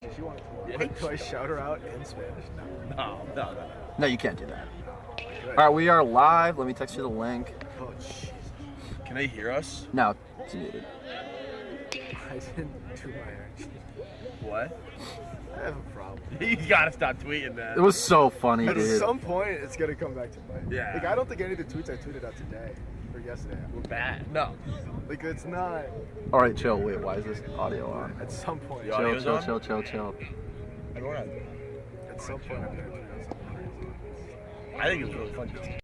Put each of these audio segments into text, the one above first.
If you want to, do I shout her out in Spanish? No. No, you can't do that. Good. All right, we are live. Let me text you the link. Oh, Jesus. Can they hear us? No, it's muted. I didn't do my action. What? I have a problem. You gotta stop tweeting that. It was so funny, At dude. some point, it's going to come back to bite. Yeah. Like, I don't think any of the tweets I tweeted out today or yesterday. We're bad. No. Like, it's not. All right, chill. Wait, why is this audio on? At some point. The Chill, audio's chill, on? chill, chill, chill. I don't know. At some point, I'm going to tweet out something crazy. I think it's really fun.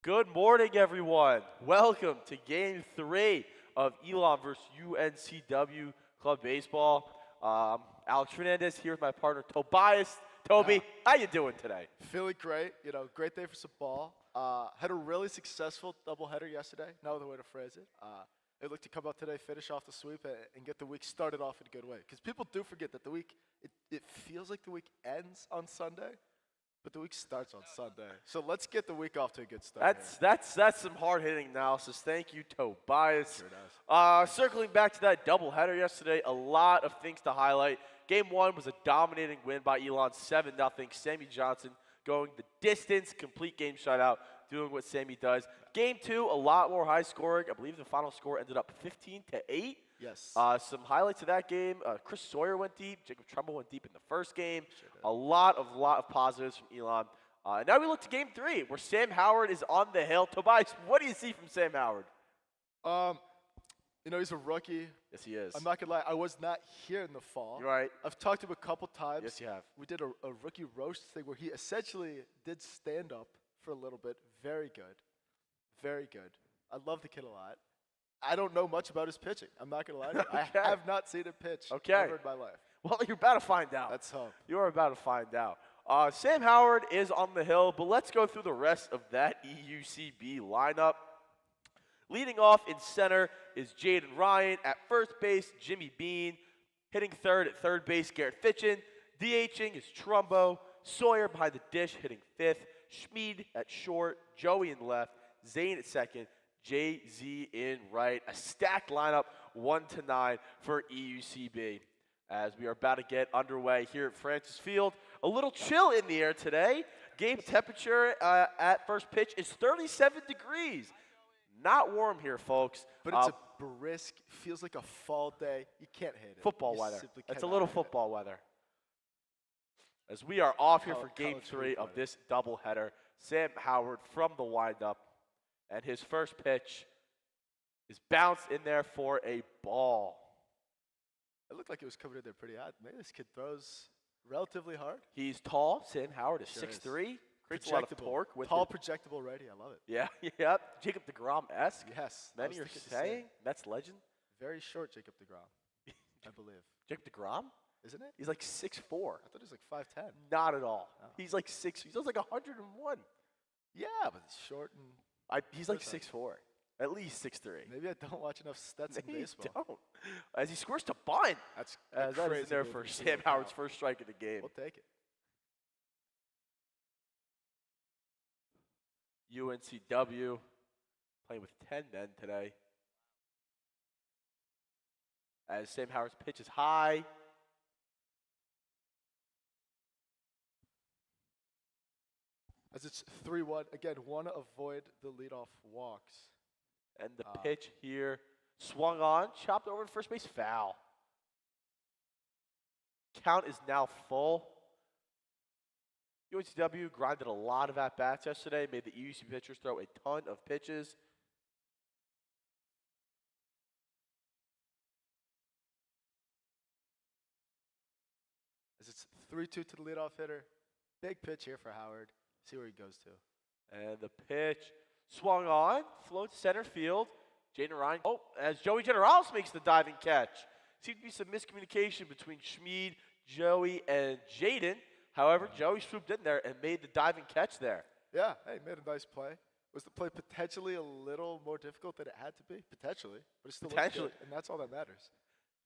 Good morning, everyone. Welcome to Game 3 of Elon versus UNCW Club Baseball. Alex Fernandez here with my partner Tobias. Toby, how you doing today? Feeling great. Great day for some ball. Had a really successful doubleheader yesterday. No other way to phrase it. I'd like to come out today, finish off the sweep, and get the week started off in a good way. Because people do forget that the week, it feels like the week ends on Sunday, but the week starts on Sunday. So let's get the week off to a good start. That's some hard-hitting analysis. Thank you, Tobias. Sure does. Circling back to that doubleheader yesterday, a lot of things to highlight. Game 1 was a dominating win by Elon, 7-0. Sammy Johnson going the distance, complete game shutout, doing what Sammy does. Game 2, a lot more high scoring. I believe the final score ended up 15-8. Yes. Some highlights of that game. Chris Sawyer went deep. Jacob Trumbull went deep in the first game. Sure did. A lot of positives from Elon. And now we look to Game 3, where Sam Howard is on the hill. Tobias, what do you see from Sam Howard? He's a rookie. Yes, he is. I'm not gonna lie. I was not here in the fall. You're right. I've talked to him a couple times. Yes, you have. We did a rookie roast thing where he essentially did stand up for a little bit. Very good. Very good. I love the kid a lot. I don't know much about his pitching. I'm not going to lie to you. Okay. I have not seen him pitch Okay. ever in my life. Well, you're about to find out. Let's hope. You're about to find out. Sam Howard is on the hill, but let's go through the rest of that EUCB lineup. Leading off in center is Jaden Ryan. At first base, Jimmy Bean. Hitting third at third base, Garrett Fitchin. DHing is Trumbo. Sawyer behind the dish, hitting fifth. Schmid at short. Joey in left. Zane at second. Jay-Z in right. A stacked lineup, 1-9 for EUCB. As we are about to get underway here at Francis Field. A little chill in the air today. Game temperature at first pitch is 37 degrees. Not warm here, folks. But it's a brisk, feels like a fall day. You can't hate it. Football You weather. simply It's a cannot little hate it. football weather. As we are off here for Game College 3 of weather. this doubleheader, Sam Howard from the windup. And his first pitch is bounced in there for a ball. It looked like it was coming in there pretty hot. Maybe this kid throws relatively hard. He's tall. Sam Howard is Sure is. 6'3". Creates a lot of torque. With Tall, it. projectable righty. I love it. Yeah, yep. Jacob DeGrom-esque. Yes. I Many was are thinking the same. saying that's legend. Very short Jacob DeGrom, I believe. Jacob DeGrom? Isn't it? He's like 6'4". I thought he was like 5'10". Not at all. Oh. He's like 6. He's like 101. Yeah, but he's short and He's like Perfect. 6'4". At least 6'3". maybe I don't watch enough Stetson Maybe you baseball. don't. As he scores to bunt. That's That is crazy in there move for if you Sam look Howard's out. first strike of the game. We'll take it. UNCW playing with 10 men today. As Sam Howard's pitch is high. As it's 3-1, again, want to avoid the leadoff walks. And the pitch here swung on, chopped over to first base, foul. Count is now full. UNCW grinded a lot of at-bats yesterday, made the EUC pitchers throw a ton of pitches. As it's 3-2 to the leadoff hitter. Big pitch here for Howard. See where he goes to. And the pitch swung on, floats center field. Jaden Ryan. Oh, as Joey Generales makes the diving catch. Seemed to be some miscommunication between Schmid, Joey, and Jaden. However, Joey swooped in there and made the diving catch there. Yeah, hey, made a nice play. Was the play potentially a little more difficult than it had to be? Potentially. But it still looked Potentially. good, and that's all that matters.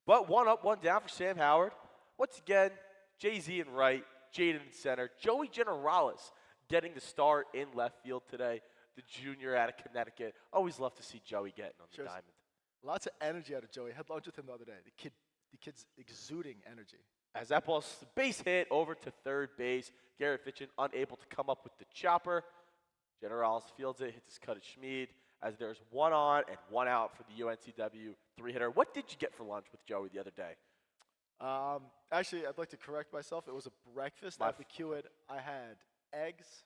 But 1 up, 1 down for Sam Howard. Once again, Jay-Z in right, Jaden in center. Joey Generales getting the start in left field today. The junior out of Connecticut. Always love to see Joey getting on the Sure. diamond. Lots of energy out of Joey. Had lunch with him the other day. The kid's exuding energy. As that ball's base hit over to third base. Garrett Fitchin unable to come up with the chopper. Generales fields it, hits his cut at Schmid. As there's 1 on and 1 out for the UNCW 3-hitter. What did you get for lunch with Joey the other day? Actually, I'd like to correct myself. It was a breakfast. My At the Kiewit, I had eggs,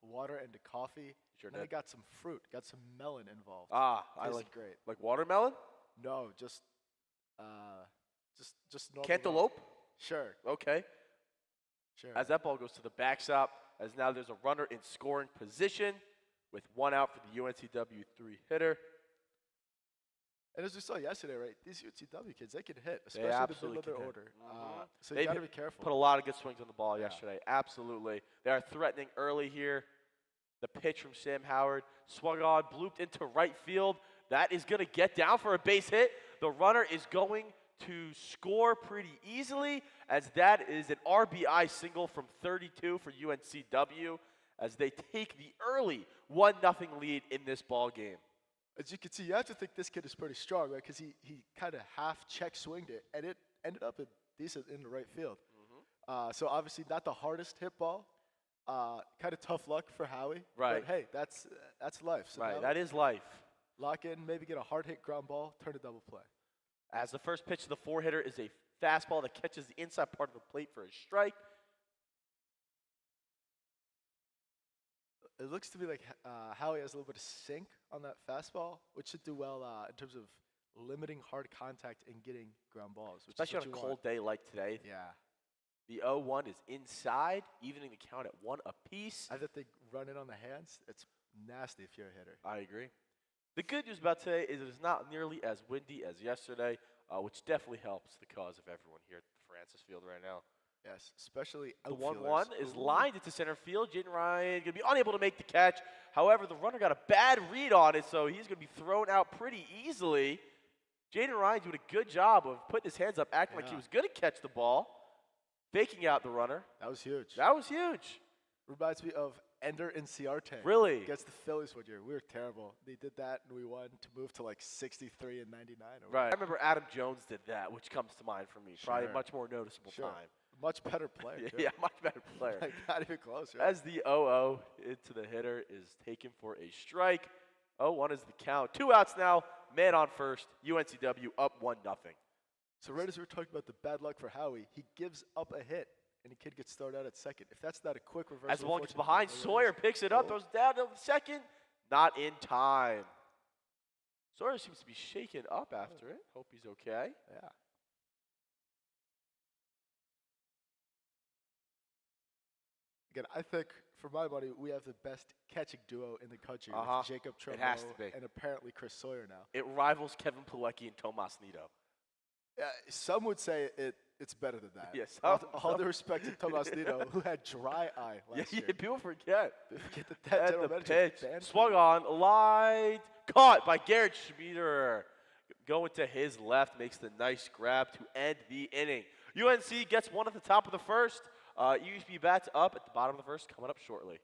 water, and a coffee. Sure and then I did. got some fruit. Got some melon involved. I Tasted like great. watermelon? No, just normal. Cantaloupe? Sure, Okay. sure. As that ball goes to the backstop, as now there's a runner in scoring position. with 1 out for the UNCW 3-hitter. And as we saw yesterday, right, these UNCW kids, they can hit, They especially the absolutely middle of their can hit. order. So They've you got to be careful. Put a lot of good swings on the ball yesterday. Absolutely. They are threatening early here. The pitch from Sam Howard swung on, blooped into right field. That is going to get down for a base hit. The runner is going to score pretty easily, as that is an RBI single from 32 for UNCW, as they take the early 1-0 lead in this ball game. As you can see, you have to think this kid is pretty strong, right? Because he kind of half check swinged it, and it ended up decent in the right field. So obviously not the hardest hit ball. Kind of tough luck for Howie. Right. But hey, that's life. So Right, now that is life. lock in, maybe get a hard hit ground ball, turn a double play. As the first pitch to the 4-hitter is a fastball that catches the inside part of the plate for a strike. It looks to me like Howie has a little bit of sink on that fastball, which should do well in terms of limiting hard contact and getting ground balls. Which Especially is on what a you cold day like today. Yeah. The 0-1 is inside, evening the count at 1 apiece. I bet they run it on the hands. It's nasty if you're a hitter. I agree. The good news about today is it is not nearly as windy as yesterday, which definitely helps the cause of everyone here at Francis Field right now. Yes, especially The outfielders. 1-1 is lined into center field. Jaden Ryan going to be unable to make the catch. However, the runner got a bad read on it, so he's going to be thrown out pretty easily. Jaden Ryan doing a good job of putting his hands up, acting like he was going to catch the ball, faking out the runner. That was huge. That was huge. Reminds me of Ender and Ciarte. Really? Against the Phillies one year. We were terrible. They did that, and we won to move to like 63 and 99. Right. I remember Adam Jones did that, which comes to mind for me. Probably a Sure. much more noticeable Sure. time. Much better player. too. Yeah, much better player. Like, not even close. Right? As the 0-0 into the hitter is taken for a strike. 0-1 is the count. 2 outs now. Man on first. UNCW up 1-0. So right as we were talking about the bad luck for Howie, he gives up a hit, and the kid gets started out at second. If that's not a quick reversal. As the ball gets unfortunately, behind, it Sawyer is. picks it up, Oh. throws it down to second. Not in time. Sawyer seems to be shaken up after it. Hope he's okay. Yeah. Again, I think, for my money, we have the best catching duo in the country with Jacob It has to Trumbo be. and apparently Chris Sawyer now. It rivals Kevin Plawecki and Tomas Nido. Some would say it's better than that. Yes, all the respect to Tomas Nido, who had dry eye last year. People forget. Forget that At general the manager pitch, banned swung on, light, caught by Garrett Schmieder. Going to his left, makes the nice grab to end the inning. UNC gets one at the top of the first. EUCB bats up at the bottom of the first, coming up shortly.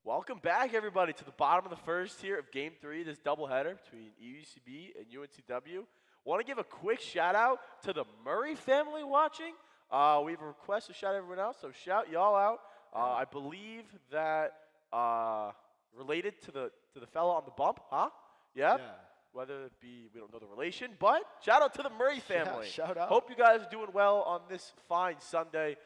Welcome back, everybody, to the bottom of the first here of Game 3, this doubleheader between EUCB and UNCW. Want to give a quick shout-out to the Murray family watching. We have a request to shout everyone out, so shout y'all out. I believe that related to the fella on the bump, huh? Yep. Yeah. Whether it be, we don't know the relation, but shout out to the Murray family. Yeah, shout out. Hope you guys are doing well on this fine Sunday.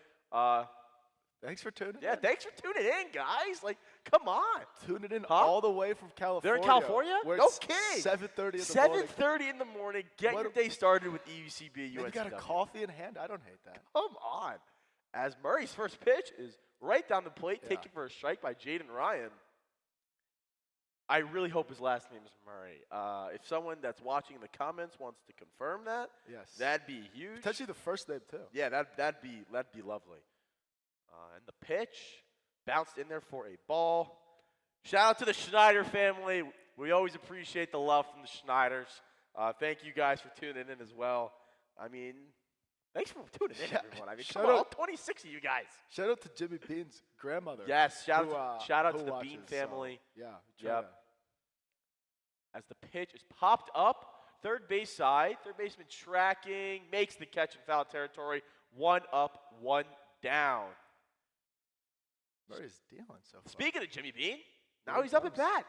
Thanks for tuning Yeah, in. thanks for tuning in, guys. Like, come on. Tuning in Huh? all the way from California. They're in California? Where No it's kidding. 7:30 in the morning. 7:30 in the morning. Get What your a- day started with EUCB And you UNCW. got a coffee in hand? I don't hate that. Come on. As Murray's first pitch is right down the plate, Yeah. taken for a strike by Jaden Ryan. I really hope his last name is Murray. If someone that's watching in the comments wants to confirm that, Yes. that'd be huge. Potentially the first name, too. Yeah, that'd be lovely. And the pitch bounced in there for a ball. Shout out to the Schneider family. We always appreciate the love from the Schneiders. Thank you guys for tuning in as well. I mean, thanks for tuning in, everyone. I mean, Shout come on, all out- 26 of you guys. Shout out to Jimmy Bean's grandmother. Yes, shout who, out who to the watches, Bean so, family. yeah. Yep. As the pitch is popped up, third base side, third baseman tracking, makes the catch in foul territory. 1 up, 1 down. Murray's dealing so far. Speaking of Jimmy Bean, now Here he's he up at comes. bat.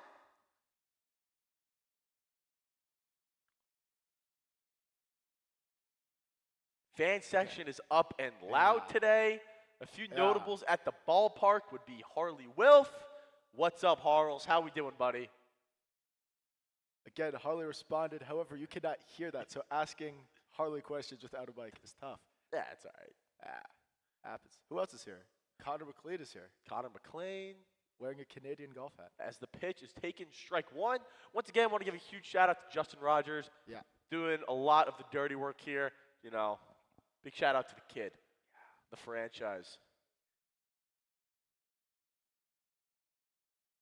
Fan section is up and loud Yeah. today. A few Yeah. notables at the ballpark would be Harley Wilf. What's up, Harles? How we doing, buddy? Again, Harley responded. However, you cannot hear that, so asking Harley questions without a mic is tough. Yeah, it's all right. Happens. Who else is here? Connor McLeod is here, Connor McLean. wearing a Canadian golf hat. As the pitch is taken, strike one. Once again, I want to give a huge shout out to Justin Rogers. Yeah. Doing a lot of the dirty work here. You know, big shout out to the kid, the franchise.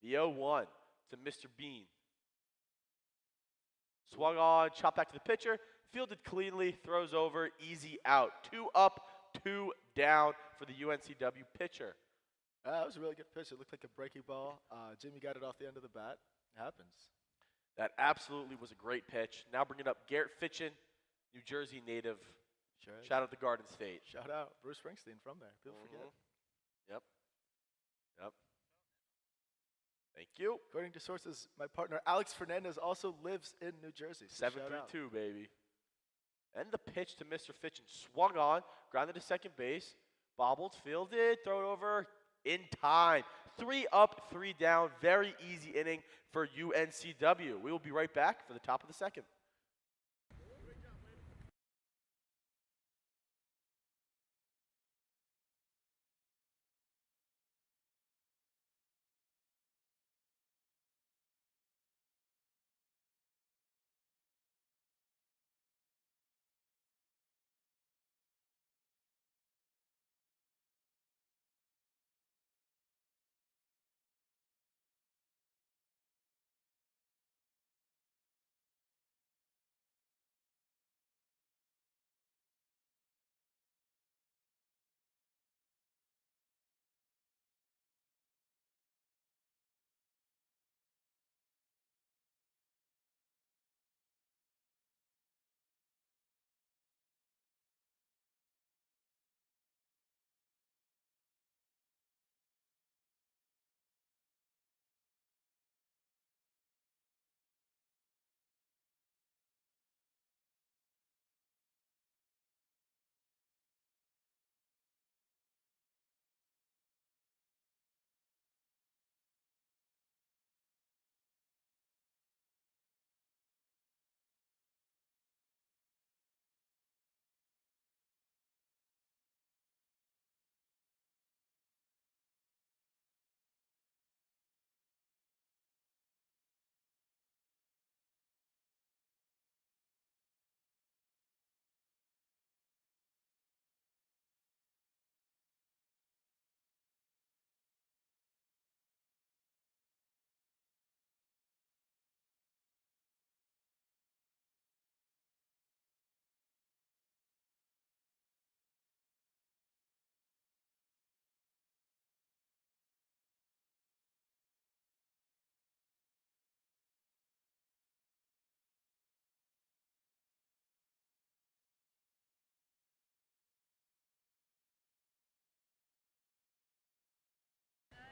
The 0-1 to Mr. Bean. Swung on, chopped back to the pitcher, fielded cleanly, throws over, easy out. 2 up, 2 down for the UNCW pitcher. That was a really good pitch. It looked like a breaking ball. Jimmy got it off the end of the bat. Happens. That absolutely was a great pitch. Now bringing up Garrett Fitchin, New Jersey native. Sure is. Shout out to Garden State. Shout out Bruce Springsteen from there. People forget. Yep. Thank you. According to sources, my partner Alex Fernandez also lives in New Jersey. So shout out. 7-3-2, baby. And the pitch to Mr. Fitchin swung on, grounded to second base, bobbled, fielded, throw it over in time. 3 up, 3 down. Very easy inning for UNCW. We will be right back for the top of the second.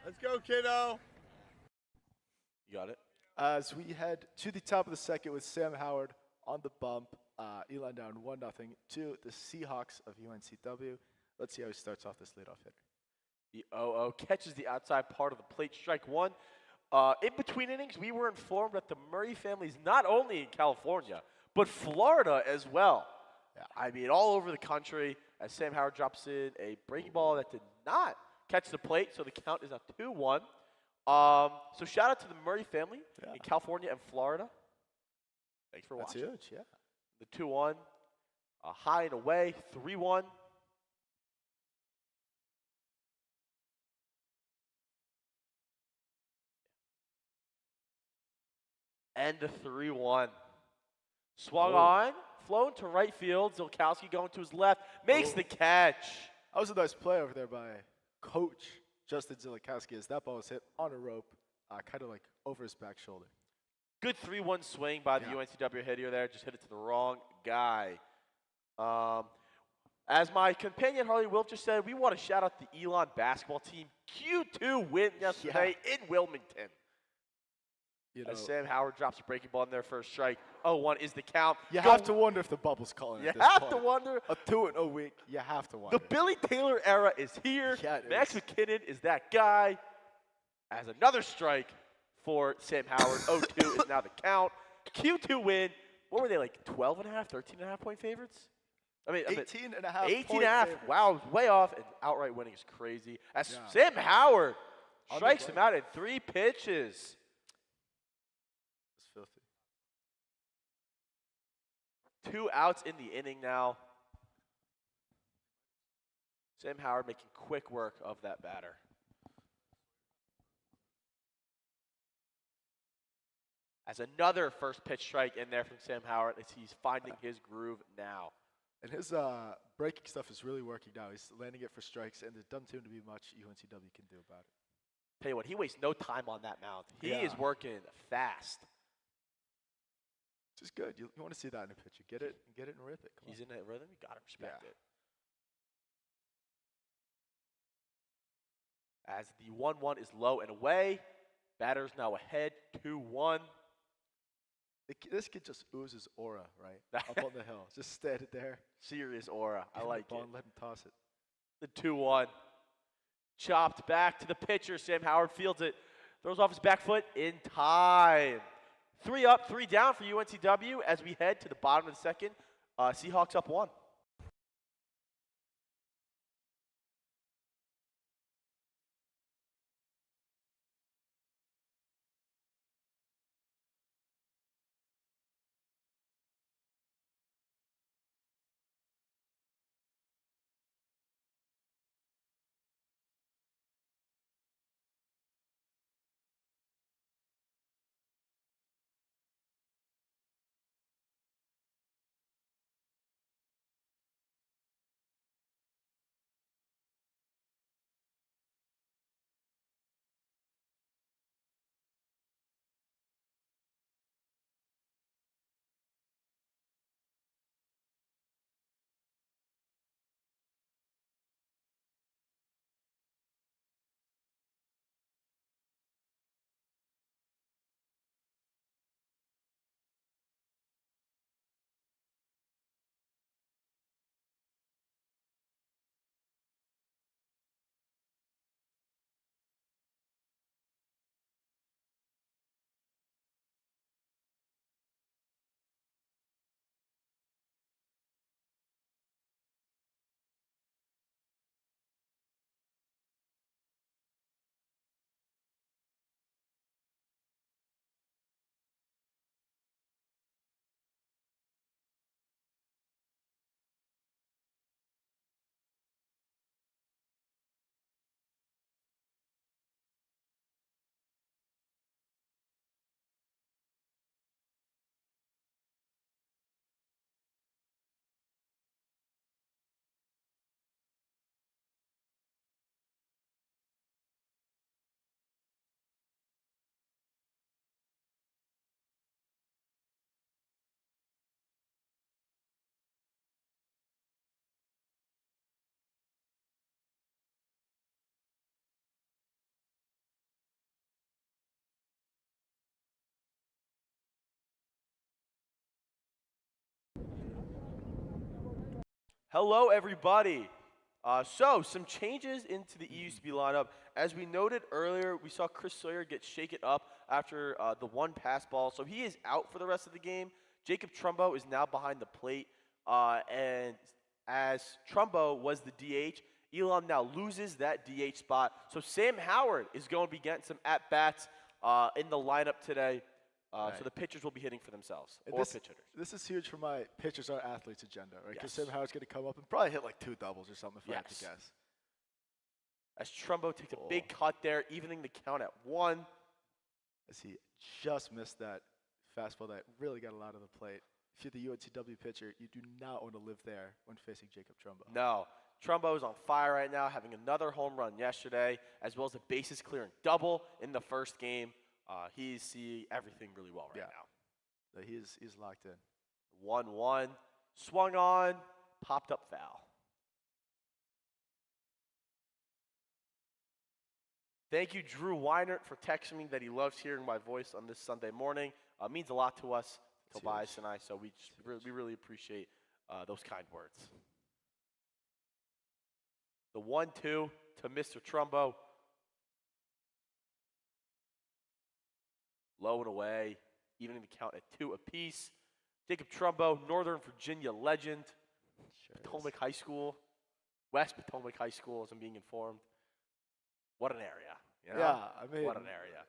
Let's go, kiddo. You got it? As we head to the top of the second with Sam Howard on the bump, Elon down 1-0 to the Seahawks of UNCW. Let's see how he starts off this leadoff hitter. The 0-0 catches the outside part of the plate, strike one. In between innings, we were informed that the Murray family is not only in California, but Florida as well. Yeah. I mean, all over the country, as Sam Howard drops in a breaking ball that did not catch the plate, so the count is now 2-1. So shout out to the Murray family in California and Florida. Thanks for That's watching. huge, yeah. The 2-1, high and away, 3-1. And the 3-1. Swung on, flown to right field. Zilkowski going to his left, makes the catch. That was a nice play over there by Coach Justin Zilkowski as that ball was hit on a rope, kind of like over his back shoulder. Good 3-1 swing by the UNCW hitter there. Just hit it to the wrong guy. As my companion Harley Wilf just said, we want to shout out the Elon basketball team. Q2 win yesterday in Wilmington. You know, As Sam Howard drops a breaking ball in their first strike. 0-1 is the count. you have to wonder if the bubble's calling You at this have to point. wonder. A 2-0 week, you have to wonder. The Billy Taylor era is here. Yeah, it Max is. McKinnon is that guy. As another strike for Sam Howard. 0-2 is now the count. Q2 win. What were they, like 12.5, 13.5 point favorites? I mean, 18.5 18.5. favorites. Wow, way off. And outright winning is crazy. As Yeah. Sam Howard On the strikes him break. out in 3 pitches. It's filthy. 2 outs in the inning now. Sam Howard making quick work of that batter. As another first pitch strike in there from Sam Howard as he's finding his groove now. And his breaking stuff is really working now. He's landing it for strikes, and there doesn't seem to be much UNCW can do about it. Tell you what, he wastes no time on that mound. He is working fast. Which is good. You want to see that in a pitcher. Get it and rip it. Come He's on. in that rhythm. You got to respect it. As the 1-1 is low and away. Batter's now ahead, 2-1. This kid just oozes aura, right? Up on the hill. Just standing there. Serious aura. I Give him the like ball it. and let him toss it. The 2-1. Chopped back to the pitcher. Sam Howard fields it. Throws off his back foot in time. 3 up, 3 down for UNCW as we head to the bottom of the second. Seahawks up 1. Hello, everybody. So, some changes into the EUCB lineup. As we noted earlier, we saw Chris Sawyer get shaken up after the one pass ball, so he is out for the rest of the game. Jacob Trumbo is now behind the plate, and as Trumbo was the DH, Elam now loses that DH spot. So Sam Howard is going to be getting some at-bats in the lineup today. So the pitchers will be hitting for themselves, And or pitch hitters. This is huge for my pitchers are athletes agenda, right? Because Yes. Sam Howard's going to come up and probably hit like 2 doubles or something if I had to Yes. guess. As Trumbo takes a big cut there, evening the count at 1. As he just missed that fastball that really got a lot of the plate. If you're the UNCW pitcher, you do not want to live there when facing Jacob Trumbo. No. Trumbo is on fire right now, having another home run yesterday, as well as a bases clearing double in the first game. He's seeing everything really well right now. So he's locked in. 1-1. Swung on, popped up foul. Thank you, Drew Weinert, for texting me that he loves hearing my voice on this Sunday morning. It means a lot to us, Tobias and I, so we really appreciate those kind words. The 1-2 to Mr. Trumbo. Low and away, evening the count at 2 apiece. Jacob Trumbo, Northern Virginia legend, Potomac High School, West Potomac High School, as I'm being informed. What an area. You know? Yeah, I mean, what an area.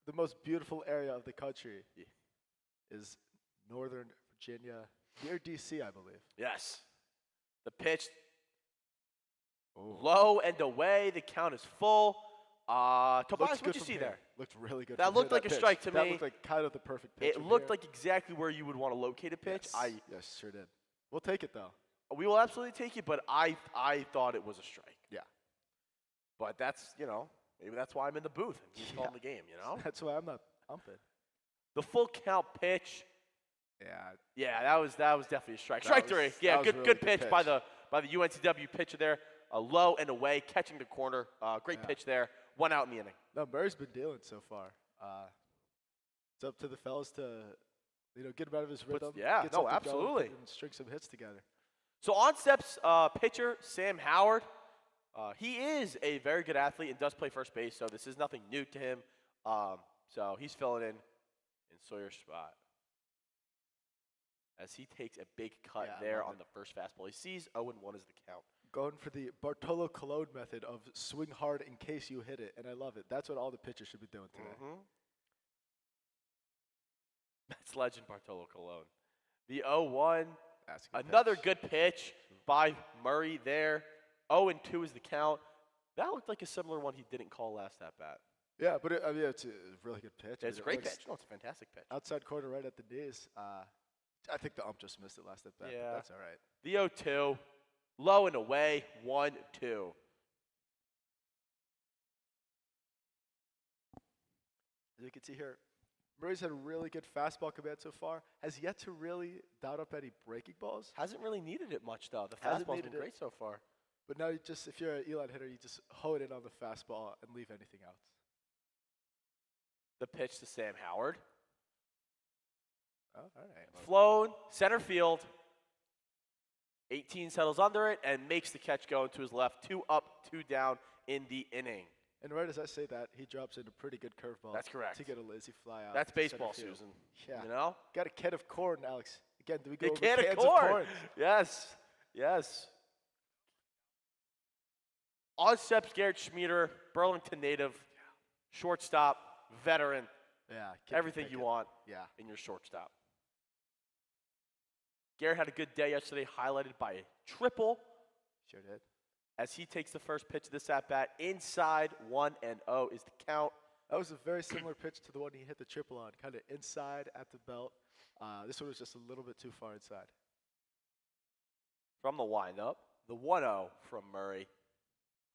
the most beautiful area of the country is Northern Virginia, near D.C., I believe. Yes. The pitch, low and away. The count is full. Tobias, what did you see there? Looked really good. That from looked here, like a pitch. strike to That me. looked like kind of the perfect pitch. It from looked here. like exactly where you would want to locate a pitch. Yes. Yes, sure did. We'll take it, though. We will absolutely take it, but I thought it was a strike. Yeah. But that's, maybe that's why I'm in the booth and he's calling the game, That's why I'm not umping. The full count pitch. Yeah. Yeah, that was definitely a strike. That Strike was- 3. that Yeah, was good really good good pitch by the UNCW pitcher there. Low and away, catching the corner. Great pitch there. 1 out in the inning. No, Murray's been dealing so far. It's up to the fellas to, get him out of his rhythm. yeah, get no, something absolutely. going, and string some hits together. So on steps pitcher Sam Howard. He is a very good athlete and does play first base, so this is nothing new to him. So he's filling in Sawyer's spot as he takes a big cut there on the first fastball. He sees 0-1 is the count. Going for the Bartolo Colon method of swing hard in case you hit it, and I love it. That's what all the pitchers should be doing today. That's legend Bartolo Colon. The 0-1, That's a good another pitch. good pitch by Murray there. 0-2 is the count. That looked like a similar one he didn't call last at bat. Yeah, but it's a really good pitch. It's a It great looks pitch. No, it's a fantastic pitch. Outside corner right at the knees. I think the ump just missed it last at bat. Yeah. But that's all right. The 0-2, low and away, 1-2. As you can see here, Murray's had a really good fastball command so far. Has yet to really dial up any breaking balls. Hasn't really needed it much, though. The Hasn't fastball's needed been it. great so far. But now if you're an Elon hitter, you just hone in on the fastball and leave anything out. The pitch to Sam Howard. Oh, all right. Flown, center field. 18 settles under it and makes the catch go to his left. 2 up, 2 down in the inning. And right as I say that, he drops in a pretty good curveball. That's correct. To get a lazy fly out. That's to center baseball, field. Susan. Yeah. You know? Got a can of corn, Alex. Again, do we go The over can cans of corn. corn? Yes. Yes. On steps Garrett Schmieder, Burlington native, shortstop, veteran, Yeah. everything you want Yeah. in your shortstop. Garrett had a good day yesterday, highlighted by a triple Sure did. as he takes the first pitch of this at-bat. Inside, 1-0 is the count. That was a very similar pitch to the one he hit the triple on, kind of inside at the belt. This one was just a little bit too far inside. From the windup, the 1-0 from Murray.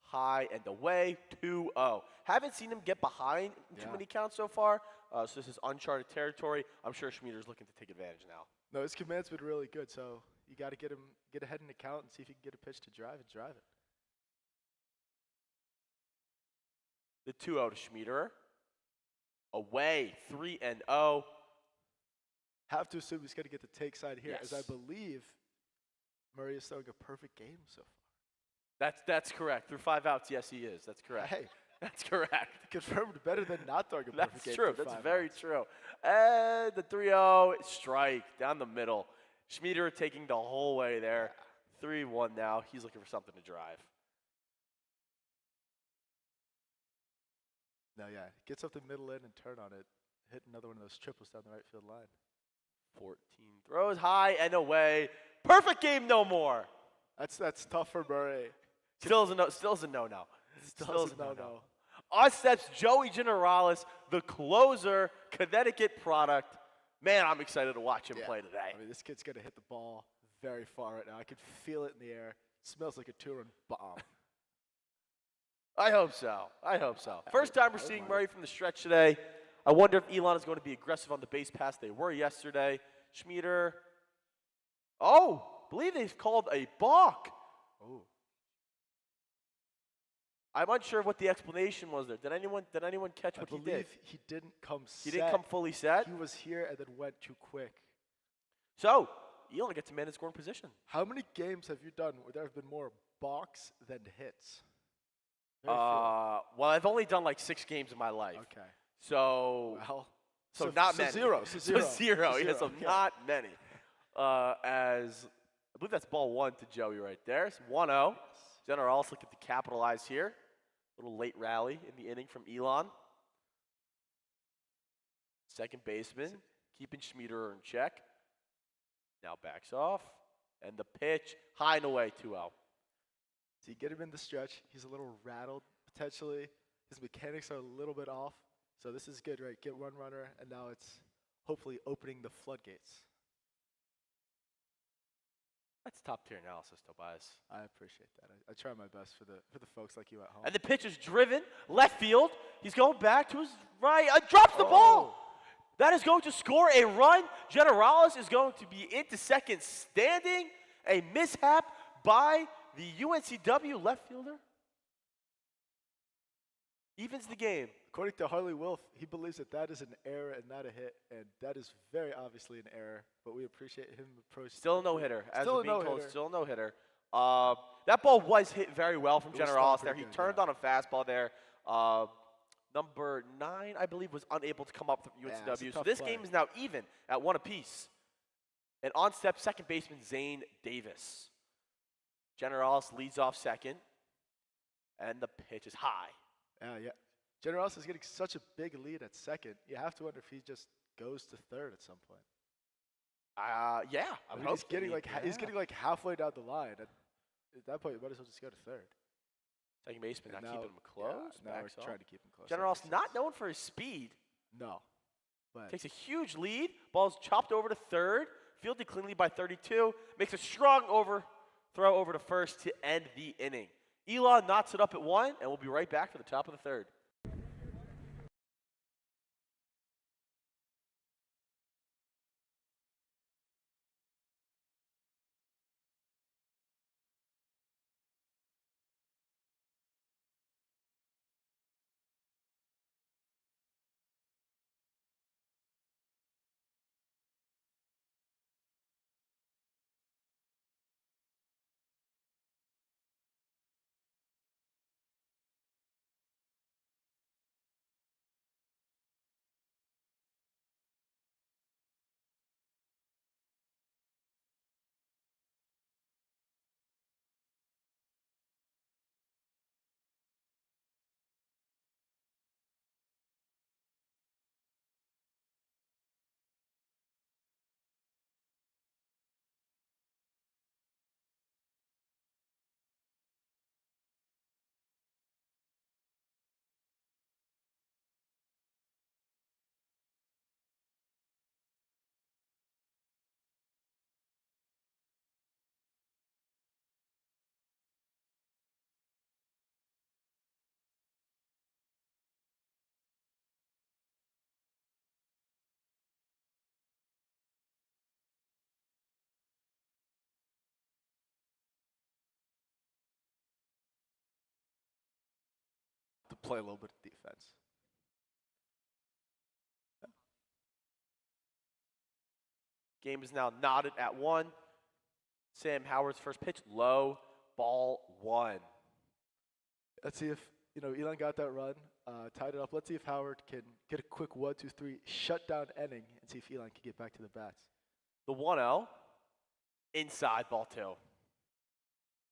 High and away, 2-0. Haven't seen him get behind in too Yeah. many counts so far, so this is uncharted territory. I'm sure Schmieder's looking to take advantage now. No, his command's been really good, so you got to get ahead in the count and see if you can get a pitch to drive it. The 2-0 to Schmieder. Away, 3-0. Have to assume he's going to get the take side here, as I Yes. believe Murray is throwing a perfect game so far. That's correct. Through 5 outs, yes, he is. That's correct. Hey, That's correct. confirmed better than not throwing a perfect That's game. true. through That's 5 very outs. true. And the 3-0 strike down the middle. Schmieder taking the whole way there. 3-1 now. He's looking for something to drive. No, yeah. Gets up the middle in and turn on it. Hit another one of those triples down the right field line. 14 throws high and away. Perfect game, no more. That's tough for Murray. Still is a no-no. Still is a Still no-no. On steps Joey Generalis, the closer, Connecticut product. Man, I'm excited to watch him play today. I mean, this kid's going to hit the ball very far right now. I can feel it in the air. Smells like a two-run bomb. I hope so. First time we're seeing Murray from the stretch today. I wonder if Elon is going to be aggressive on the base pass. They were yesterday. Schmieder. Oh, believe they've called a balk. Oh. I'm unsure what the explanation was there. Did anyone catch I what he believe did? he didn't come set. He didn't come fully set. He was here and then went too quick. So, Elon gets a man in scoring position. How many games have you done where there have been more balks than hits? Very Well, I've only done like 6 games in my life. few. Okay. So, Well, so not so many. zero. So zero. So zero. Yeah, so Okay. not many. As I believe that's ball 1 to Joey right there. It's 1-0. Generalis looking to capitalize here. Little late rally in the inning from Elon. Second baseman keeping Schmieder in check. Now backs off. And the pitch, high and away, 2-0. So you get him in the stretch. He's a little rattled potentially. His mechanics are a little bit off. So this is good, right? Get one runner, and now it's hopefully opening the floodgates. That's top tier analysis, Tobias. I appreciate that. I try my best for the folks like you at home. And the pitch is driven left field. He's going back to his right. Drops the ball. That is going to score a run. Generalis is going to be into second standing. A mishap by the UNCW left fielder. Evens the game. According to Harley Wolf, he believes that that is an error and not a hit, and that is very obviously an error. But we appreciate him approaching. Still a no-hitter. As Still we're a being told, no-hitter. still a no-hitter. That ball was hit very well from It was Generalis stopped there. pretty He good, turned yeah. on a fastball there. Number 9, I believe, was unable to come up with Yeah, it's a UNCW. So tough this play. game is now even at 1 apiece. And on step second baseman Zane Davis. Generalis leads off second. And the pitch is high. Yeah. Generalis is getting such a big lead at second. You have to wonder if he just goes to third at some point. Yeah. I mean, he's getting like halfway down the line. At that point, you might as well just go to third. Second baseman And not now- keeping him close. Yeah, now we're backs off. trying to keep him close. Generalis That makes not sense. known for his speed. No, but Takes a huge lead. Ball's chopped over to third. Fielded cleanly by 32. Makes a strong throw over to first to end the inning. Elon knots it up at 1, and we'll be right back for the top of the third. to play a little bit of defense. Game is now knotted at 1. Sam Howard's first pitch, low, ball 1. Let's see if, Elon got that run, tied it up. Let's see if Howard can get a quick 1-2-3 shutdown inning and see if Elon can get back to the bats. The 1-0, inside, ball 2.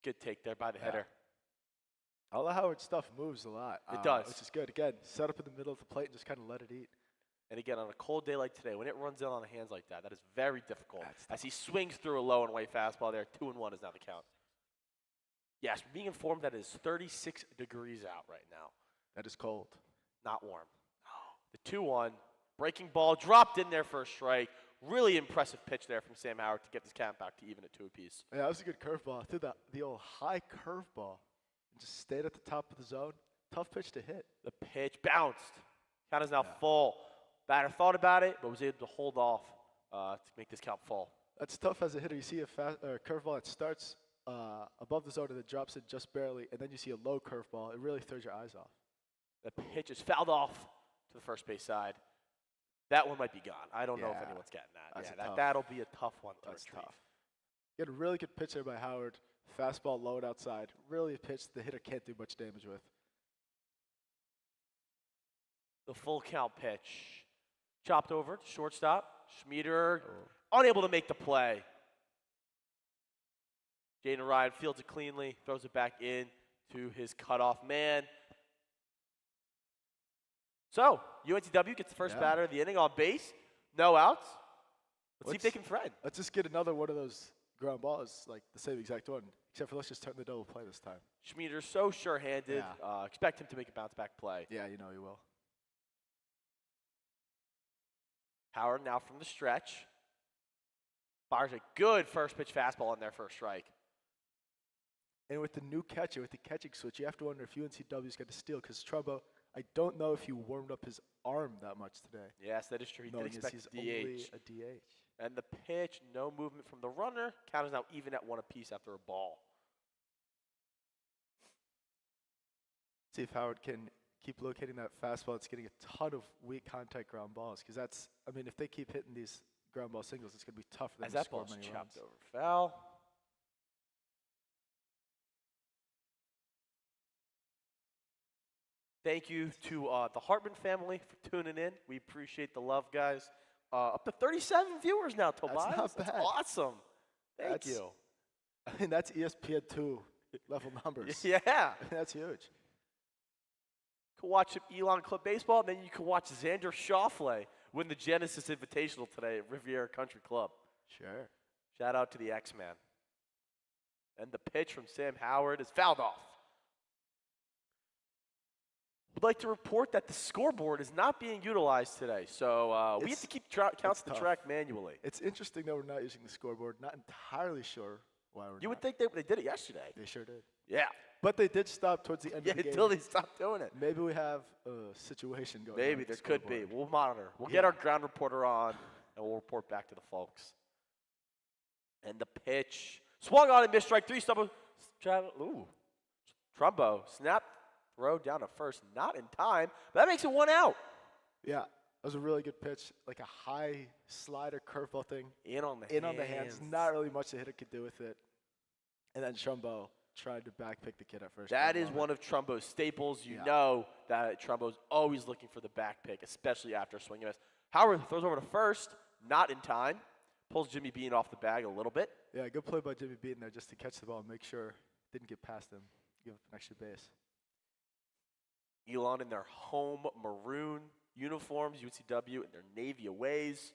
Good take there by the hitter. All of Howard's stuff moves a lot. It does. Which is good. Again, set up in the middle of the plate and just kind of let it eat. And again, on a cold day like today, when it runs in on the hands like that, that is very difficult. As he swings through a low and away fastball there, 2-1 is now the count. Yes, we're being informed that it is 36 degrees out right now. That is cold. Not warm. The 2-1, breaking ball, dropped in there for a strike. Really impressive pitch there from Sam Howard to get this count back to even at 2 apiece. Yeah, that was a good curveball. Threw the old high curveball and just stayed at the top of the zone. Tough pitch to hit. The pitch bounced. Count is now full. Batter thought about it, but was able to hold off to make this count full. That's tough as a hitter. You see a curveball that starts above the zone and then drops it just barely, and then you see a low curveball. It really throws your eyes off. The pitch is fouled off to the first base side. That one might be gone. I don't know if Yeah. anyone's getting that. That's That'll be a tough one to That's retrieve. tough. You had a really good pitch there by Howard. Fastball low and outside. Really a pitch the hitter can't do much damage with. The full count pitch. Chopped over to shortstop. Schmieder unable to make the play. Jaden Ryan fields it cleanly, throws it back in to his cutoff man. So, UNCW gets the first batter of the inning on base. No outs. Let's see if they can threaten. Let's just get another one of those ground balls, like the same exact one, except for let's just turn the double play this time. Schmieder's so sure-handed. Expect him to make a bounce-back play. Yeah, you know he will. Howard now from the stretch. Fires a good first pitch fastball in there for a strike. And with the new catcher, with the catching switch, you have to wonder if UNCW's got to steal because Trumbo, I don't know if he warmed up his arm that much today. Yes, that is true. He did expect he's a only DH. a DH. And the pitch, no movement from the runner. Count is now even at 1 apiece after a ball. See if Howard can keep locating that fastball. It's getting a ton of weak contact ground balls because that's, I mean, if they keep hitting these ground ball singles, it's going to be tough for them As to that score ball's many chopped runs. over. Foul. Thank you to the Hartman family for tuning in. We appreciate the love, guys. Up to 37 viewers now, Tobias. not bad. That's awesome. Thank you. I mean, that's ESPN2 level numbers. Yeah. That's huge. You can watch Elon Club Baseball, and then you can watch Xander Schauffele win the Genesis Invitational today at Riviera Country Club. Sure. Shout out to the X-Man. And the pitch from Sam Howard is fouled off. Would like to report that the scoreboard is not being utilized today, so we have to keep counts the track manually. It's interesting that we're not using the scoreboard. Not entirely sure why we're You would not. think they did it yesterday. They sure did. Yeah. But they did stop towards the end Yeah, of the game. until they stopped doing it. Maybe we have a situation going on. Maybe with there the could be. scoreboard. We'll monitor. We'll get our ground reporter on, and we'll report back to the folks. And the pitch. Swung on and missed strike 3. Trumbo. Snap. Throw down to first. Not in time. But that makes it 1 out. Yeah. That was a really good pitch. Like a high slider curveball thing. In on the hands. Not really much the hitter could do with it. And then Trumbo tried to backpick the kid at first. That is one of Trumbo's staples. You know that Trumbo's always looking for the back pick, especially after a swing and miss. Howard throws over to first, not in time. Pulls Jimmy Bean off the bag a little bit. Yeah, good play by Jimmy Bean there just to catch the ball and make sure it didn't get past him. Give up an extra base. Elon in their home maroon uniforms, UNCW in their navy aways.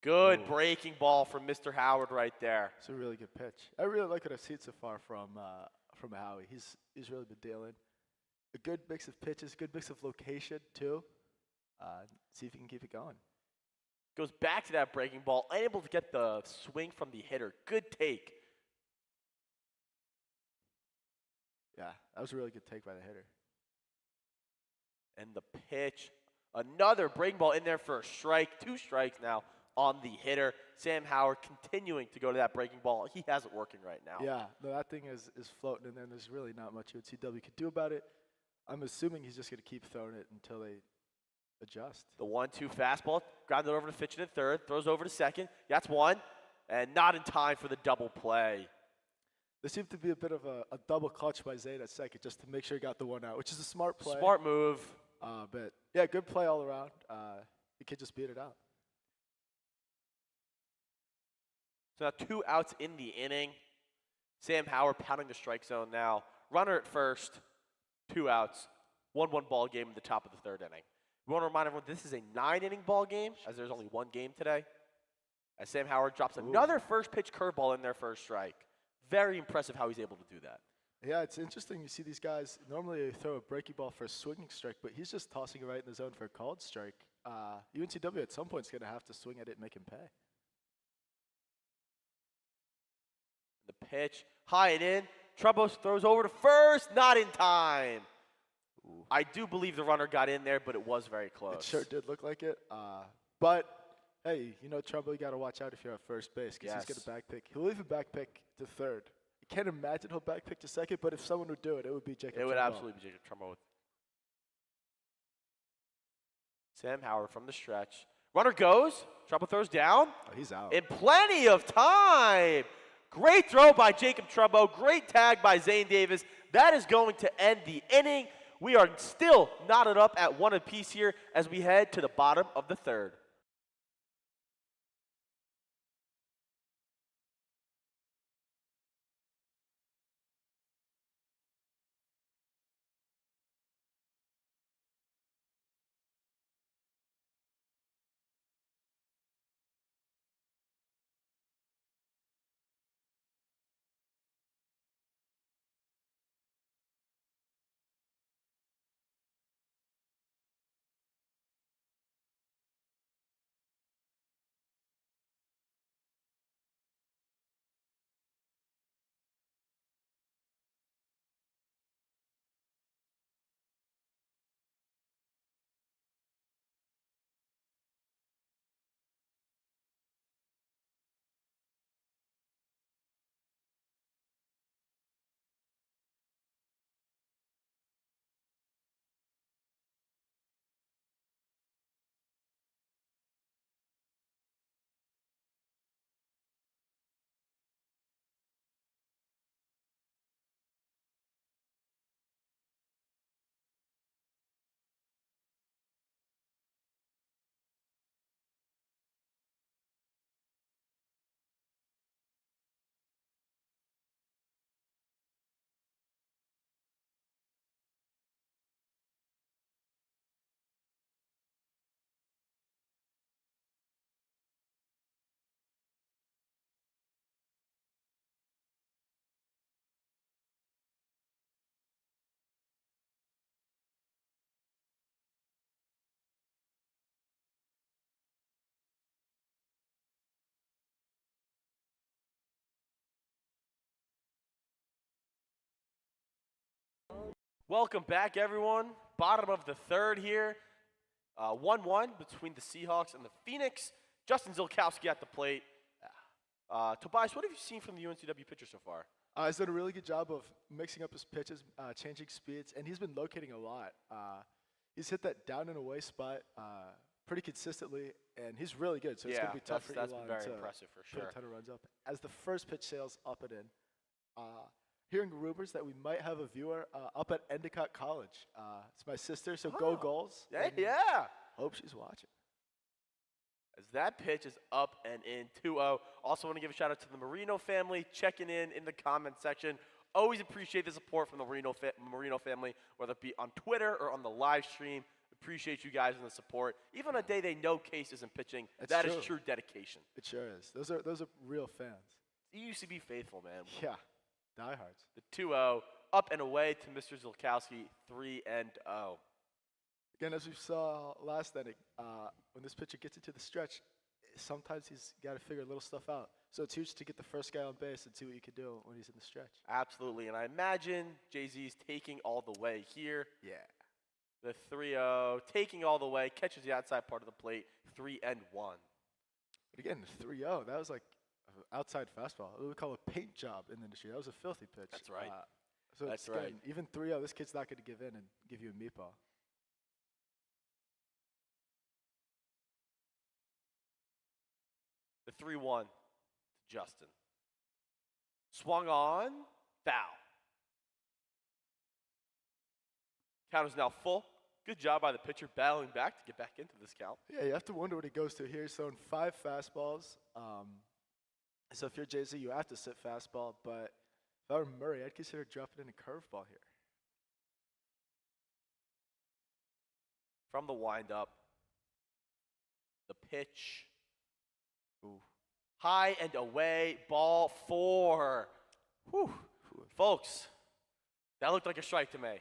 Good breaking ball from Mr. Howard right there. It's a really good pitch. I really like what I've seen so far from Howie. He's really been dealing a good mix of pitches, good mix of location too. See if he can keep it going. Goes back to that breaking ball, unable to get the swing from the hitter. Good take. Yeah, that was a really good take by the hitter. And the pitch, another breaking ball in there for a strike. 2 strikes now on the hitter. Sam Howard continuing to go to that breaking ball. He has it working right now. Yeah, no, that thing is floating in there, and there's really not much UNCW could do about it. I'm assuming he's just going to keep throwing it until they adjust. The 1-2 fastball, grounded over to Fitchin in third, throws over to second. That's 1. and not in time for the double play. There seemed to be a bit of a double clutch by Zayn at second just to make sure he got the one out, which is a smart play. Smart move. But, yeah, good play all around. The kid just beat it out. So now 2 outs in the inning. Sam Howard pounding the strike zone now. Runner at first, 2 outs, 1-1 ball game in the top of the 3rd inning. We want to remind everyone this is a 9-inning ball game, as there's only 1 game today. As Sam Howard drops another first pitch curveball in their first strike. Very impressive how he's able to do that. Yeah, it's interesting. You see these guys, normally they throw a breaking ball for a swinging strike, but he's just tossing it right in the zone for a called strike. UNCW at some point is going to have to swing at it and make him pay. The pitch, high and in. Trumbo throws over to first, not in time. Ooh. I do believe the runner got in there, but it was very close. It sure did look like it. But, hey, you know, Trumbo, you got to watch out if you're at first base because he's going to back pick. He'll even back pick to third. I can't imagine he'll back pick to second, but if someone would do it, it would be Jacob Trumbo. It would absolutely be Jacob Trumbo. Sam Howard from the stretch. Runner goes. Trumbo throws down. Oh, he's out. In plenty of time. Great throw by Jacob Trumbo. Great tag by Zane Davis. That is going to end the inning. We are still knotted up at 1 apiece here as we head to the bottom of the 3rd. Welcome back, everyone. Bottom of the 3rd here. 1-1 between the Seahawks and the Phoenix. Justin Zilkowski at the plate. Tobias, what have you seen from the UNCW pitcher so far? He's done a really good job of mixing up his pitches, changing speeds, and he's been locating a lot. He's hit that down and away spot pretty consistently, and he's really good. So it's going to be tough for that's Elon very to impressive for put sure. a ton of runs up. As the first pitch sails up and in, hearing rumors that we might have a viewer up at Endicott College. It's my sister, so go Goals. Yeah. Hope she's watching. As that pitch is up and in, 2-0. Also want to give a shout out to the Marino family checking in the comment section. Always appreciate the support from the Marino family, whether it be on Twitter or on the live stream. Appreciate you guys and the support. Even on a day they know Case isn't pitching, that is true dedication. It sure is. Those are real fans. EUCB faithful, man. Yeah, diehards. The 2-0, up and away to Mr. Zilkowski, 3-0. Again, as we saw last inning, when this pitcher gets into the stretch, sometimes he's got to figure little stuff out. So it's huge to get the first guy on base and see what you can do when he's in the stretch. Absolutely, and I imagine Jay-Z's taking all the way here. Yeah. The 3-0, taking all the way, catches the outside part of the plate, 3-1. But again, the 3-0, that was like an outside fastball. We call it a paint job in the industry. That was a filthy pitch. That's right. So That's again, right. Even 3-0, this kid's not going to give in and give you a meatball. The 3-1 to Justin. Swung on, foul. Count is now full. Good job by the pitcher battling back to get back into this count. Yeah, you have to wonder what he goes to here. He's throwing 5 fastballs. So if you're Jay-Z, you have to sit fastball. But if I were Murray, I'd consider dropping in a curveball here. From the windup, the pitch. Ooh. High and away, ball 4. Whew. Folks, that looked like a strike to me.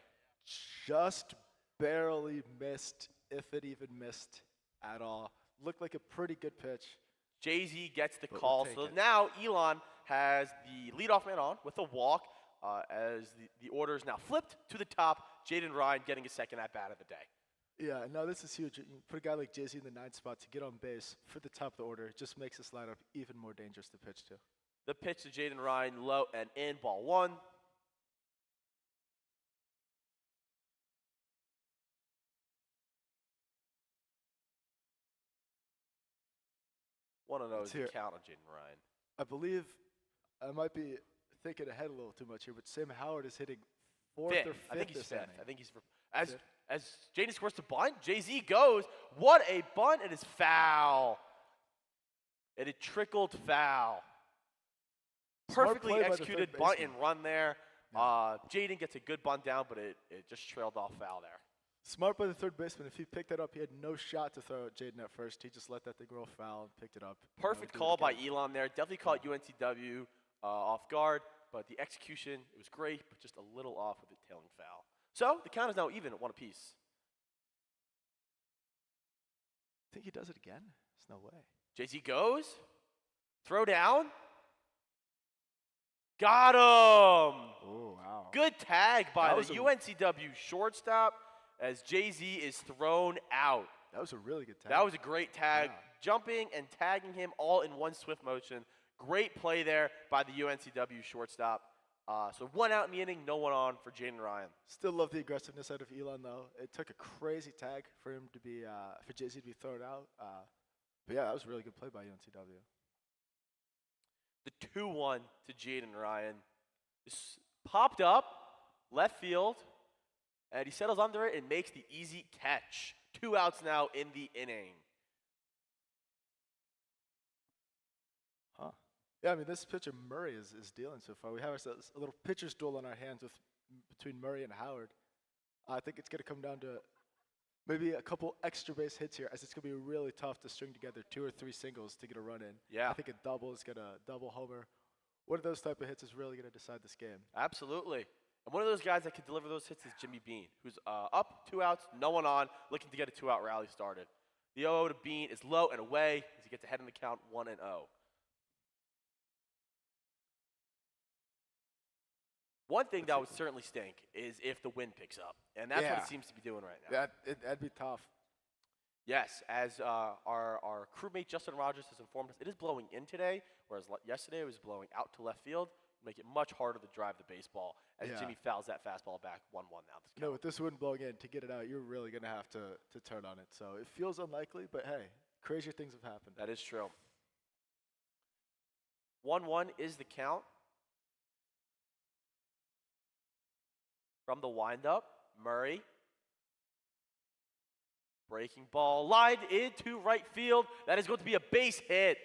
Just barely missed, if it even missed at all. Looked like a pretty good pitch. Jay-Z gets the But call. we'll So take it. now Elon has the leadoff man on with a walk as the order is now flipped to the top. Jaden Ryan getting his second at-bat of the day. Yeah, no, this is huge. You put a guy like Jay-Z in the 9th spot to get on base for the top of the order. It just makes this lineup even more dangerous to pitch to. The pitch to Jaden Ryan, low and in, ball 1. One of those Let's hear to it. count on Jaden Ryan. I believe I might be thinking ahead a little too much here, but Sam Howard is hitting 4th Fifth. or 5th I think he's this fifth. inning. I think he's as Fifth. as Jaden scores to bunt. Jay-Z goes. What a bunt! It is foul. It had trickled foul. Smart Perfectly play by the executed third bunt baseman. and run there. Jaden gets a good bunt down, but it just trailed off foul there. Smart by the third baseman. If he picked that up, he had no shot to throw at Jaden at first. He just let that thing roll foul and picked it up. Perfect Do it call by again. Elon there. Definitely caught UNCW off guard, but the execution, it was great, but just a little off with the tailing foul. So the count is now even at 1 apiece. Think he does it again? There's no way. Jay-Z goes. Throw down. Got him! Oh, wow. Good tag by That the was a- UNCW shortstop as Jay-Z is thrown out. That was a really good tag. That was a great tag. Yeah. Jumping and tagging him all in one swift motion. Great play there by the UNCW shortstop. So 1 out in the inning, no one on for Jaden Ryan. Still love the aggressiveness out of Elon, though. It took a crazy tag for him to be, for Jay-Z to be thrown out. But yeah, that was a really good play by UNCW. The 2-1 to Jaden Ryan. This popped up, left field, and he settles under it and makes the easy catch. 2 outs now in the inning. Huh. Yeah, I mean, this pitcher Murray is dealing so far. We have ourselves a little pitcher's duel on our hands between Murray and Howard. I think it's going to come down to maybe a couple extra base hits here, as it's going to be really tough to string together 2 or 3 singles to get a run in. Yeah. I think a double is going to double homer. One of those type of hits is really going to decide this game. Absolutely. And one of those guys that can deliver those hits is Jimmy Bean, who's up 2 outs, no one on, looking to get a 2-out rally started. The 0 to Bean is low and away as he gets ahead in the count 1-0. One thing that would certainly stink is if the wind picks up, and that's what Yeah. it seems to be doing right now. That'd be tough. Yes, as our crewmate Justin Rogers has informed us, it is blowing in today, whereas yesterday it was blowing out to left field, make it much harder to drive the baseball as Yeah. Jimmy fouls that fastball back 1-1 now. This No, count. with this wind blowing in, to get it out, you're really going to have to turn on it. So it feels unlikely, but hey, crazier things have happened. That is true. 1-1 is the count. From the windup, Murray. Breaking ball, lined into right field. That is going to be a base hit.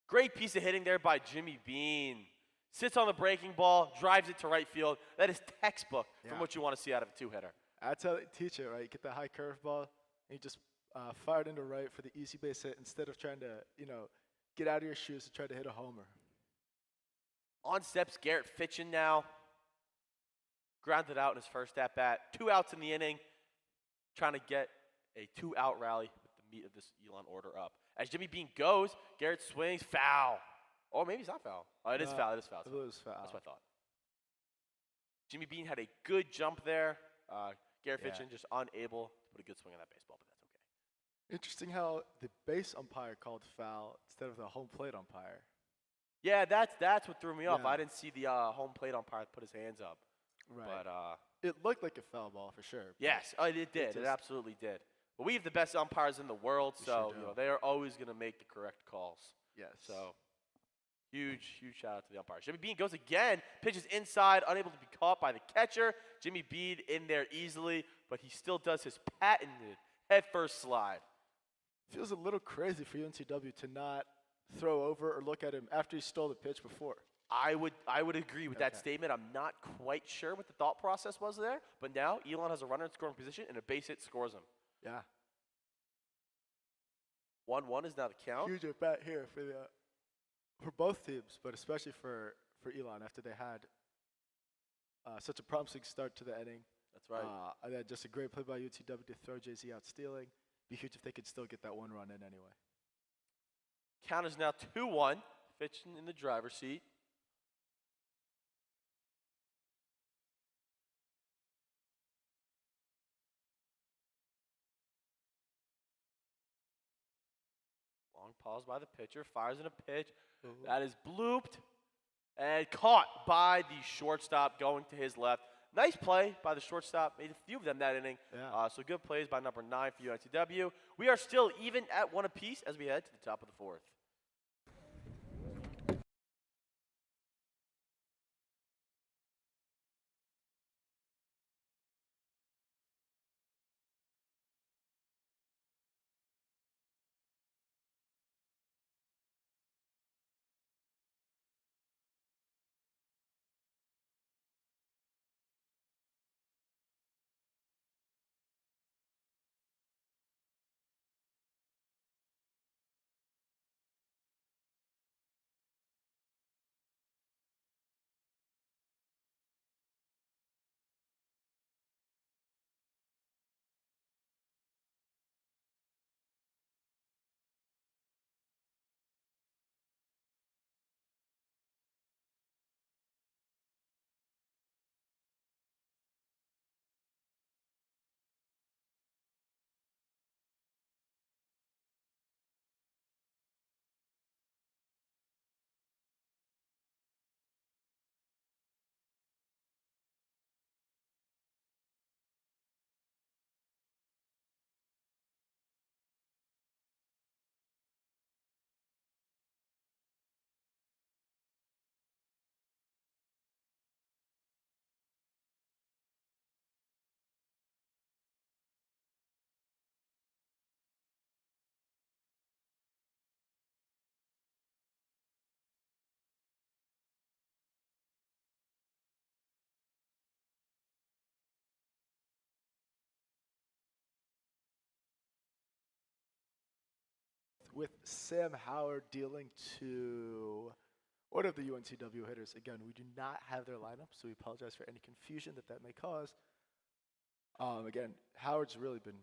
Great piece of hitting there by Jimmy Bean. Sits on the breaking ball, drives it to right field. That is textbook from Yeah. what you want to see out of a 2-hitter. That's how they teach it, right? You get the high curveball, and you just fire it into right for the easy base hit instead of trying to, get out of your shoes to try to hit a homer. On steps Garrett Fitchin now. Grounded out in his first at-bat. 2 outs in the inning. Trying to get a 2-out rally with the meat of this Elon order up. As Jimmy Bean goes, Garrett swings, foul. Or maybe it's not foul. Oh, it is foul. It is foul. I believe it was foul. That's what I thought. Jimmy Bean had a good jump there. Garrett Yeah. Fitchin just unable to put a good swing on that baseball, but that's okay. Interesting how the base umpire called foul instead of the home plate umpire. Yeah, that's what threw me off. Yeah. I didn't see the home plate umpire put his hands up. Right. But It looked like a foul ball for sure. but yes, it did. It just- absolutely did. But we have the best umpires in the world, We so sure do. they are always going to make the correct calls. Yes. So Huge shout out to the umpire. Jimmy Bean goes again, pitches inside, unable to be caught by the catcher. Jimmy Bean in there easily, but he still does his patented head-first slide. Feels a little crazy for UNCW to not throw over or look at him after he stole the pitch before. I would agree with that statement. I'm not quite sure what the thought process was there, but now Elon has a runner in scoring position, and a base hit scores him. Yeah. 1-1 is now the count. Huge at bat here for both teams, but especially for Elon after they had such a promising start to the inning. That's right. And then just a great play by UNCW to throw Jay-Z out stealing. Be huge if they could still get that one run in anyway. Count is now 2-1. Fitchin in the driver's seat. Long pause by the pitcher. Fires in a pitch. That is blooped and caught by the shortstop going to his left. Nice play by the shortstop. Made a few of them that inning. Yeah. So good plays by number 9 for UNCW. We are still even at 1 apiece as we head to the top of the 4th. With Sam Howard dealing to one of the UNCW hitters. Again, we do not have their lineup, so we apologize for any confusion that may cause. Again, Howard's really been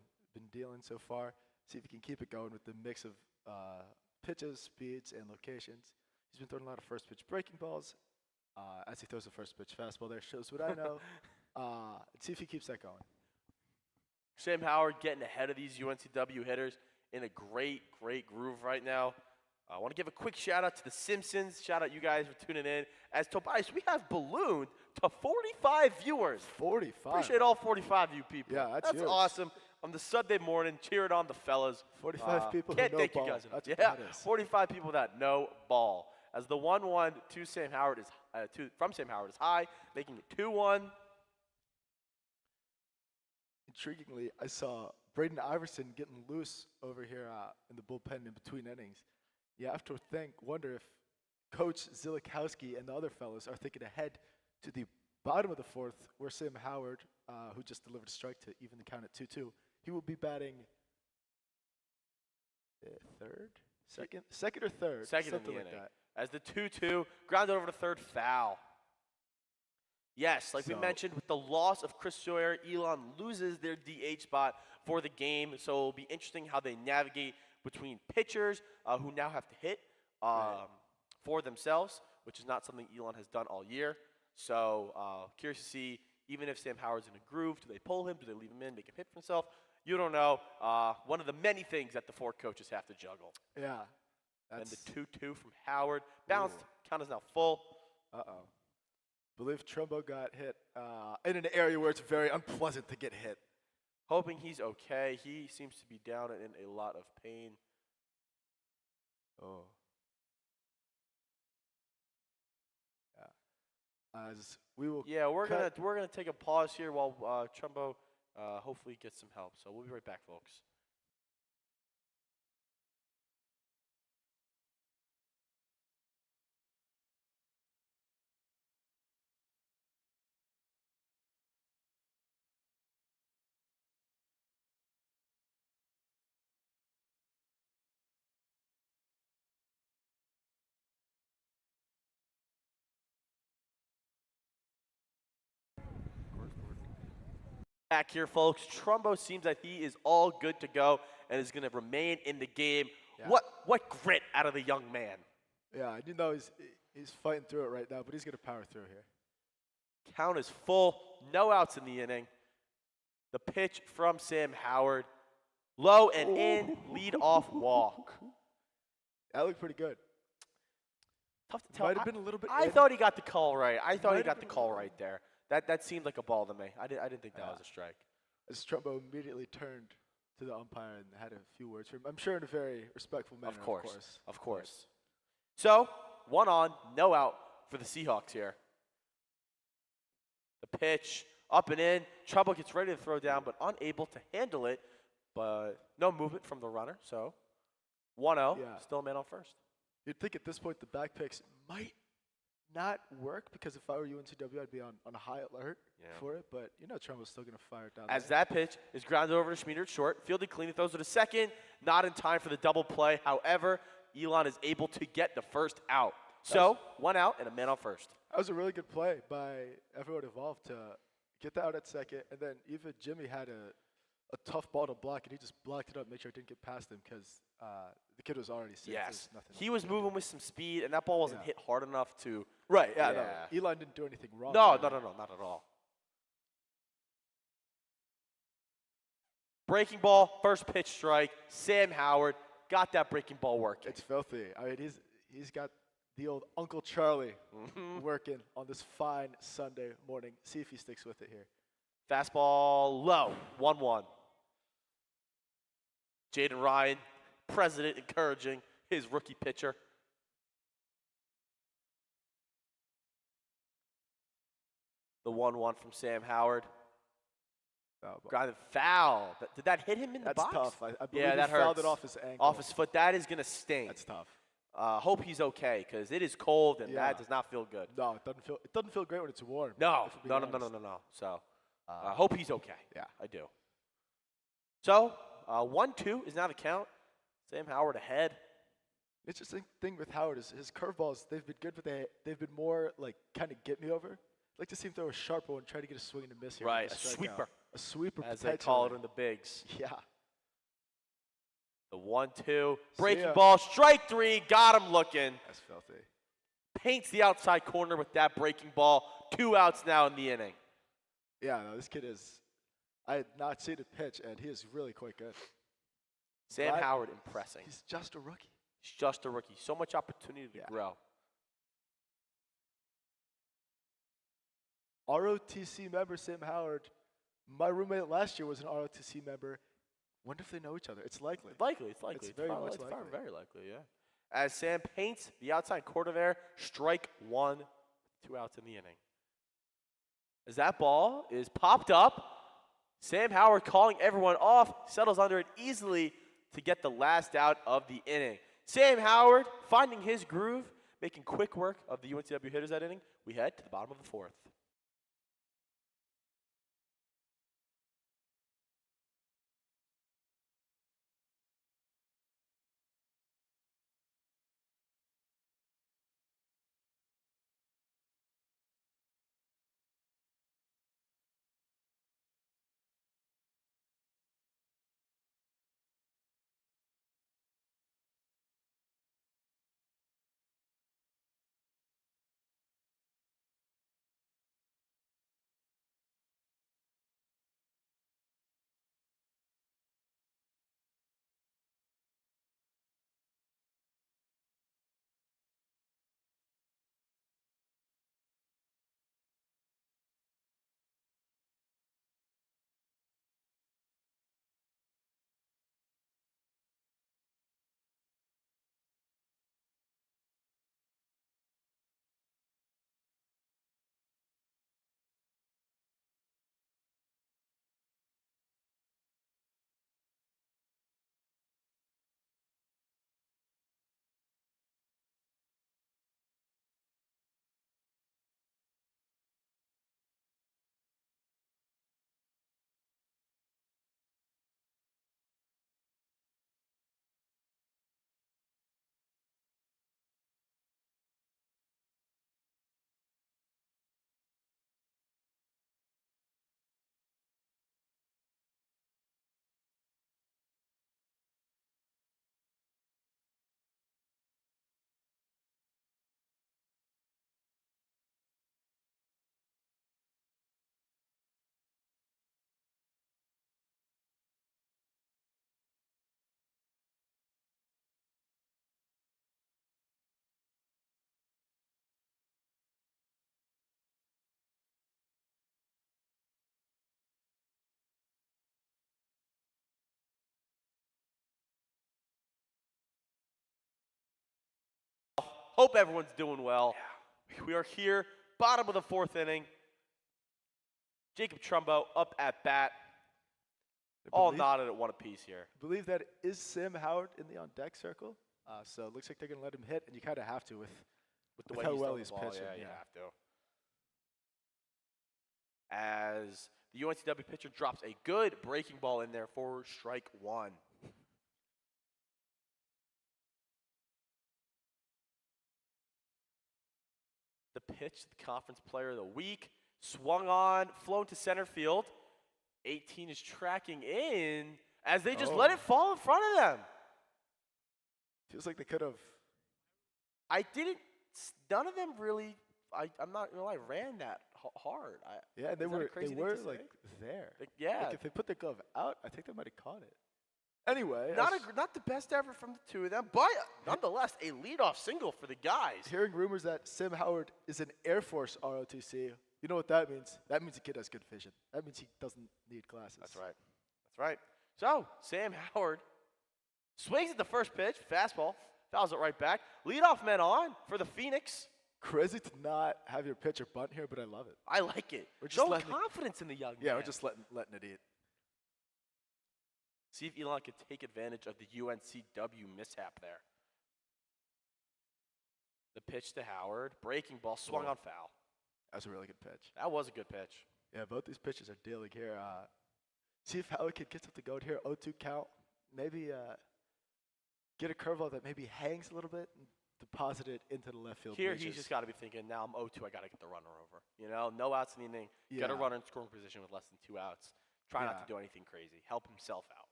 dealing so far. See if he can keep it going with the mix of pitches, speeds, and locations. He's been throwing a lot of first pitch breaking balls as he throws the first pitch fastball there. Shows what I know. See if he keeps that going. Sam Howard getting ahead of these UNCW hitters in a great groove right now. I want to give a quick shout out to the Simpsons. Shout out you guys for tuning in. As Tobias, we have ballooned to 45 viewers. 45. Appreciate all 45 of you people. Yeah, that's huge. Awesome. On the Sunday morning, cheering on the fellas. 45 people Can't who know thank ball. you guys enough. That's Yeah, what that is. 45 people that know ball. As the 1-1 to Sam Howard from Sam Howard is high, making it 2-1. Intriguingly, I saw Braden Iverson getting loose over here in the bullpen in between innings. You have to wonder if Coach Zilikowski and the other fellows are thinking ahead to the bottom of the 4th, where Sam Howard, who just delivered a strike to even the count at 2-2, he will be batting second or third, Second something in the like inning. that. As the 2-2, grounded over to third, foul. Yes, like we mentioned, with the loss of Chris Sawyer, Elon loses their DH spot for the game. So it'll be interesting how they navigate between pitchers who now have to hit for themselves, which is not something Elon has done all year. So curious to see, even if Sam Howard's in a groove, do they pull him? Do they leave him in, make him hit for himself? You don't know. One of the many things that the 4 coaches have to juggle. Yeah. And the 2-2 from Howard. Bounced. Count is now full. Uh-oh. Believe Trumbo got hit in an area where it's very unpleasant to get hit. Hoping he's okay. He seems to be down and in a lot of pain. Oh. As we will. Yeah, we're cut- gonna take a pause here while Trumbo hopefully gets some help. So we'll be right back, folks. Back here, folks. Trumbo seems that he is all good to go and is going to remain in the game. Yeah. What grit out of the young man. Yeah, I do know he's fighting through it right now, but he's gonna power through here. Count is full. No outs in the inning. The pitch from Sam Howard. Low and in. Lead off walk. That looked pretty good. Tough to tell. Might have been a little bit. I in. thought he got the call right. I thought he Might have got the been a call little right there. That seemed like a ball to me. I didn't think that Yeah. was a strike. As Trumbo immediately turned to the umpire and had a few words for him. I'm sure in a very respectful manner. Of course. So, 1 on, no out for the Seahawks here. The pitch, up and in. Trumbo gets ready to throw down, but unable to handle it. But no movement from the runner, so 1-0. Yeah. Still a man on first. You'd think at this point the back picks might not work because if I were UNCW, I'd be on a high alert for it. But Trumbo's still gonna fire it down. As there. that pitch is grounded over to Schmieder at short, fielded clean, he throws it a second, not in time for the double play. However, Elon is able to get the first out. So, 1 out and a man on first. That was a really good play by everyone involved to get that out at second, and then even Jimmy had a tough ball to block, and he just blocked it up, make sure it didn't get past him because the kid was already safe. Yes. Nothing He was moving with some speed, and that ball wasn't Yeah. hit hard enough to. right. Yeah, Yeah. no. Elon didn't do anything wrong. No, there. not at all. Breaking ball, first pitch strike. Sam Howard got that breaking ball working. It's filthy. I mean, he's got the old Uncle Charlie working on this fine Sunday morning. See if he sticks with it here. Fastball low, 1-1. Jaden Ryan, president encouraging his rookie pitcher. The 1-1 from Sam Howard. Foul ball. Grounded foul. Did that hit him in the That's box? tough. I believe Yeah, he that fouled hurts. it off his ankle. Off his foot. That is going to sting. That's tough. Hope he's okay because it is cold and Yeah. that does not feel good. No, it doesn't feel great when it's warm. No, if we're being honest. no. So, I hope he's okay. Yeah. I do. So, 1-2 is now the count. Sam Howard ahead. Interesting thing with Howard is his curveballs, they've been good, but they've been more like kind of get me over. I'd like to see him throw a sharper one, try to get a swing and a miss here. Right, with a the strikeout. sweeper. A sweeper, As they call it potentially. in the bigs. Yeah. The 1-2. See Breaking ya. ball. Strike 3. Got him looking. That's filthy. Paints the outside corner with that breaking ball. 2 outs now in the inning. Yeah, no, this kid is. I had not seen a pitch, and he is really quite good. Sam Glad- Howard impressing. He's just a rookie. He's just a rookie. So much opportunity to Yeah. grow. ROTC member Sam Howard. My roommate last year was an ROTC member. Wonder if they know each other. It's likely. It's likely. It's very probably- much it's likely. very likely, yeah. As Sam paints the outside corner there, strike 1, 2 outs in the inning. As that ball is popped up, Sam Howard calling everyone off, settles under it easily to get the last out of the inning. Sam Howard finding his groove, making quick work of the UNCW hitters that inning. We head to the bottom of the 4th. Hope everyone's doing well. We are here, bottom of the 4th inning. Jacob Trumbo up at bat. All knotted at one apiece here. I believe that is Sam Howard in the on-deck circle. So it looks like they're going to let him hit, and you kind of have to with The way how he's well throwing he's the ball, pitching. Yeah, you have to. As the UNCW pitcher drops a good breaking ball in there for strike 1. The pitch, the conference player of the week, swung on, flown to center field. 18 is tracking in as they just let it fall in front of them. Feels like they could have. None of them really, I'm not going to lie, ran that hard. Yeah, they is that a were crazy thing like to say? there. Yeah. Like if they put their glove out, I think they might have caught it. Anyway, Not the best ever from the two of them, but nonetheless, a leadoff single for the guys. hearing rumors that Sam Howard is an Air Force ROTC. You know what that means? That means the kid has good vision. That means he doesn't need glasses. That's right. That's right. So, Sam Howard swings at the first pitch, fastball, fouls it right back. Leadoff men on for the Phoenix. Crazy to not have your pitcher bunt here, but I love it. I like it. We're just Show letting it- confidence in the young Yeah, man. we're just letting it eat. See if Elon can take advantage of the UNCW mishap there. The pitch to Howard, breaking ball, swung on foul. That was a really good pitch. That was a good pitch. Yeah, both these pitches are dealing here. See if Howard gets up the goat here. 0-2 count. Maybe get a curveball that maybe hangs a little bit and deposit it into the left field. Here, bleachers. he's just got to be thinking, now I'm 0-2, I got to get the runner over. You know, no outs in the inning. Get a Yeah. runner in scoring position with less than 2 outs. Try not Yeah. to do anything crazy. Help himself out.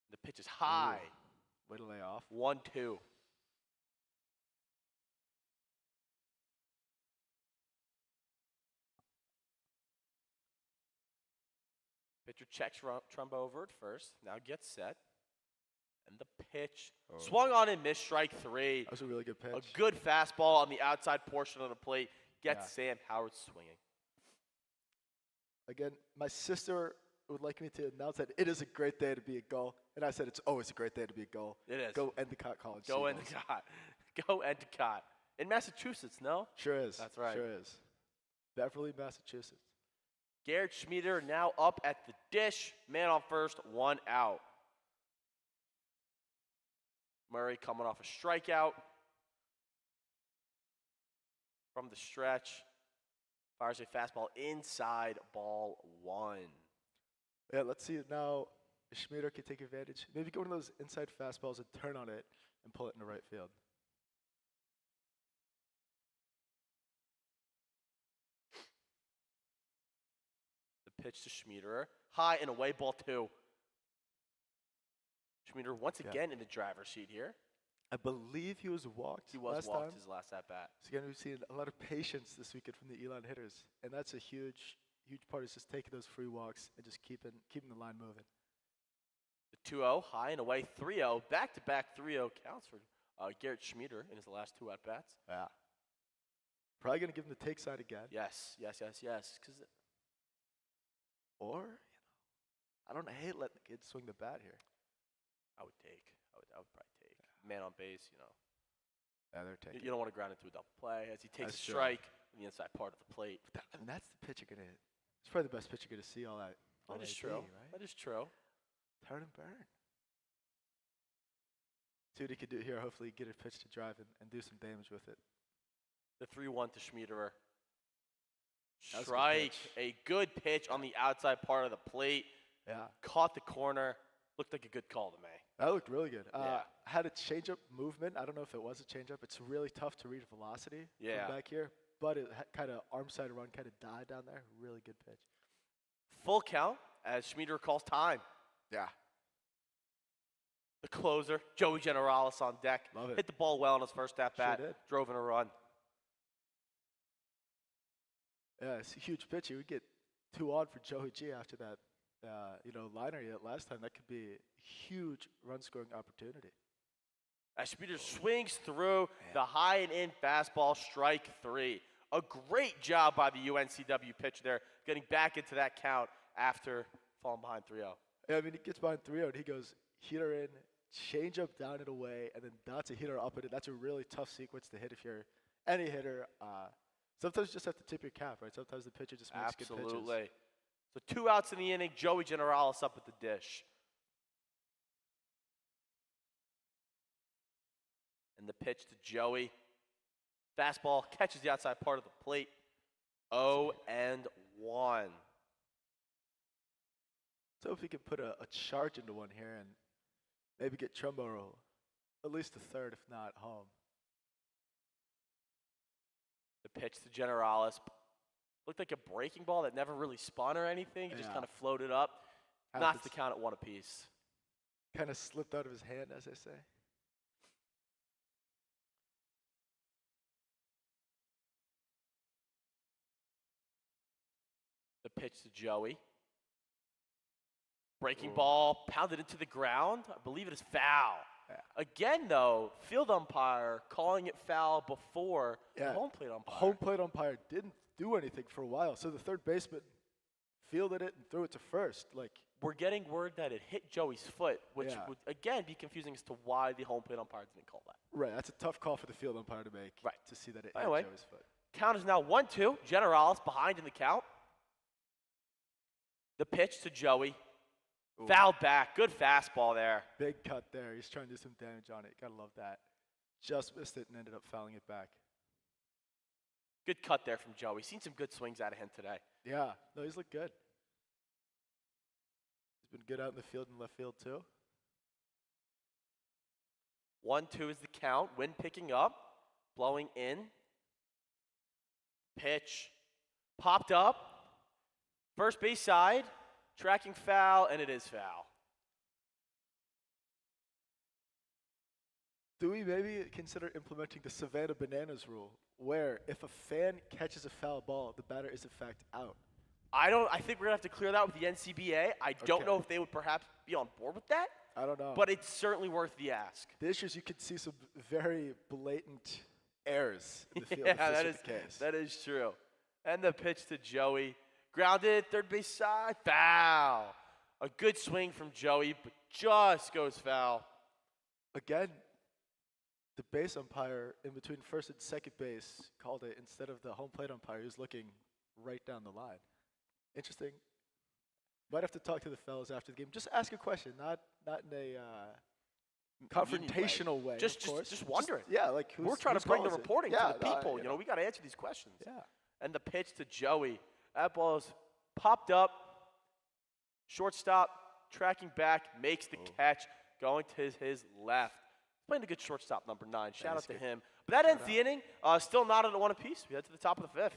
The pitch is high. Way to lay off. 1-2. Pitcher checks Trumbo over at first. Now gets set. And the pitch swung on and missed, strike 3. That was a really good pitch. A good fastball on the outside portion of the plate gets Sam Howard swinging. Again, my sister would like me to announce that it is a great day to be a goal. And I said it's always a great day to be a goal. It is. Go Endicott College. Go Seagulls. Endicott. Go Endicott. In Massachusetts, no? Sure is. That's right. Sure is. Beverly, Massachusetts. Garrett Schmieder now up at the dish. Man on first, 1 out. Murray coming off a strikeout. From the stretch. Fires a fastball inside, ball 1. Yeah, let's see it now. Schmieder can take advantage. Maybe go one of those inside fastballs and turn on it and pull it into right field. The pitch to Schmieder. High and away, ball 2. Schmieder once again in the driver's seat here. I believe he was walked. He was last walked time. his last at bat. So again, we've seen a lot of patience this weekend from the Elon hitters, and that's a huge part. Is just taking those free walks and just keeping the line moving. The 2-0, high and away, 3-0. Back-to-back 3-0 counts for Garrett Schmieder in his last 2 at-bats. Yeah. Probably gonna give him the take side again. Yes. Or, I don't hate letting the kids swing the bat here. I would probably take. Man on base, Yeah, they're taking. You don't want to ground into a double play as he takes That's a true. strike in the inside part of the plate. I mean, that's the pitch you're gonna hit. It's probably the best pitch you're gonna see all that. That is AD, true. Right? That is true. Turn and burn. See what he could do here. Hopefully, get a pitch to drive and do some damage with it. The 3-1 to Schmiederer. That was a good Strike. pitch. A good pitch on the outside part of the plate. Yeah, Caught the corner. Looked like a good call to me. that looked really good. Yeah. Had a changeup movement. I don't know if it was a changeup. It's really tough to read velocity Yeah. from back here, but it kind of arm side run, kind of died down there. Really good pitch. Full count as Schmiederer calls time. Yeah. The closer, Joey Generalis on deck. Love it. Hit the ball well on his first at-bat. did. Drove in a run. Yeah, it's a huge pitch. You would get 2 on for Joey G after that, liner he hit last time. That could be a huge run scoring opportunity. As Schmieder swings through the high and in fastball, strike 3. A great job by the UNCW pitcher there, getting back into that count after falling behind 3-0. Yeah, I mean, he gets behind 3-0 and he goes heater in, change up down and away, and then that's a hitter up it. That's a really tough sequence to hit if you're any hitter. Sometimes you just have to tip your cap, right? Sometimes the pitcher just makes good pitches. Absolutely. So 2 outs in the inning. Joey Generalis up at the dish. And the pitch to Joey. Fastball catches the outside part of the plate. 0-1. So if we could put a charge into one here and maybe get Trumbo at least a third, if not home. The pitch to Generalis. Looked like a breaking ball that never really spun or anything. It just kind of floated up. Knocks the count at 1 apiece. Kind of slipped out of his hand, as they say. The pitch to Joey. Breaking ball pounded into the ground. I believe it is foul. Yeah. Again, though, field umpire calling it foul before the home plate umpire. Home plate umpire didn't do anything for a while, so the third baseman fielded it and threw it to first. Like, we're getting word that it hit Joey's foot, which would, again, be confusing as to why the home plate umpire didn't call that. Right, that's a tough call for the field umpire to make. Right. To see that it Anyway, hit Joey's foot. Count is now 1-2. Generalis behind in the count. The pitch to Joey. Ooh. Fouled back. Good fastball there. Big cut there. He's trying to do some damage on it. Gotta love that. Just missed it and ended up fouling it back. Good cut there from Joey. Seen some good swings out of him today. Yeah. No, he's looked good. He's been good out in the field and left field too. 1-2 is the count. Wind picking up. Blowing in. Pitch. Popped up. First base side. Tracking foul, and it is foul. Do we maybe consider implementing the Savannah Bananas rule, where if a fan catches a foul ball, the batter is in fact out? I think we're gonna have to clear that with the NCBA. I don't know if they would perhaps be on board with that. I don't know. But it's certainly worth the ask. The issue is you could see some very blatant errors in the field. Yeah, if the case. That is true. And the pitch to Joey. Grounded, third base side, foul. A good swing from Joey, but just goes foul. Again, the base umpire in between first and second base called it instead of the home plate umpire who's looking right down the line. Interesting. Might have to talk to the fellas after the game. Just ask a question, not in a confrontational way. Just wondering. Like we're trying to bring the reporting to the people. You know, we got to answer these questions. Yeah. And the pitch to Joey. That ball is popped up. Shortstop tracking back, makes the catch, going to his left. Playing a good shortstop, number 9. Shout out to him. But that ends the inning. Still not at 1 apiece. We head to the top of the 5th.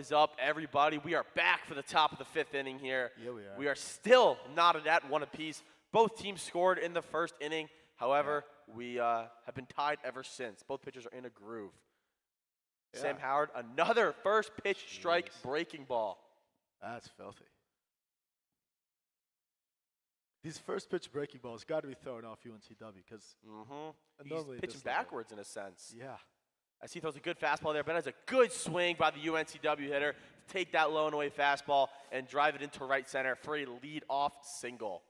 is up, everybody. We are back for the top of the 5th inning here. Yeah, we are. We are still knotted at 1 apiece. Both teams scored in the first inning. However, we have been tied ever since. Both pitchers are in a groove. Yeah. Sam Howard, another first pitch strike breaking ball. That's filthy. These first pitch breaking balls got to be throwing off UNCW because He's normally at pitching this level- backwards in a sense. Yeah. As he throws a good fastball there, but has a good swing by the UNCW hitter to take that low and away fastball and drive it into right center for a lead-off single.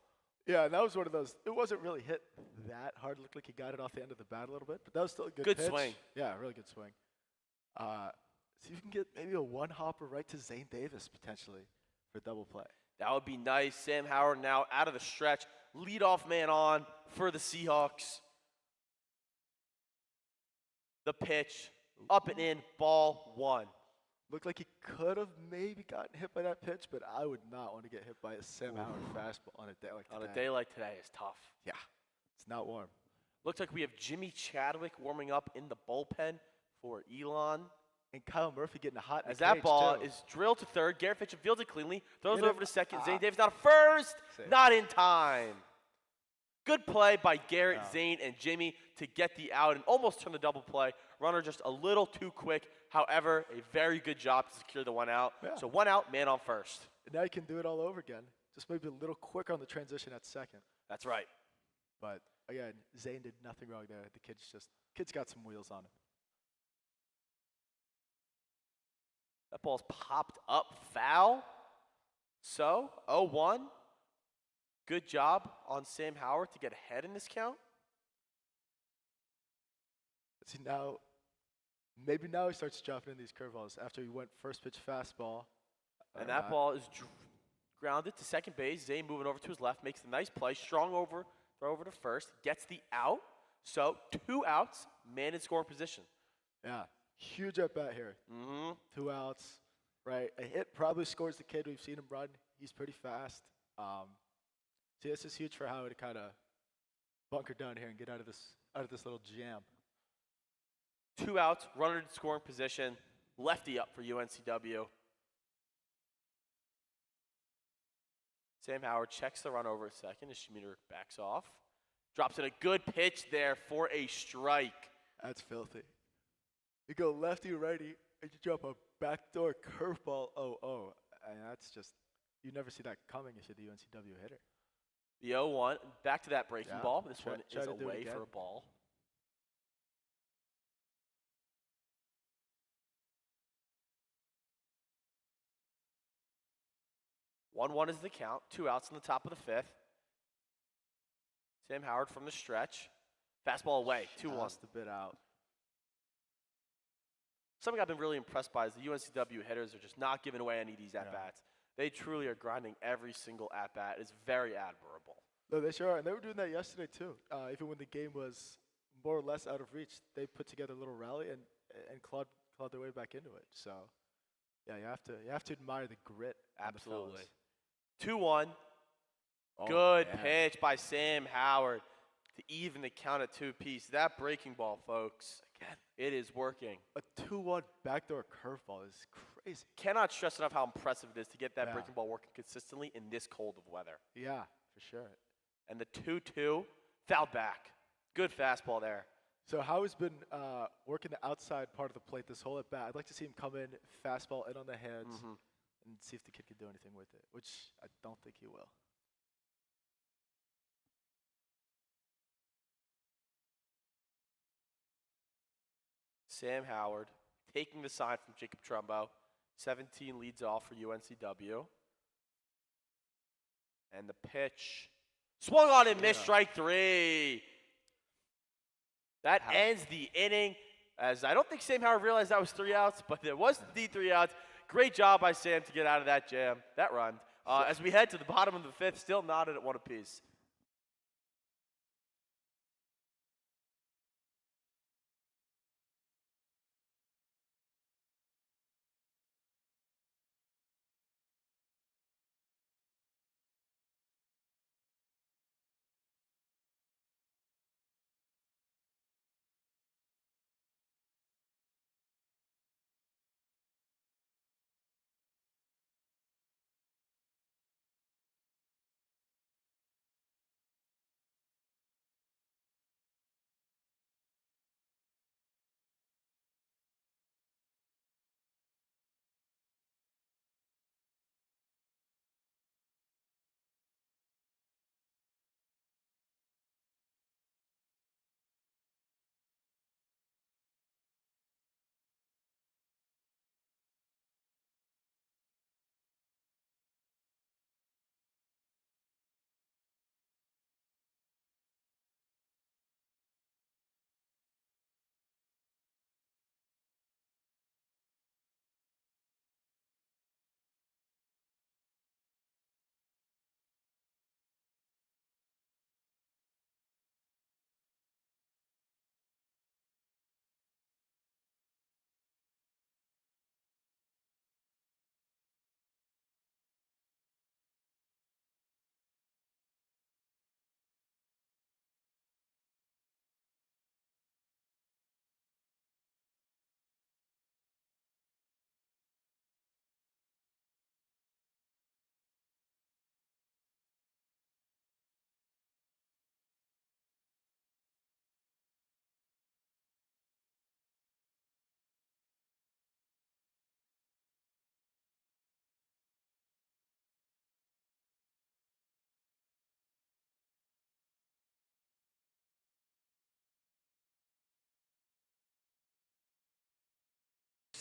Yeah, and that was one of those. It wasn't really hit that hard. It looked like he got it off the end of the bat a little bit, but that was still a good Good pitch. swing. Yeah, really good swing. See if you can get maybe a one-hopper right to Zane Davis potentially for a double play. That would be nice. Sam Howard now out of the stretch. Leadoff man on for the Seahawks. The pitch, up and in, ball 1. Looked like he could have maybe gotten hit by that pitch, but I would not want to get hit by a Sam Howard fastball on a day like On today. a day like today is tough. Yeah, it's not warm. Looks like we have Jimmy Chadwick warming up in the bullpen for Elon. And Kyle Murphy getting a hot in As the that cage, ball too. is drilled to third, Garrett Fitch fields it cleanly, throws Hit it him. over to second. Zane Davis not first, Safe. not in time. Good play by Garrett, Wow. Zane, and Jimmy to get the out and almost turn the double play. Runner just a little too quick. However, a very good job to secure the 1 out. Yeah. So 1 out, man on first. And now you can do it all over again. Just maybe a little quicker on the transition at second. That's right. But again, Zane did nothing wrong there. The kid's got some wheels on him. That ball's popped up foul. So 0-1. Good job on Sam Howard to get ahead in this count. See now, maybe now he starts dropping in these curveballs after he went first pitch fastball. And that ball is grounded to second base. Zane moving over to his left, makes the nice play. Strong throw over to first, gets the out. So 2 outs, man in scoring position. Yeah, huge at bat here. 2 outs, right? A hit probably scores the kid. We've seen him run. He's pretty fast. See, this is huge for Howard to kind of bunker down here and get out of this little jam. 2 outs, runner in scoring position, lefty up for UNCW. Sam Howard checks the run over a second as Schmieder backs off. Drops in a good pitch there for a strike. That's filthy. You go lefty, righty, and you drop a backdoor curveball 0-0. And that's just, you never see that coming if you're the UNCW hitter. The 0-1, back to that breaking Yeah, ball. This try one to is do it away again. for a ball. One is the count. 2 outs in the top of the 5th. Sam Howard from the stretch. Fastball away. 2-1. Just a bit out. Something I've been really impressed by is the UNCW hitters are just not giving away any of these at-bats. They truly are grinding every single at-bat. It's very admirable. No, they sure are. And they were doing that yesterday, too. Even when the game was more or less out of reach, they put together a little rally and clawed their way back into it. So, yeah, you have to admire the grit. on the fellas. Absolutely. 2-1. Oh, Good man. pitch by Sam Howard to even the count at 2 apiece. That breaking ball, folks, again, it is working. A 2-1 backdoor curveball is crazy. Cannot stress enough how impressive it is to get that Yeah. breaking ball working consistently in this cold of weather. Yeah, for sure. And the 2-2, fouled back. Good fastball there. So Howard's been working the outside part of the plate this whole at bat. I'd like to see him come in, fastball in on the heads, and see if the kid can do anything with it, which I don't think he will. Sam Howard taking the sign from Jacob Trumbo. 17 leads off for UNCW. And the pitch. Swung on and missed, strike 3. That ends the inning. As I don't think Sam Howard realized that was 3 outs, but there was indeed 3 outs. Great job by Sam to get out of that jam, that run. As we head to the bottom of the 5th, still knotted at 1 apiece.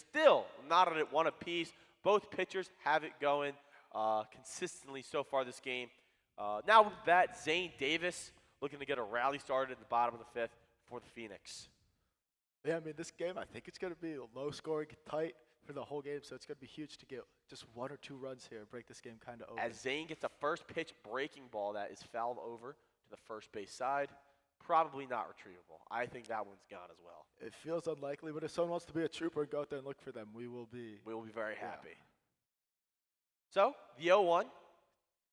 still knotted at 1 apiece. Both pitchers have it going consistently so far this game. Now with that, Zane Davis looking to get a rally started in the bottom of the 5th for the Phoenix. Yeah, I mean, this game, I think it's going to be low scoring, tight for the whole game, so it's going to be huge to get just 1 or 2 runs here and break this game kind of open. As Zane gets a first pitch breaking ball that is fouled over to the first base side, probably not retrievable. I think that one's gone as well. It feels unlikely, but if someone wants to be a trooper and go out there and look for them, we will be very happy. So, the 0-1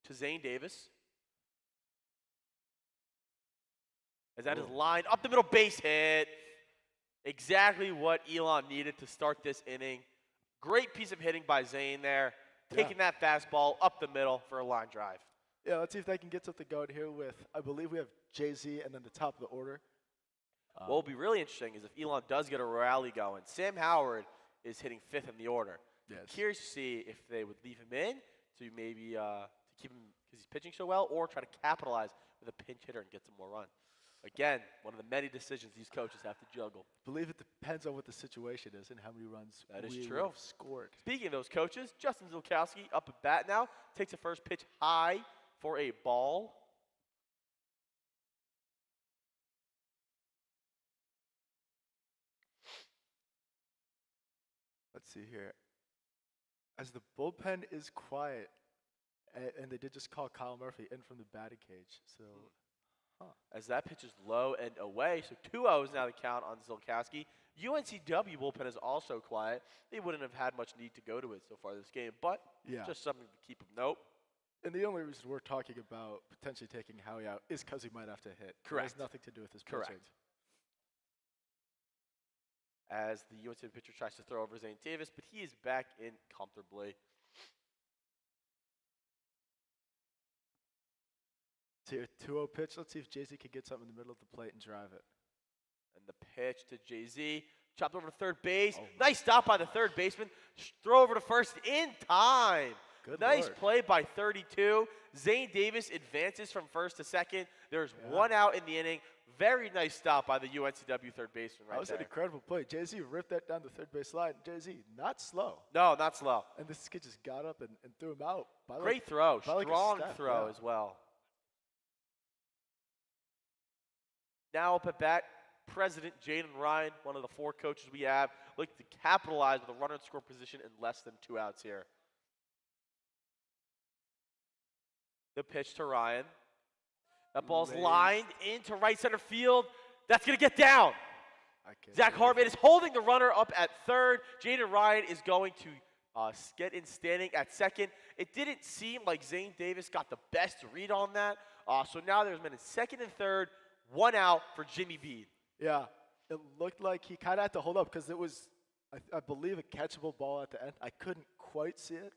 to Zane Davis. As that is lined up the middle, base hit. Exactly what Elon needed to start this inning. Great piece of hitting by Zane there. Taking that fastball up the middle for a line drive. Yeah, let's see if they can get something going here with, I believe we have Jay-Z and then the top of the order. What will be really interesting is if Elon does get a rally going. Sam Howard is hitting 5th in the order. Yes. Curious to see if they would leave him in to maybe to keep him because he's pitching so well, or try to capitalize with a pinch hitter and get some more runs. Again, one of the many decisions these coaches have to juggle. I believe it depends on what the situation is and how many runs That is we true. have scored. Speaking of those coaches, Justin Zilkowski up at bat now, takes a first pitch high for a ball. Let's see here. As the bullpen is quiet, and they did just call Kyle Murphy in from the batting cage, so... As that pitch is low and away, so 2-0 is now the count on Zilkowski. UNCW bullpen is also quiet. They wouldn't have had much need to go to it so far this game, but just something to keep of note. And the only reason we're talking about potentially taking Howie out is because he might have to hit. Correct. It has nothing to do with his pitching. Correct. As the UNCW pitcher tries to throw over Zane Davis, but he is back in comfortably. So here, 2-0 pitch. Let's see if Jay-Z can get something in the middle of the plate and drive it. And the pitch to Jay-Z. Chopped over to third base. Nice stop by the third baseman. Throw over to first in time. Good nice Lord. play by 32. Zane Davis advances from first to second. There's 1 out in the inning. Very nice stop by the UNCW third baseman That was there. an incredible play. Jay-Z ripped that down the third base line. Jay-Z, not slow. No, not slow. And this kid just got up and threw him out. By Great like, throw. by like a Strong step, throw yeah. as well. Now up at bat, President Jaden Ryan, one of the 4 coaches we have, looking to capitalize with a runner in score position in less than 2 outs here. The pitch to Ryan. That ball's lined into right center field. That's going to get down. Zach Hartman is holding the runner up at third. Jaden Ryan is going to get in standing at second. It didn't seem like Zane Davis got the best read on that. So now there's been a second and third, 1 out for Jimmy Bean. Yeah, it looked like he kind of had to hold up because it was, I believe, a catchable ball at the end. I couldn't quite see it.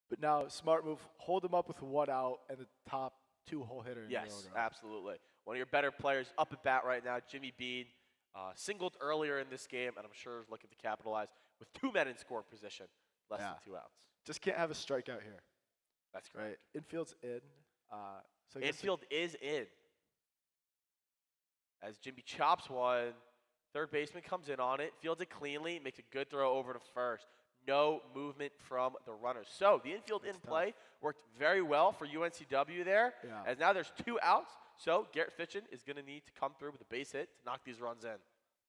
But now, smart move, hold him up with 1 out and the top 2-hole hitter in the order. Yes, absolutely. One of your better players up at bat right now, Jimmy Bean, singled earlier in this game, and I'm sure is looking to capitalize with 2 men in score position, less than 2 outs. Just can't have a strikeout here. That's correct. Right. Infield's in. So I guess Infield is in. As Jimmy chops one, third baseman comes in on it, fields it cleanly, makes a good throw over to first. No movement from the runners. So the infield in play worked very well for UNCW there. Yeah. As now there's 2 outs. So Garrett Fitchin is going to need to come through with a base hit to knock these runs in.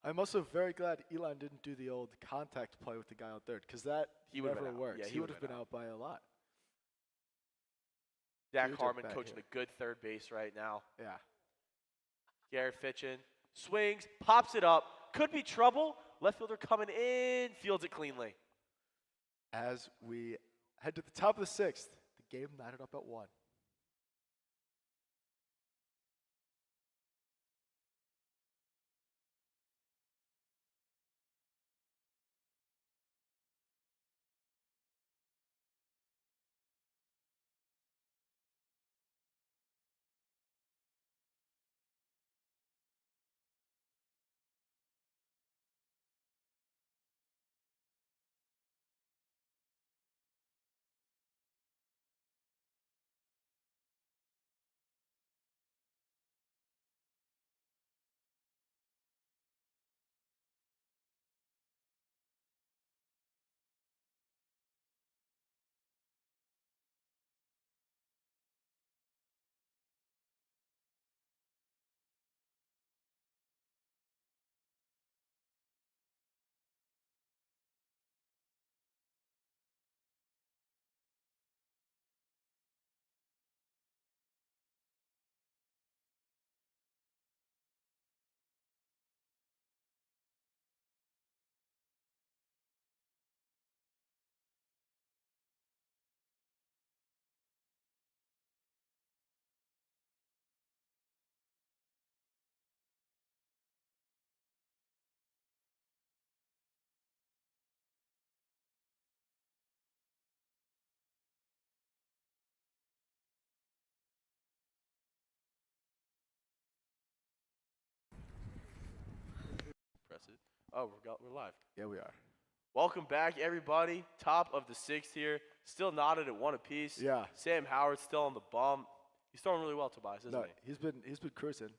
I'm also very glad Elon didn't do the old contact play with the guy on third because that never works. Yeah, he would have been out by a lot. Zach Huge Harmon at-bat coaching here. a good third base right now. Yeah. Garrett Fitchin swings, pops it up. Could be trouble. Left fielder coming in, fields it cleanly. As we head to the top of the 6th, the game knotted up at 1. Oh, we're live. Yeah, we are. Welcome back, everybody. Top of the sixth here. Still knotted at 1 apiece. Yeah. Sam Howard still on the bump. He's throwing really well, Tobias, isn't No, he? he's been cruising.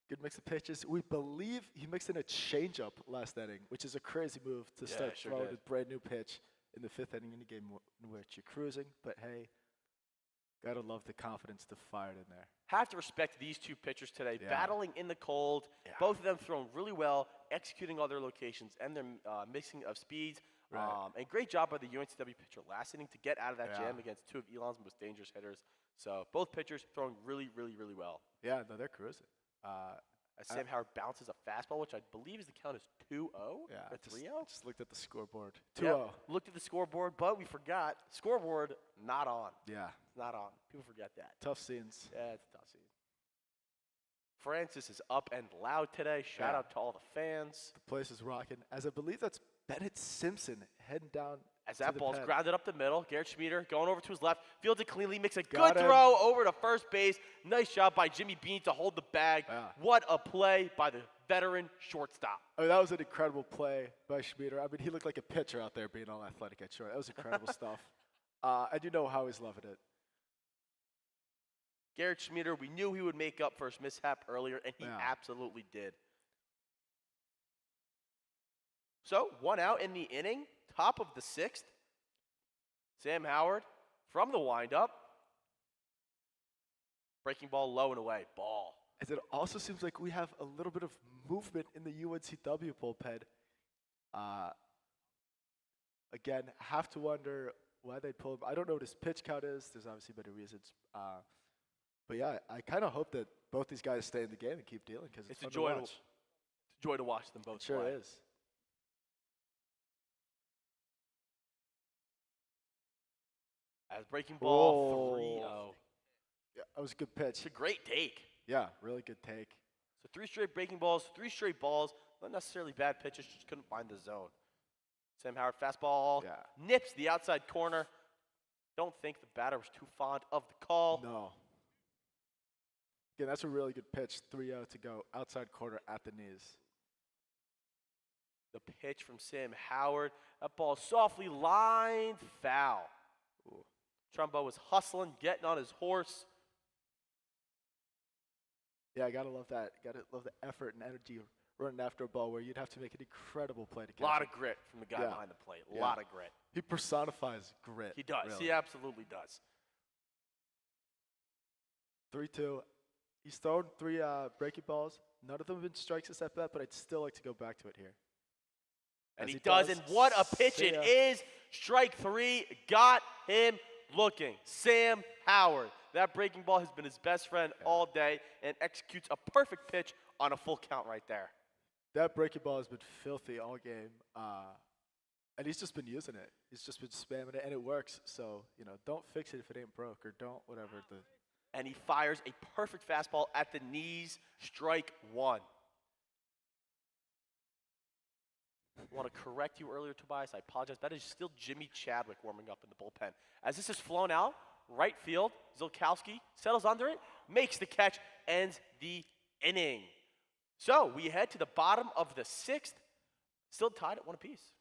Good mix of pitches. We believe he mixed in a changeup last inning, which is a crazy move to Yeah, start sure throwing did. a brand new pitch in the 5th inning in a game in which you're cruising. But hey, gotta love the confidence to fire it in there. Have to respect these two pitchers today, Yeah. battling in the cold. Yeah. Both of them throwing really well, executing all their locations and their mixing of speeds. Right. And great job by the UNCW pitcher last inning to get out of that Yeah. jam against two of Elon's most dangerous hitters. So both pitchers throwing really, really, really well. Yeah, no, they're cruising. As Sam Howard bounces a fastball, which I believe is the count is 2-0 Yeah, or I 3-0. just looked at the scoreboard. Yep. 2-0. Looked at the scoreboard, but we forgot. Scoreboard not on. Yeah, It's not on. People forget that. tough scenes. Yeah, it's a tough scene. Francis is up and loud today. Shout Yeah. out to all the fans. The place is rocking. As I believe that's Bennett Simpson heading down. As to that the ball's pen. grounded up the middle, Garrett Schmieder going over to his left, fields it cleanly, makes a Got good him. throw over to first base. Nice job by Jimmy Bean to hold the bag. Yeah. What a play by the veteran shortstop. I mean, that was an incredible play by Schmieder. I mean, he looked like a pitcher out there being all athletic at short. That was incredible stuff. And you know how he's loving it. Garrett Schmieder, we knew he would make up for his mishap earlier, and he Yeah. absolutely did. So, 1 out in the inning, top of the 6th. Sam Howard from the windup. Breaking ball low and away. Ball. As it also seems like we have a little bit of movement in the UNCW bullpen. Again, have to wonder why they pulled him. I don't know what his pitch count is. There's obviously many reasons. But yeah, I kind of hope that both these guys stay in the game and keep dealing because it's It's a fun joy to to- watch. It's a joy to watch them both It sure play. is. As breaking ball Oh. 3-0. Yeah, that was a good pitch. It's a great take. Yeah, really good take. So 3 straight breaking balls, 3 straight balls. Not necessarily bad pitches, just couldn't find the zone. Sam Howard fastball Yeah. nips the outside corner. Don't think the batter was too fond of the call. No. Again, that's a really good pitch. 3-0 to go. Outside corner at the knees. The pitch from Sam Howard. That ball softly lined foul. Ooh. Trumbo was hustling, getting on his horse. Yeah, I gotta love that. Gotta love the effort and energy running after a ball where you'd have to make an incredible play to A catch lot it. of grit from the guy Yeah. behind the plate. A Yeah. lot of grit. He personifies grit. He does. Really. He absolutely does. 3-2. He's thrown 3 breaking balls. None of them have been strikes this at bat, but I'd still like to go back to it here. And As he does, and what a pitch See it ya. is. Strike 3 got him looking. Sam Howard. That breaking ball has been his best friend all day and executes a perfect pitch on a full count right there. That breaking ball has been filthy all game. And he's just been using it. He's just been spamming it, and it works. So, don't fix it if it ain't broke, or don't whatever. And he fires a perfect fastball at the knees. Strike 1. I want to correct you earlier, Tobias. I apologize. That is still Jimmy Chadwick warming up in the bullpen. As this is flown out, right field, Zilkowski settles under it, makes the catch, ends the inning. So we head to the bottom of the 6th, still tied at 1 apiece.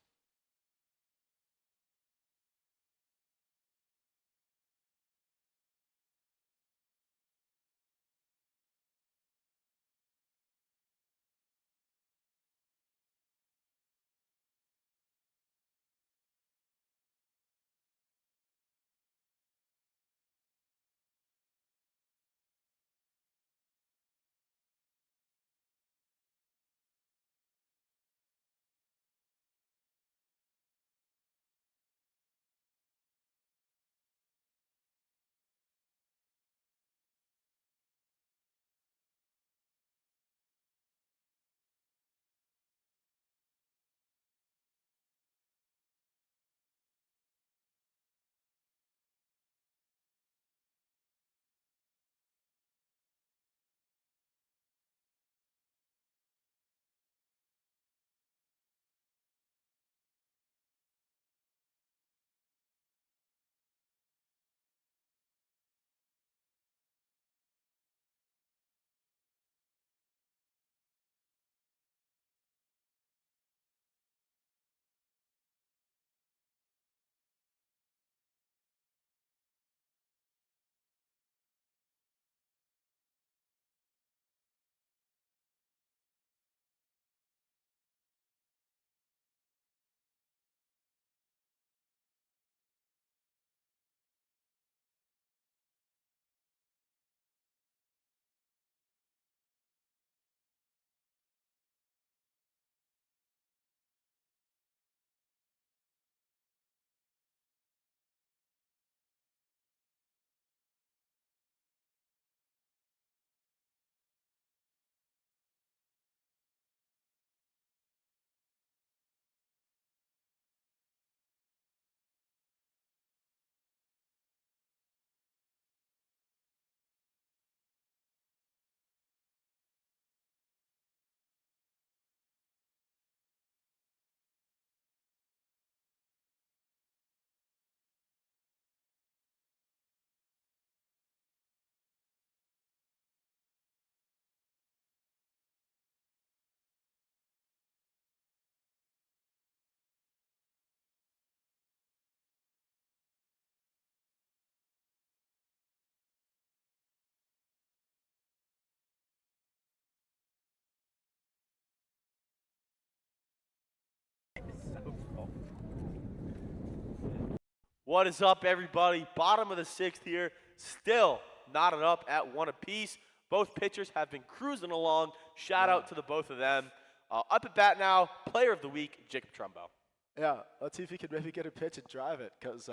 What is up, everybody? Bottom of the sixth here. Still knotted up at 1 apiece. Both pitchers have been cruising along. Shout out to the both of them. Up at bat now, player of the week, Jacob Trumbo. Yeah, let's see if he can maybe get a pitch and drive it, because,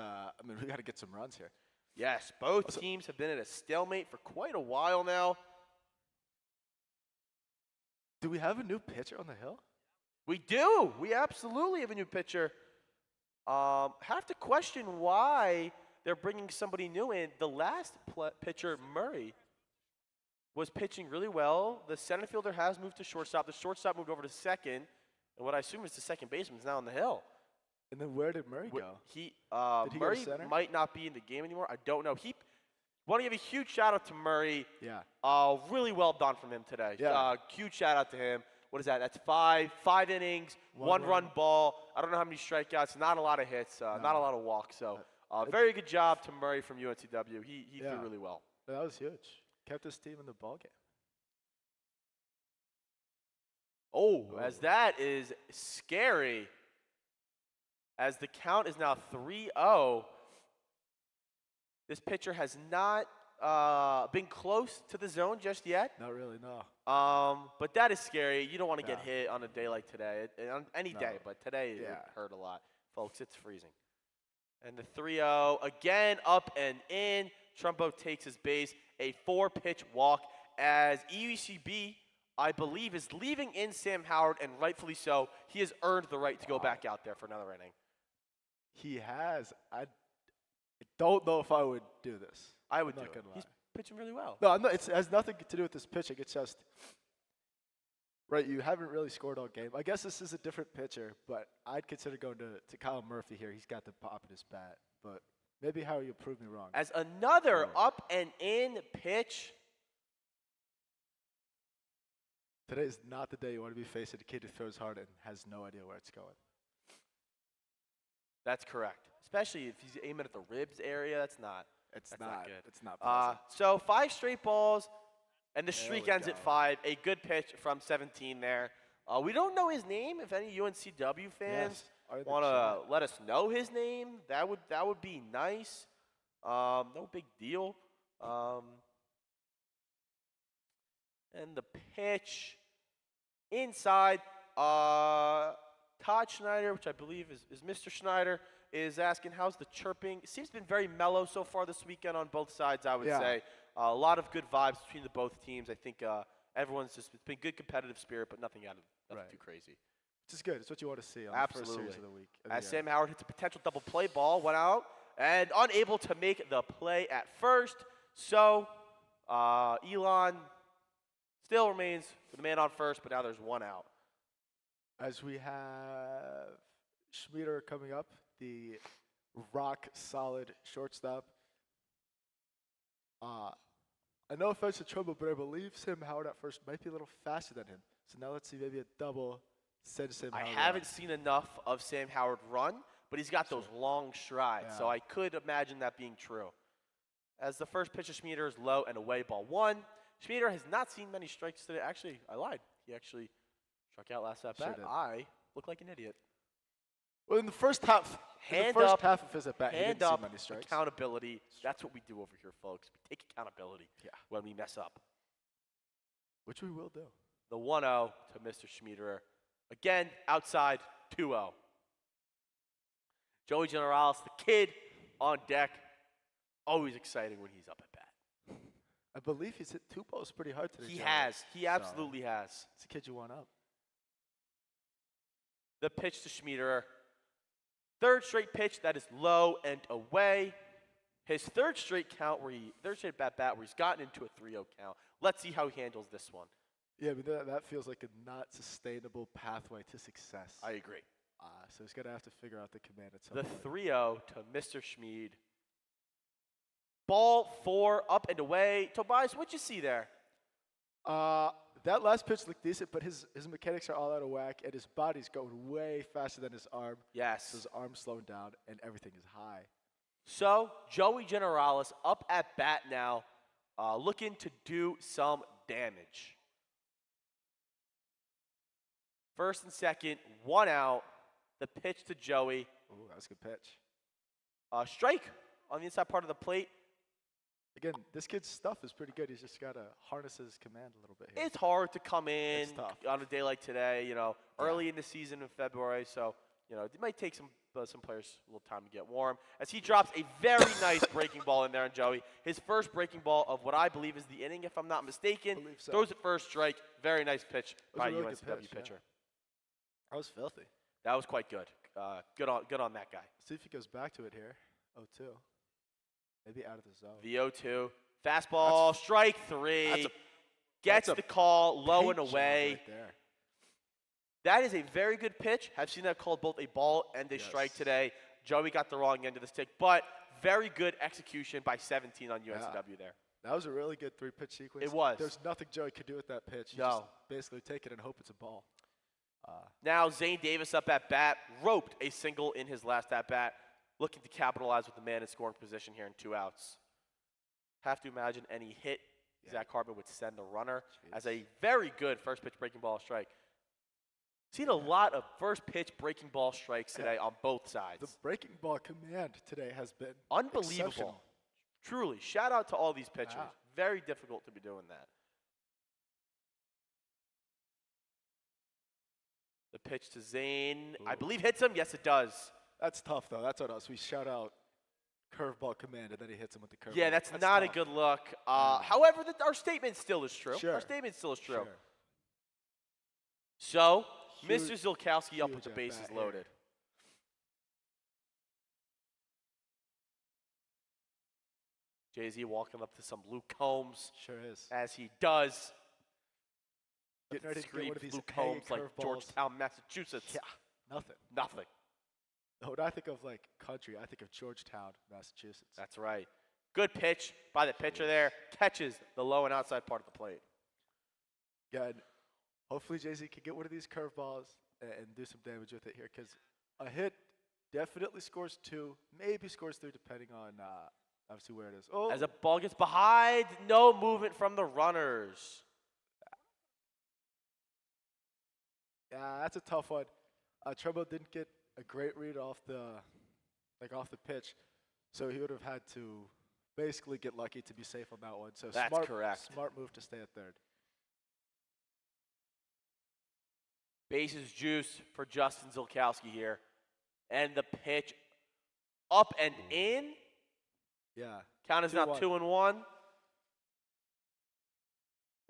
we got to get some runs here. Yes, both teams have been at a stalemate for quite a while now. Do we have a new pitcher on the hill? We do. We absolutely have a new pitcher. Have to question why they're bringing somebody new in. The last pitcher, Murray, was pitching really well. The center fielder has moved to shortstop. The shortstop moved over to second. And what I assume is the second baseman is now on the hill. And then where did Murray go? Did he Murray go center? Might not be in the game anymore. I don't know. Want to give a huge shout out to Murray. Yeah. Really well done from him today. Yeah. Huge shout out to him. What is that? That's five innings, one run ball. I don't know how many strikeouts. Not a lot of hits. Not a lot of walks. So very good job to Murray from UNCW. He threw really well. That was huge. Kept his team in the ballgame. As that is scary. As the count is now 3-0. This pitcher has not been close to the zone just yet. Not really, no. But that is scary. You don't want to get hit on a day like today. On any day, but today it hurt a lot. Folks, it's freezing. And the 3-0, again up and in. Trumbo takes his base. A 4-pitch walk as EUCB, I believe, is leaving in Sam Howard, and rightfully so. He has earned the right to go back out there for another inning. He has. I don't know if I would do this. I would do it. He's pitching really well. No, it has nothing to do with this pitching. It's just, right, you haven't really scored all game. I guess this is a different pitcher, but I'd consider going to Kyle Murphy here. He's got the pop in his bat. But maybe Howard, you'll prove me wrong. As another up and in pitch. Today is not the day you want to be facing a kid who throws hard and has no idea where it's going. That's correct. Especially if he's aiming at the ribs area. That's not good. It's not pleasant. So 5 straight balls, and the streak ends go. at 5. A good pitch from 17 there. We don't know his name. If any UNCW fans want to let us know his name, that would be nice. No big deal. And the pitch inside. Todd Schneider, which I believe is Mr. Schneider, is asking how's the chirping. It seems to have been very mellow so far this weekend on both sides, I would say. A lot of good vibes between the both teams. I think everyone's just it's been good competitive spirit, but nothing too crazy. Which is good. It's what you want to see on the first series of the week. As Sam Howard hits a potential double play ball, went out, and unable to make the play at first. So Elon still remains the man on first, but now there's one out. As we have Schmieder coming up, the rock-solid shortstop. No offense to Trumbo, but I believe Sam Howard at first might be a little faster than him. So now let's see maybe a double send Sam Howard. I haven't seen enough of Sam Howard run, but he's got those long strides, so I could imagine that being true. As the first pitch of Schmieder is low and away, ball 1. Schmieder has not seen many strikes today. Actually, I lied. He actually struck out last at bat. Sure I look like an idiot. Well, in the first half, half of his at bat, he didn't see many strikes. Accountability. That's what we do over here, folks. We take accountability when we mess up. Which we will do. The 1-0 to Mr. Schmiederer. Again, outside, 2-0. Joey Generalis, the kid on deck. Always exciting when he's up at bat. I believe he's hit 2 balls pretty hard today. He has. He absolutely has. It's a kid you want up. The pitch to Schmiederer. Third straight pitch that is low and away. His third straight bat where he's gotten into a 3-0 count. Let's see how he handles this one. Yeah, that feels like a not sustainable pathway to success. I agree. So he's going to have to figure out the command at some The point. 3-0 to Mr. Schmid. Ball 4 up and away. Tobias, what'd you see there? That last pitch looked decent, but his mechanics are all out of whack, and his body's going way faster than his arm. Yes. So his arm's slowing down, and everything is high. So, Joey Generalis up at bat now, looking to do some damage. First and second, 1 out. The pitch to Joey. Ooh, that was a good pitch. Strike on the inside part of the plate. Again, this kid's stuff is pretty good. He's just got to harness his command a little bit here. It's hard to come in It's tough. on a day like today, early in the season in February. So, it might take some players a little time to get warm. As he drops a very nice breaking ball in there on Joey. His first breaking ball of what I believe is the inning, if I'm not mistaken. Believe so. Throws it first, strike. Very nice pitch was by a really UNCW good pitch, pitcher. Yeah. That was filthy. That was quite good. Good on that guy. See if he goes back to it here. 0-2. Maybe out of the zone. The 0-2. Fastball, strike 3. Gets that's a the call low and paint job away. right there. That is a very good pitch. I've seen that called both a ball and a strike Yes. today. Joey got the wrong end of the stick, but very good execution by 17 on UNCW there. That was a really good 3-pitch sequence. It was. There's nothing Joey could do with that pitch. You No. just basically take it and hope it's a ball. Now Zane Davis up at bat, roped a single in his last at bat, looking to capitalize with the man in scoring position here in 2 outs. Have to imagine any hit, Zach Hartman would send the runner as a very good first pitch breaking ball strike. Seen a lot of first pitch breaking ball strikes today on both sides. The breaking ball command today has been Unbelievable. exceptional. Truly, shout out to all these pitchers. Wow. Very difficult to be doing that. The pitch to Zane, I believe hits him. Yes, it does. That's tough, though. That's on us. We shout out curveball command, and then he hits him with the curveball. Yeah, that's not a tough. good look. However, our statement still is true. Sure. Our statement still is true. Sure. So, Huge- Mr. Zilkowski up huge with the at bases bat here. loaded. Jay-Z walking up to some Luke Combs, Sure is. as he does. Getting ready to get Scream one of these Luke hanging Combs like curveballs. Georgetown, Massachusetts. Yeah, nothing. Nothing. When I think of like country, I think of Georgetown, Massachusetts. That's right. Good pitch by the pitcher there. Catches the low and outside part of the plate. Again, hopefully Jay-Z can get one of these curveballs and do some damage with it here, because a hit definitely scores 2, maybe scores 3, depending on obviously where it is. Oh, As a ball gets behind, no movement from the runners. yeah, that's a tough one. Trumbo didn't get a great read off the pitch, so he would have had to basically get lucky to be safe on that one. So That's smart, correct. Smart move to stay at third. Bases juice for Justin Zilkowski here. And the pitch up and in. Yeah. Count is now 2-1. 2-1.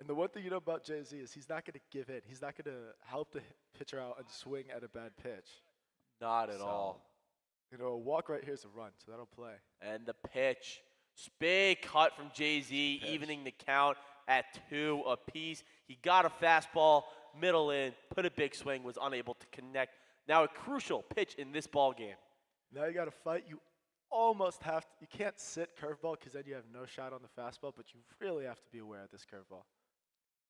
And the one thing you know about Jay-Z is he's not going to give in. He's not going to help the pitcher out and swing at a bad pitch. Not at So, all. A walk right here is a run, so that'll play. And the pitch. Big cut from Jay-Z, evening the count at 2 apiece. He got a fastball, middle in, put a big swing, was unable to connect. Now a crucial pitch in this ball game. Now you got to fight. You almost have to. You can't sit curveball because then you have no shot on the fastball, but you really have to be aware of this curveball.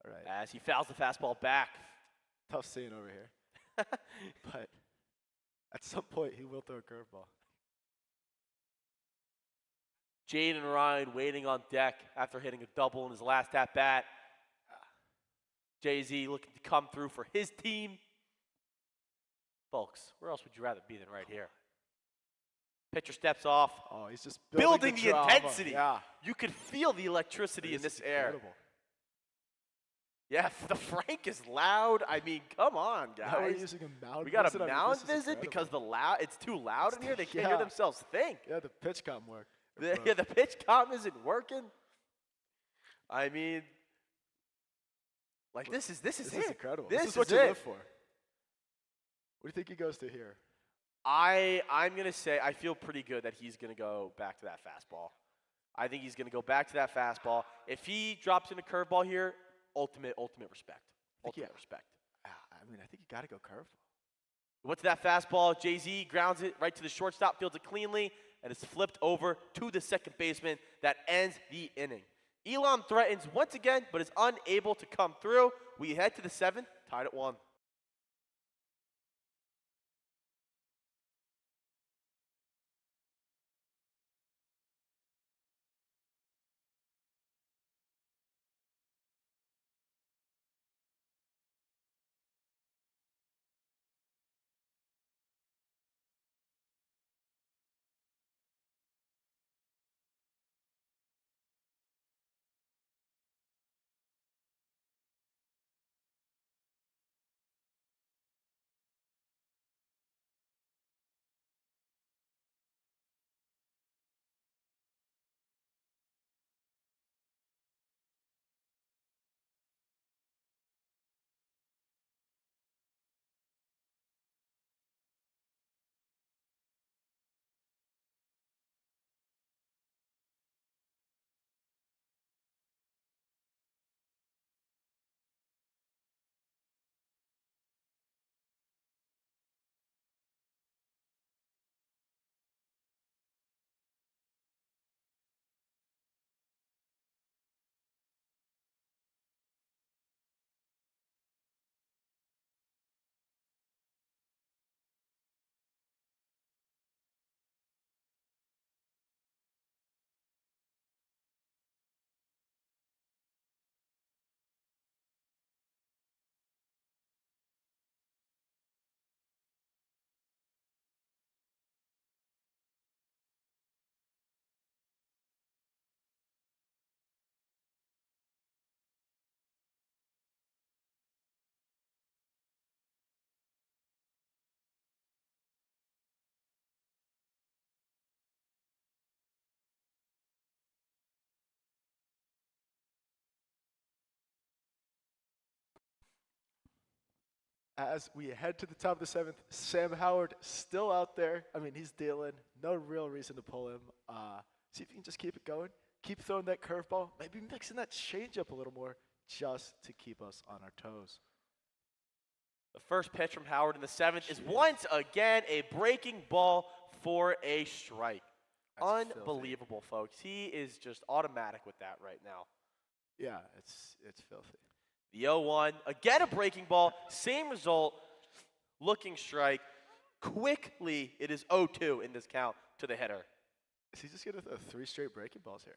All right. As he fouls the fastball back. Tough scene over here. But at some point, he will throw a curveball. Jaden Ryan waiting on deck after hitting a double in his last at-bat. Jay-Z looking to come through for his team. Folks, where else would you rather be than right here? Pitcher steps off. Oh, he's just Building the drama. intensity. Yeah. You could feel the electricity in this air. Incredible. Yeah, the Frank is loud. I mean, come on, Now we're guys. using a mound We got visit. a I mean, mound this is visit because incredible. it's too loud in here. They can't hear Yeah. themselves think. Yeah, the pitch com work. Yeah, the pitch comm isn't working. I mean, like this is This is incredible. This is what is you it. live for. What do you think he goes to here? I'm gonna say I feel pretty good that he's gonna go back to that fastball. I think he's gonna go back to that fastball. If he drops in a curveball here, ultimate respect. Ultimate respect. I mean, I think you got to go curveball. What's that fastball? Jay-Z grounds it right to the shortstop, fields it cleanly, and it's flipped over to the second baseman. That ends the inning. Elam threatens once again, but is unable to come through. We head to the 7th, tied at 1. as we head to the top of the 7th. Sam Howard still out there. I mean, he's dealing. No real reason to pull him. See if you can just keep it going. Keep throwing that curveball. Maybe mixing that changeup a little more just to keep us on our toes. The first pitch from Howard in the 7th is once again a breaking ball for a strike. That's Unbelievable, folks. He is just automatic with that right now. Yeah, it's filthy. The 0-1, again a breaking ball, same result, looking strike. Quickly, it is 0-2 in this count to the hitter. Is he just going to throw 3 straight breaking balls here?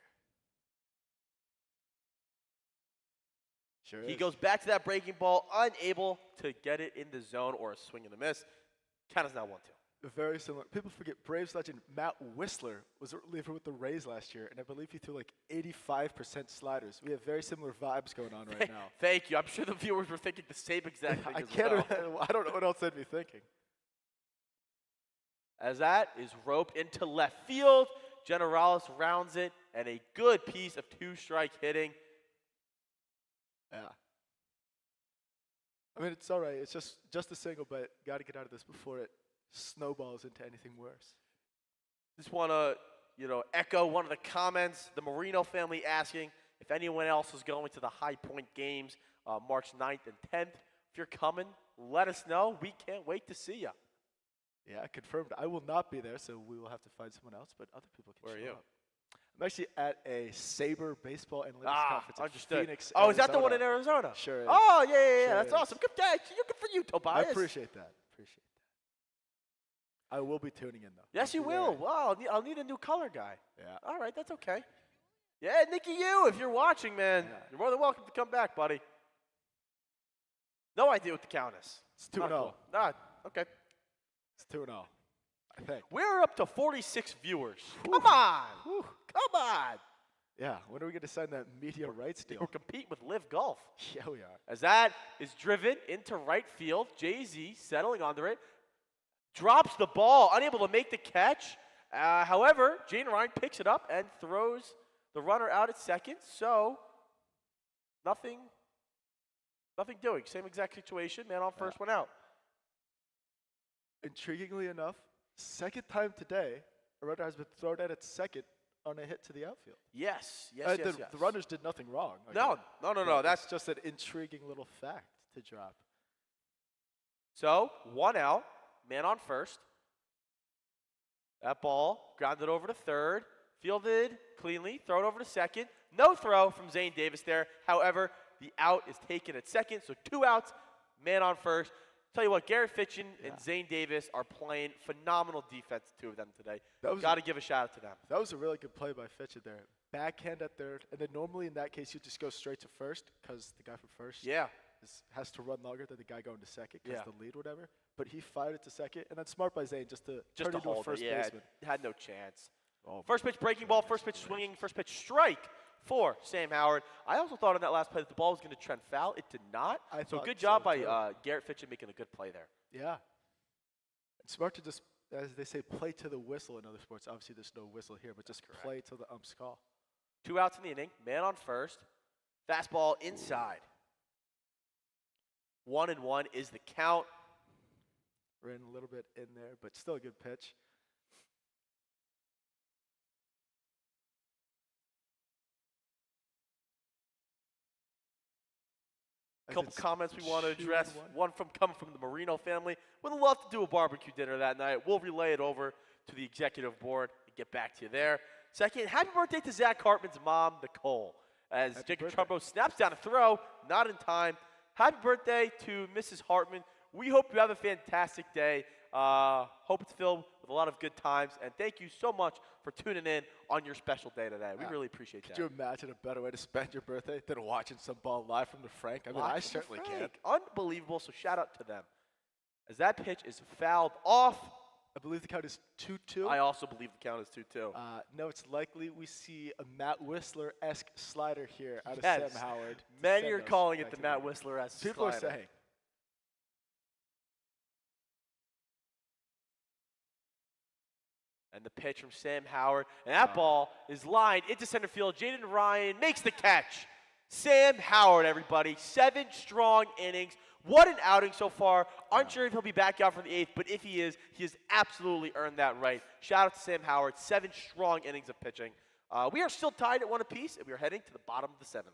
Sure He is. goes back to that breaking ball, unable to get it in the zone or a swing and a miss. Count is now 1-2. Very similar. People forget Braves legend Matt Whistler was a reliever with the Rays last year, and I believe he threw like 85% sliders. We have very similar vibes going on right now. Thank you. I'm sure the viewers were thinking the same exact thing I as can't. well. I don't know what else they'd be thinking. As that is roped into left field, Generalis rounds it, and a good piece of 2-strike hitting. Yeah. I mean, it's all right. It's just a single, but got to get out of this before it snowballs into anything worse. Just want to, echo one of the comments, the Marino family asking if anyone else is going to the High Point games March 9th and 10th. If you're coming, let us know. We can't wait to see you. Yeah, confirmed. I will not be there, so we will have to find someone else, but other people can Where are show you? up. I'm actually at a Sabre Baseball Analytics Conference in Understood. Phoenix, Oh, is that the one in Arizona. Arizona? Sure is. Oh, yeah. Sure That's is. awesome. Good day. Good for you, I Tobias. appreciate that. I will be tuning in, though. Yes, you Don't will. worry. Wow, I'll need a new color guy. Yeah. All right, that's okay. Yeah, Nicky, if you're watching, man, Yeah. you're more than welcome to come back, buddy. No idea what the count is. It's 2-0. Not cool. Nah, okay. It's 2-0, I think. We're up to 46 viewers. Come on. Come on. Yeah, when are we going to sign that media rights We're deal? competing with Live Golf. Yeah, we are. As that is driven into right field, Jay-Z settling under it, drops the ball, unable to make the catch. However, Jane Ryan picks it up and throws the runner out at second. So, nothing doing. Same exact situation. Man on first, one out. Intriguingly enough, second time today, a runner has been thrown out at second on a hit to the outfield. Yes. The runners did nothing wrong. No. That's just an intriguing little fact to drop. So, one out. Man on first. That ball grounded over to third. Fielded cleanly. Throw it over to second. No throw from Zane Davis there. However, the out is taken at second. So 2 outs. Man on first. Tell you what, Garrett Fitchen and Zane Davis are playing phenomenal defense, the 2 of them today. Got to give a shout out to them. That was a really good play by Fitch there. Backhand at third, and then normally in that case you just go straight to first because the guy from first has to run longer than the guy going to second because the lead, whatever. But he fired it to second, and then smart by Zane just to turn into a hold first it. Yeah, baseman. had no chance. Oh, First pitch breaking ball, first pitch swinging, first pitch strike for Sam Howard. I also thought on that last play that the ball was going to trend foul. It did not. So thought good job so, by too. Garrett Fitchen making a good play there. Yeah. It's smart to just, as they say, play to the whistle in other sports. Obviously, there's no whistle here, but just play till the ump's call. 2 outs in the inning. Man on first. Fastball inside. 1-1 is the count. Ran a little bit in there, but still a good pitch. A couple comments we want to address. One coming from the Marino family. Would love to do a barbecue dinner that night. We'll relay it over to the executive board and get back to you there. Second, happy birthday to Zach Hartman's mom, Nicole. As Jacob Trumbo snaps down a throw, not in time. Happy birthday to Mrs. Hartman. We hope you have a fantastic day. Hope it's filled with a lot of good times. And thank you so much for tuning in on your special day today. We really appreciate that. Could you imagine a better way to spend your birthday than watching some ball live from the Frank? I mean, I certainly can. Unbelievable, so shout out to them. As that pitch is fouled off. I believe the count is 2-2. I also believe the count is 2-2. No, it's likely we see a Matt Whistler-esque slider here out of Sam Howard. Many are calling it the Matt Whistler-esque slider. People are saying. And the pitch from Sam Howard. And that ball is lined into center field. Jaden Ryan makes the catch. Sam Howard, everybody. 7 strong innings. What an outing so far. Unsure if he'll be back out for the 8th, but if he has absolutely earned that right. Shout out to Sam Howard. 7 strong innings of pitching. We are still tied at 1 apiece, and we are heading to the bottom of the 7th.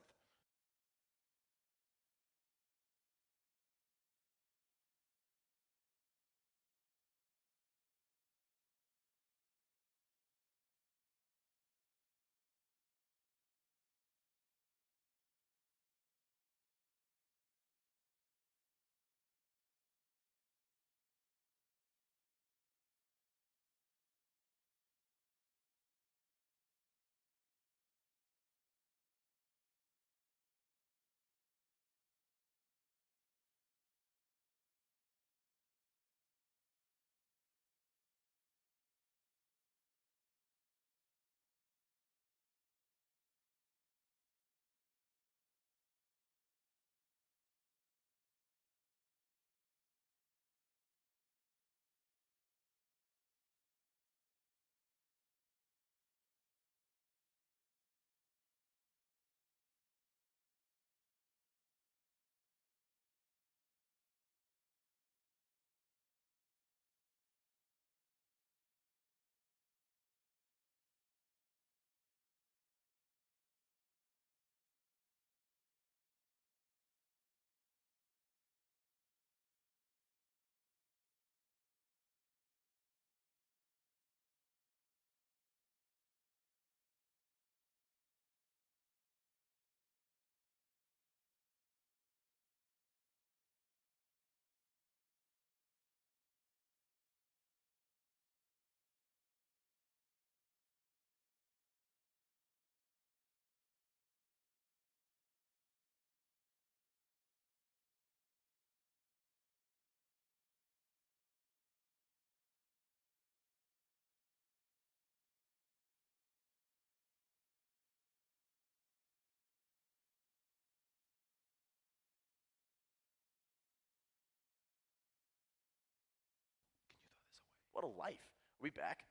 What a life. Are we back?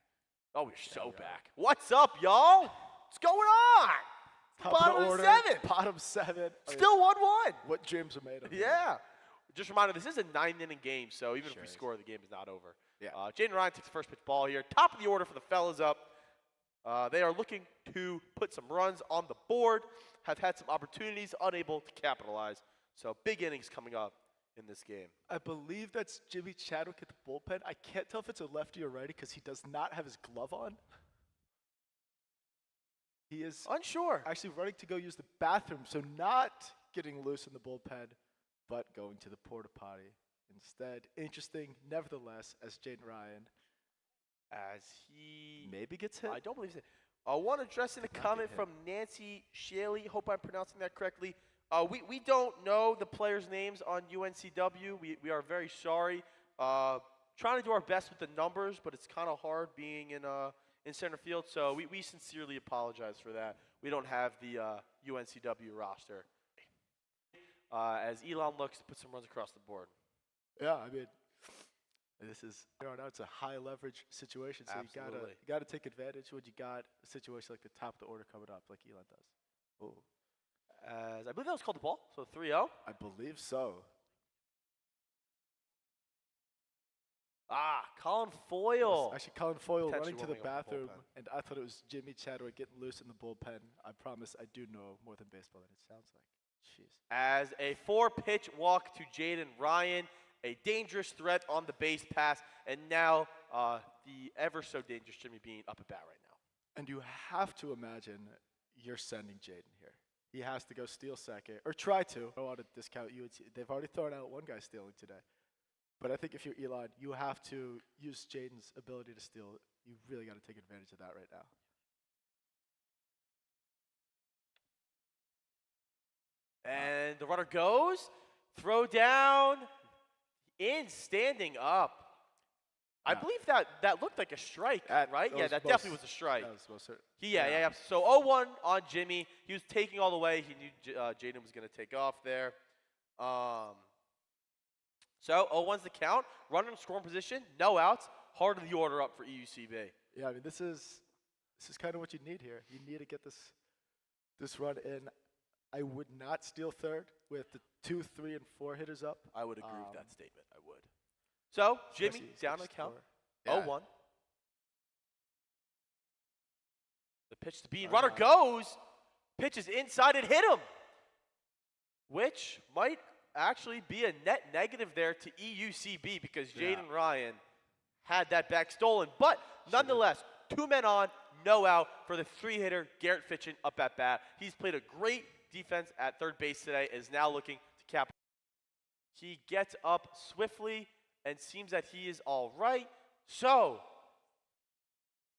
Oh, we're so back. What's up, y'all? What's going on? Top Bottom of the of order, the 7th. Bottom 7. I mean, Still 1-1. what dreams are made of. Yeah. Just a reminder, this is a 9-inning game, so even if Sure we is. score, the game is not over. Yeah. Jaden Ryan takes the first pitch ball here. Top of the order for the fellas up. They are looking to put some runs on the board, have had some opportunities, unable to capitalize. So big innings coming up in this game. I believe that's Jimmy Chadwick at the bullpen. I can't tell if it's a lefty or righty because he does not have his glove on. He is Unsure. actually running to go use the bathroom, so not getting loose in the bullpen, but going to the porta potty instead. Interesting, nevertheless, as Jaden Ryan As he maybe gets hit. I don't believe so. One addressing a Did not comment get from Nancy Shaley. Hope I'm pronouncing that correctly. We don't know the players' names on UNCW. We are very sorry. Trying to do our best with the numbers, but it's kind of hard being in center field. So we sincerely apologize for that. We don't have the UNCW roster. As Elon looks to put some runs across the board. Yeah, I mean, this is it's a high leverage situation, so Absolutely. you gotta take advantage when you got a situation like the top of the order coming up, like Elon does. Oh, As I believe that was called the ball, so 3-0. I believe so. Colin Foyle. Actually, Colin Foyle Potentially running to the warming up the bathroom, bullpen. and I thought it was Jimmy Chadwick getting loose in the bullpen. I promise I do know more than baseball than it sounds like. Jeez. As a 4-pitch walk to Jaden Ryan, a dangerous threat on the base pass, and now the ever so dangerous Jimmy Bean up at bat right now. And you have to imagine you're sending Jaden here. He has to go steal second, or try to. I don't want to discount UNC. They've already thrown out one guy stealing today. But I think if you're Elon, you have to use Jaden's ability to steal. You really got to take advantage of that right now. And the runner goes, throw down, in, standing up. I Yeah. believe that looked like a strike, right? Yeah, that definitely was a strike. That was most certain. Yeah. So 0-1 on Jimmy. He was taking all the way. He knew Jaden was going to take off there. So 0-1's the count. Runner in scoring position, no outs. Heart of the order up for EUCB. Yeah, I mean this is kind of what you need here. You need to get this run in. I would not steal third with the 2, 3, and 4 hitters up. I would agree with that statement. I would. So, Jimmy, Especially down on the next count. door. 0-1. The pitch to Bean. Oh, Runner no. goes. Pitches inside and hit him. Which might actually be a net negative there to EUCB because Jaden Ryan had that back stolen. But nonetheless, 2 men on, no out for the 3-hitter, Garrett Fitchin up at bat. He's played a great defense at third base today and is now looking to cap. He gets up swiftly and seems that he is all right. So,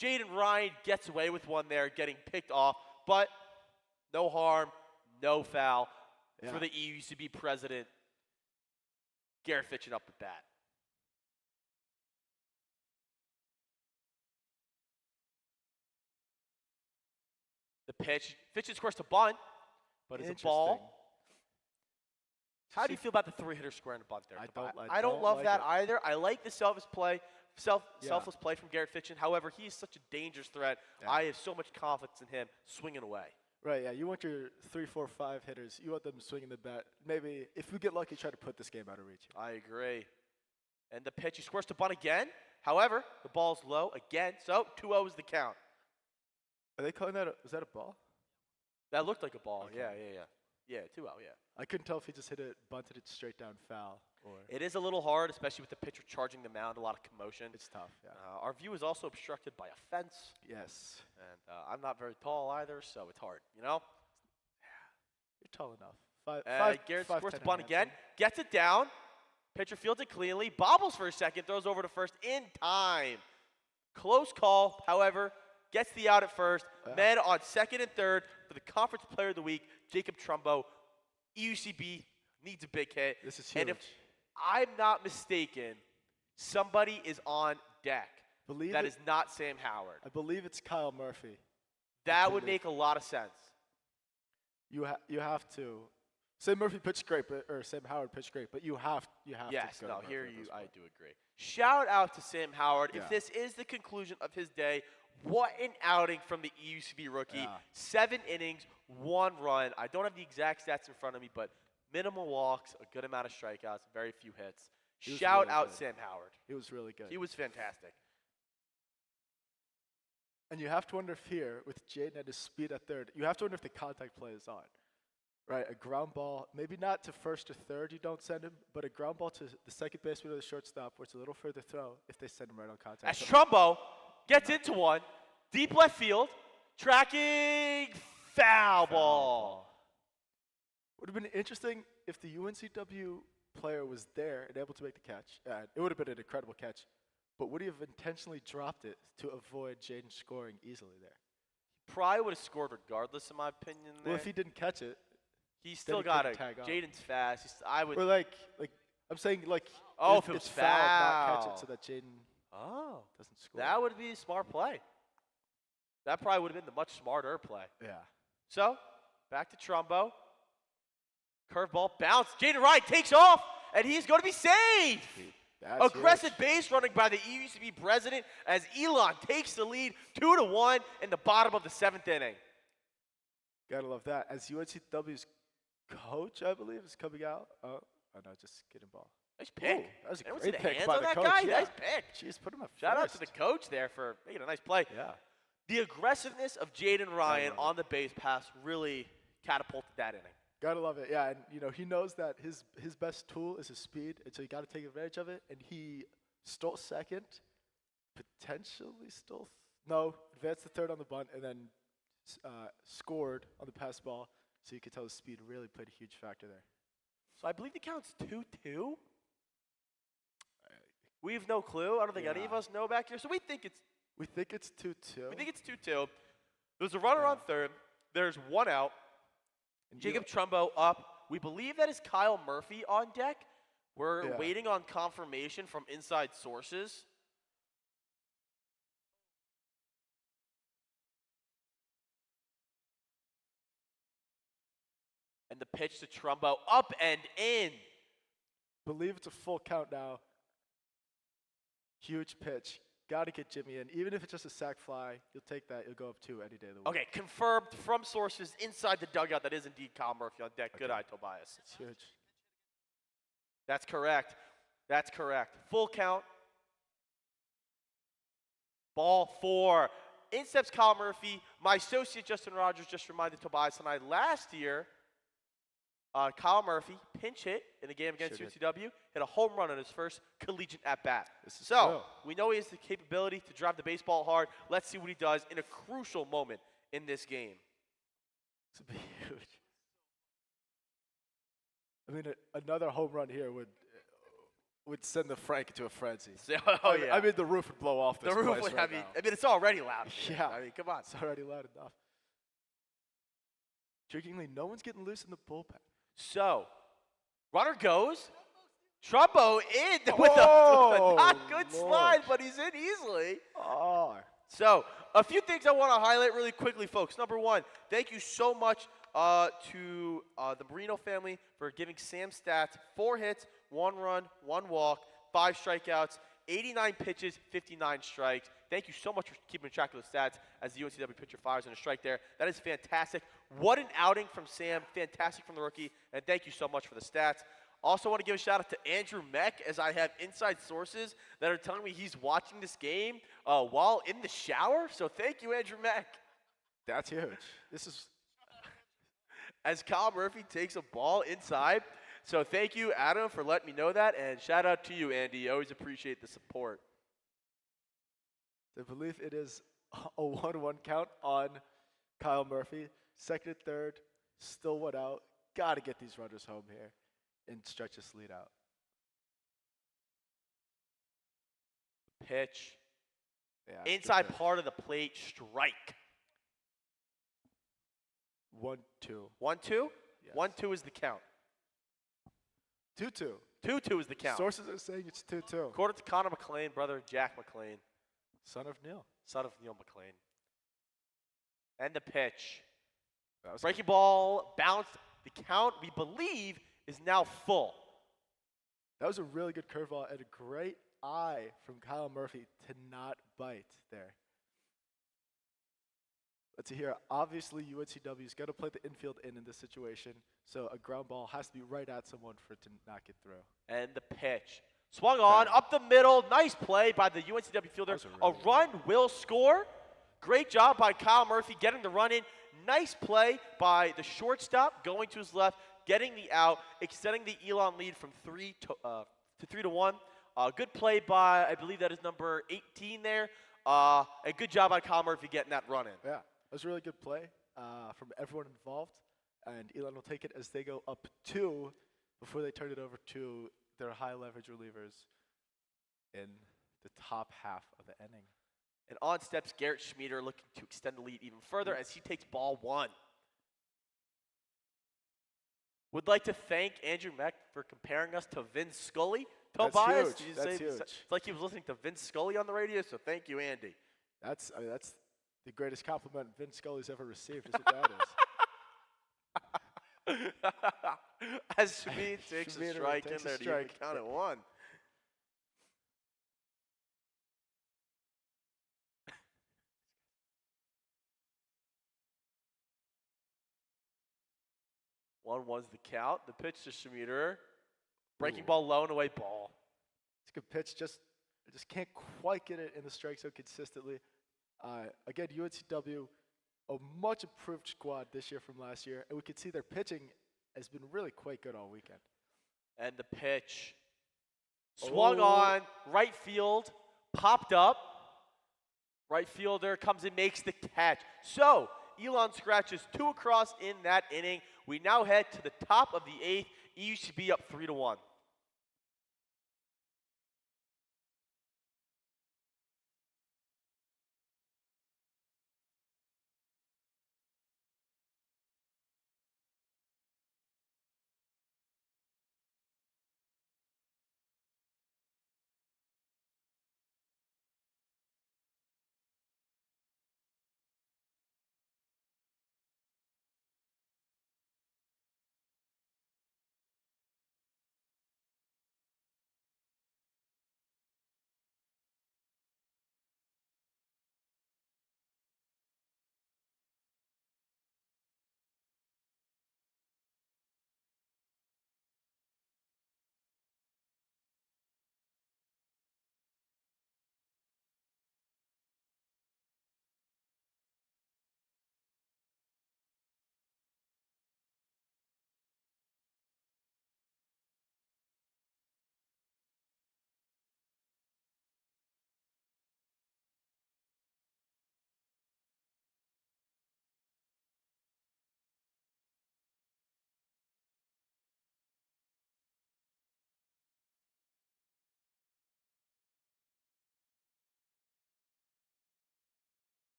Jaden Ryan gets away with one there, getting picked off, but no harm, no foul for the EUCB president, Garrett Fitchin up at bat. The pitch, Fitchin scores to bunt, but it's a ball. How do you feel about the 3-hitter square and a bunt there? I don't love like that it. either. I like the selfless play from Garrett Fitchin. However, he is such a dangerous threat. Yeah. I have so much confidence in him swinging away. Right, yeah. You want your 3, 4, 5 hitters. You want them swinging the bat. Maybe if we get lucky, try to put this game out of reach. I agree. And the pitch, he squares to bunt again. However, the ball's low again, so 2-0 is the count. Are they calling that? Is that a ball? That looked like a ball. Okay. Yeah, 2-0, yeah. I couldn't tell if he just hit it, bunted it straight down foul, or It is a little hard, especially with the pitcher charging the mound, a lot of commotion. it's tough. Yeah. Our view is also obstructed by a fence, Yes. and I'm not very tall either, so it's hard, you know? You're tall enough. Garrett 5'10" squares to and bunt again, handsome. gets it down. Pitcher fields it cleanly, bobbles for a second, throws over to first in time. Close call, however, gets the out at first. Men on second and third for the Conference Player of the Week, Jacob Trumbo. EUCB needs a big hit. This is huge. And if I'm not mistaken, somebody is on deck. That is not Sam Howard. I believe it's Kyle Murphy. That would make a lot of sense. You have to. Sam Murphy pitched great, or Sam Howard pitched great, but you have Yes, to. no, Go here to Murphy at I this do agree. Shout out to Sam Howard. Yeah. If this is the conclusion of his day, what an outing from the EUCB rookie. Yeah. 7 innings, 1 run. I don't have the exact stats in front of me, but minimal walks, a good amount of strikeouts, very few hits. was Shout really out good. Sam Howard. He was really good. He was fantastic. And you have to wonder if here, with Jaden at his speed at third, you have to wonder if the contact play is on. Right, a ground ball, maybe not to first or third, you don't send him, but a ground ball to the second baseman or the shortstop, where it's a little further throw, if they send him right on contact. As Trumbo gets into one, deep left field, tracking, foul ball. Would have been interesting if the UNCW player was there and able to make the catch. It would have been an incredible catch. But would he have intentionally dropped it to avoid Jaden scoring easily there? Probably would have scored regardless, in my opinion. There. Well, if he didn't catch it, He's still he got couldn't it. tag on. Jaden's fast. I would. or like I'm saying, like, Oh, if it it's was foul, not catch foul. it so that Jaden Oh, doesn't score. that would be a smart play. That probably would have been the much smarter play. Yeah. So, back to Trumbo. Curveball, bounce. Jaden Ryan takes off, and he's going to be saved. That's Aggressive huge. base running by the EUCB president as Elon takes the lead 2-1 in the bottom of the 7th inning. Gotta love that. As UNCW's coach, I believe, is coming out. Oh no, just getting ball. Nice pick. Ooh, that was a Anyone great see the pick hands by on the that coach, guy? yeah. Nice pick. Jeez, put him at Shout out first. to the coach there for making a nice play. Yeah. The aggressiveness of Jaden Ryan love it. on the base pass really catapulted that inning. Gotta love it. Yeah, and he knows that his best tool is his speed, and so you gotta take advantage of it. And he stole second, potentially stole advanced to third on the bunt, and then scored on the pass ball. So you could tell his speed really played a huge factor there. So I believe the count's 2-2. We have no clue. I don't think any of Yeah. us know back here. So we think it's 2-2. 2-2. There's a runner on third. There's 1 out. And Jacob Trumbo up. We believe that is Kyle Murphy on deck. We're Yeah. waiting on confirmation from inside sources. And the pitch to Trumbo up and in. believe it's a full count now. Huge pitch. Got to get Jimmy in. Even if it's just a sack fly, you'll take that. You'll go up 2 any day of the week. Okay, confirmed from sources inside the dugout. That is indeed Kyle Murphy on deck. Good eye, Tobias. It's huge. That's correct. That's correct. Full count. Ball 4. In steps Kyle Murphy. My associate Justin Rogers just reminded Tobias and I last year, Kyle Murphy, pinch hit in a game against UNCW, hit a home run on his first collegiate at-bat. So, we know he has the capability to drive the baseball hard. Let's see what he does in a crucial moment in this game. This would be huge. I mean, another home run here would send the Frank into a frenzy. I mean, the roof would blow off this The roof place would, right I mean, now. it's already loud. Yeah. I mean, come on. It's already loud enough. Intriguingly, no one's getting loose in the bullpen. So, runner goes. Trumbo in with a not good slide, but he's in easily. Oh. So, a few things I want to highlight really quickly, folks. Number one, thank you so much to the Marino family for giving Sam stats. 4 hits, 1 run, 1 walk, 5 strikeouts, 89 pitches, 59 strikes. Thank you so much for keeping track of those stats as the UNCW pitcher fires on a strike there. That is fantastic. What an outing from Sam. Fantastic from the rookie. And thank you so much for the stats. Also want to give a shout out to Andrew Meck, as I have inside sources that are telling me he's watching this game while in the shower. So thank you, Andrew Meck. That's huge. This is as Kyle Murphy takes a ball inside. So thank you, Adam, for letting me know that. And shout out to you, Andy. I always appreciate the support. I believe it is a 1-1 count on Kyle Murphy. Second and third, still 1 out. Got to get these runners home here and stretch this lead out. Pitch. Yeah, Inside part of the plate, strike. 1-2. 1-2? Yes. 1-2 is the count. 2-2. 2-2 is the count. Sources are saying it's 2-2. According to Connor McLean, brother Jack McLean, Son of Neil. son of Neil McLean. And the pitch. That was Breaking ball, bounced. The count, we believe, is now full. That was a really good curveball and a great eye from Kyle Murphy to not bite there. Let's see here. Obviously, UNCW is going to play the infield in this situation, so a ground ball has to be right at someone for it to not get through. And the pitch. Swung on, up the middle. Nice play by the UNCW fielder. A run will score. Great job by Kyle Murphy getting the run in. Nice play by the shortstop going to his left, getting the out, extending the Elon lead from 3 to 1. Good play by, I believe that is number 18 there. A good job by Kyle Murphy getting that run in. Yeah, that was a really good play from everyone involved, and Elon will take it as they go up 2 before they turn it over to their high leverage relievers in the top half of the inning. And on steps Garrett Schmieder, looking to extend the lead even further as he takes ball 1. Would like to thank Andrew Meck for comparing us to Vince Scully. Tobias, That's huge. That's huge. It's like he was listening to Vince Scully on the radio, so thank you, Andy. That's the greatest compliment Vince Scully's ever received, is what that is. As Shameen takes a Schmieder strike takes in a there to even strike. count at 1. One's the count. The pitch to Schmieder. Breaking ball low and away ball. It's a good pitch. Just can't quite get it in the strike zone consistently. Again, UNCW, a much improved squad this year from last year, and we can see their pitching has been really quite good all weekend. And the pitch. Swung on, right field, popped up. Right fielder comes and makes the catch. So, Elon scratches 2 across in that inning. We now head to the top of the 8th. EUCB up 3-1.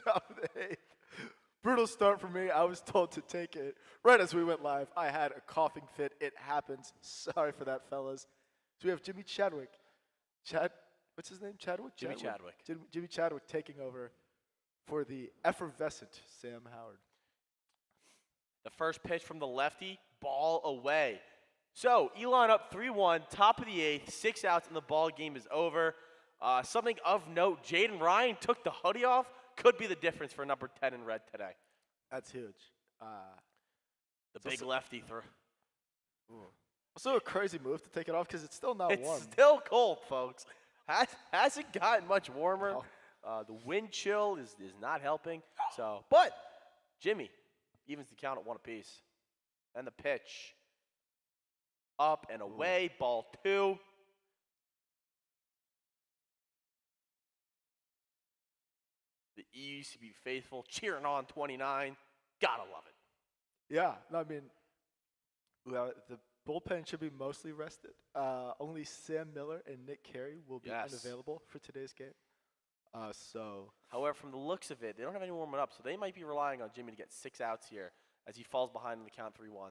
Top of the eighth. Brutal start for me. I was told to take it right as we went live. I had a coughing fit. It happens. Sorry for that, fellas. So we have Jimmy Chadwick. What's his name? Chadwick? Jimmy Chadwick. Jimmy Chadwick taking over for the effervescent Sam Howard. The first pitch from the lefty, ball away. So Elon up 3-1, top of the eighth, 6 outs, and the ball game is over. Something of note, Jaden Ryan took the hoodie off. Could be the difference for number 10 in red today. That's huge. The big lefty throw. Also a crazy move to take it off because it's still not warm. It's still cold, folks. Hasn't gotten much warmer. Oh. The wind chill is not helping. So, but Jimmy evens the count at 1 apiece. And the pitch. Up and away, ball 2. The EUCB faithful cheering on 29. Gotta love it. Yeah, no, I mean, well, the bullpen should be mostly rested. Only Sam Miller and Nick Carey will be unavailable for today's game. However, from the looks of it, they don't have any warming up, so they might be relying on Jimmy to get 6 outs here as he falls behind in the count 3-1.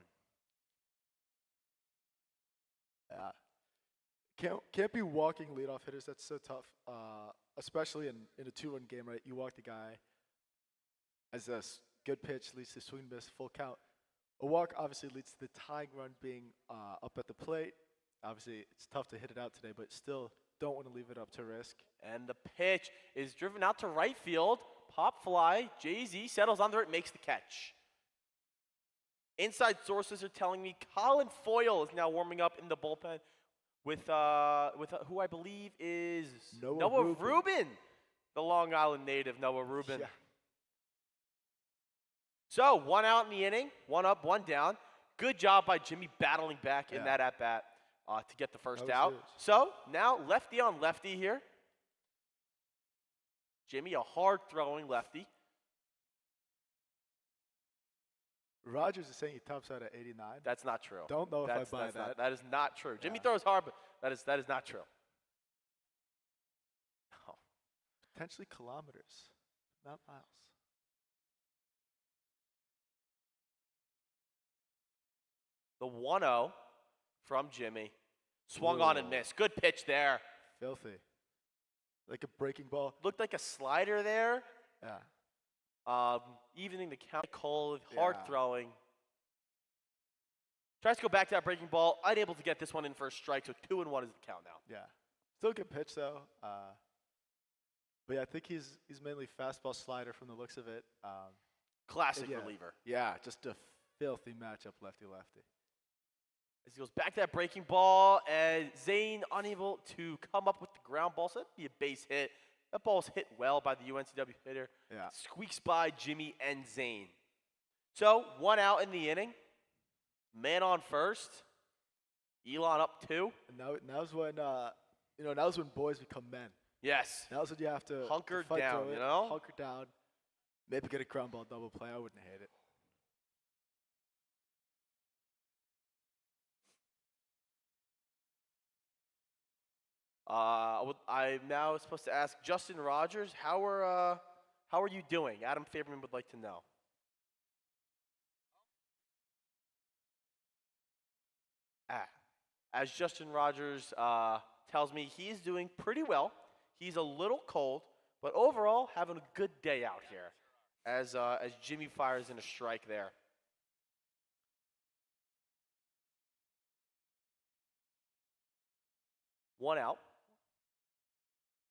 Can't be walking leadoff hitters. That's so tough, especially in a 2-run game, right? You walk the guy as a good pitch leads to swing miss, full count. A walk obviously leads to the tying run being up at the plate. Obviously, it's tough to hit it out today, but still don't want to leave it up to risk. And the pitch is driven out to right field. Pop fly. Jay-Z settles under it, makes the catch. Inside sources are telling me Colin Foyle is now warming up in the bullpen with who I believe is Noah Rubin, the Long Island native Noah Rubin. Yeah. So 1 out in the inning, 1 up, 1 down. Good job by Jimmy battling back in that at-bat to get the first out. Huge. So now lefty on lefty here. Jimmy, a hard-throwing lefty. Rogers is saying he tops out at 89. That's not true. Don't know if I buy that. That is not true. Jimmy throws hard, but that is not true. Oh. Potentially kilometers, not miles. The 1-0 from Jimmy. Swung on and missed. Good pitch there. Filthy. Like a breaking ball. Looked like a slider there. Yeah. Evening the count. Cold, hard throwing. Tries to go back to that breaking ball. Unable to get this one in for a strike, so 2-1 is the count now. Yeah. Still a good pitch though. But yeah, I think he's mainly fastball slider from the looks of it. Classic reliever. Yeah, just a filthy matchup, lefty-lefty. As he goes back to that breaking ball, and Zane unable to come up with the ground ball, so that'd be a base hit. That ball's hit well by the UNCW hitter. Yeah. Squeaks by Jimmy and Zane. So 1 out in the inning. Man on first. Elon up 2. And now's when boys become men. Yes. Now's when you have to hunker fight down, through it, you know? Hunker down. Maybe get a ground ball double play. I wouldn't hate it. I'm now supposed to ask Justin Rogers, how are you doing? Adam Faberman would like to know. As Justin Rogers tells me, he's doing pretty well. He's a little cold, but overall having a good day out here as Jimmy fires in a strike there. One out.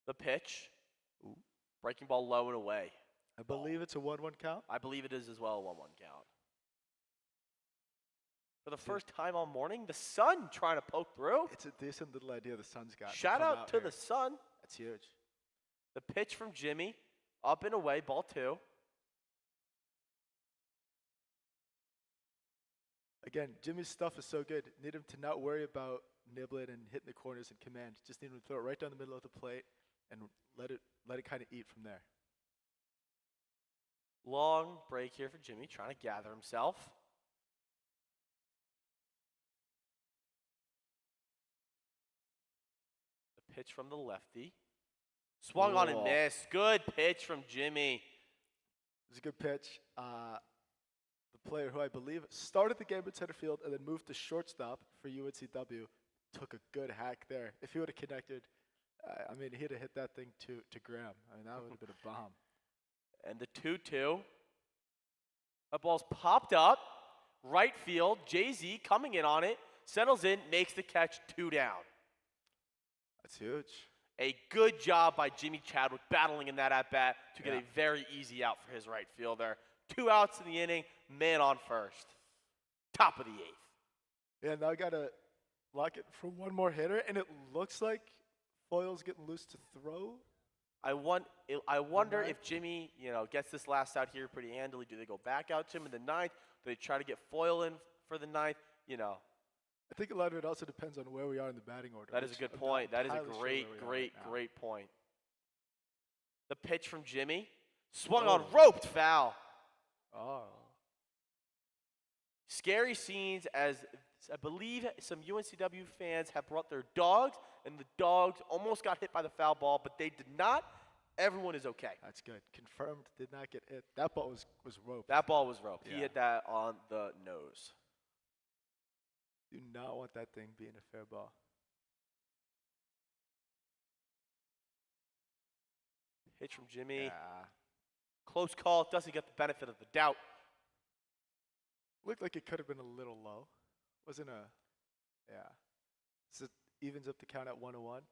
The pitch. Breaking ball low and away. I believe it's a 1-1 count. I believe it is as well a 1-1 count. For the first time all morning, the sun trying to poke through. It's a decent little idea the sun's got. Shout out to the sun. That's huge. The pitch from Jimmy. Up and away, ball 2. Again, Jimmy's stuff is so good. Need him to not worry about nibbling and hitting the corners in command. Just need him to throw it right down the middle of the plate and let it kind of eat from there. Long break here for Jimmy, trying to gather himself. The pitch from the lefty. Swung on and missed. Good pitch from Jimmy. was a good pitch. The player who I believe started the game at center field and then moved to shortstop for UNCW took a good hack there. If he would have connected, I mean, he'd have hit that thing to Graham. I mean, that would have been a bomb. And the 2-2. That ball's popped up. Right field. Jay-Z coming in on it. Settles in, makes the catch, 2 down. That's huge. A good job by Jimmy Chadwick battling in that at-bat to get a very easy out for his right fielder. 2 outs in the inning, man on first. Top of the 8th. Yeah, now I got to lock it for one more hitter, and it looks like Foyle's getting loose to throw. I wonder if Jimmy, gets this last out here pretty handily. Do they go back out to him in the 9th? Do they try to get Foyle in for the 9th? I think a lot of it also depends on where we are in the batting order. That is a good point. That is a great point. The pitch from Jimmy. Swung on, roped, foul. Oh. Scary scenes as I believe some UNCW fans have brought their dogs, and the dogs almost got hit by the foul ball, but they did not. Everyone is okay. That's good. Confirmed, did not get hit. That ball was roped. That ball was roped. Yeah. He hit that on the nose. Do not want that thing being a fair ball. Pitch from Jimmy. Yeah. Close call. Doesn't get the benefit of the doubt. Looked like it could have been a little low. Wasn't a, yeah. So it evens up the count at 101.